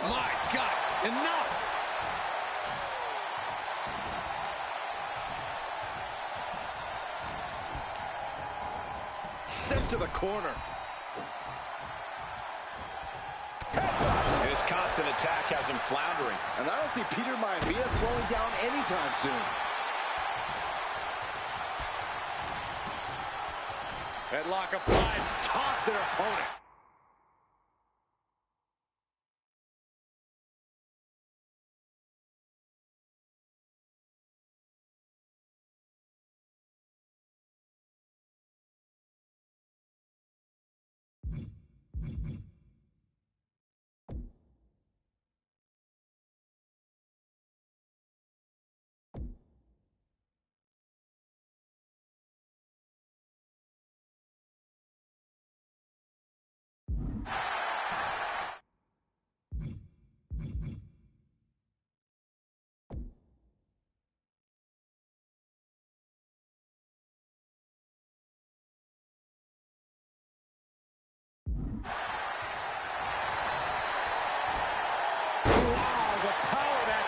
My God, enough! Sent to the corner. His constant attack has him floundering. And I don't see Peter Maivia slowing down anytime soon. Headlock applied. Toss their opponent.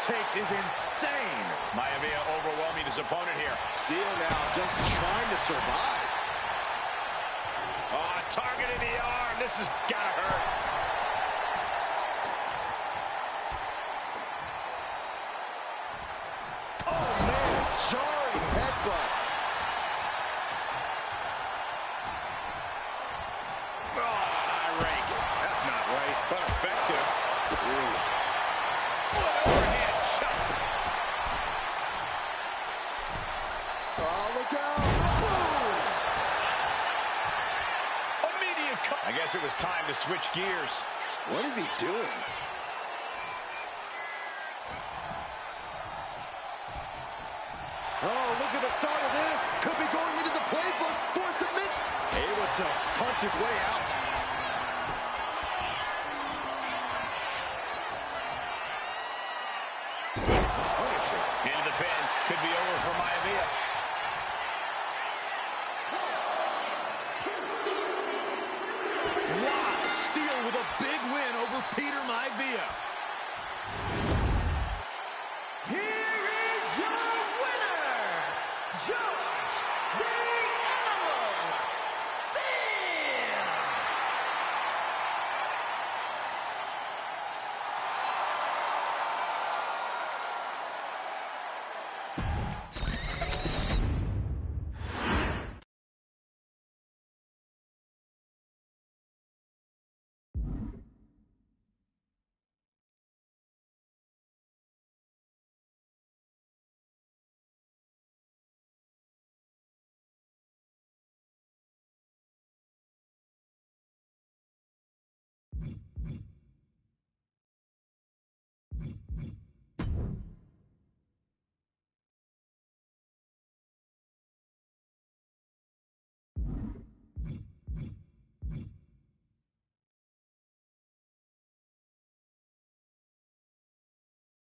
Takes is insane. Maivia overwhelming his opponent here. Steel now just trying to survive. Oh, targeting the arm. This has got to hurt. Oh, man. Jarring headbutt. Oh, eye rake. That's not right, but effective. Ooh. I guess it was time to switch gears. What is he doing? Oh, look at the start of this. Could be going into the playbook for submission. Able to punch his way out.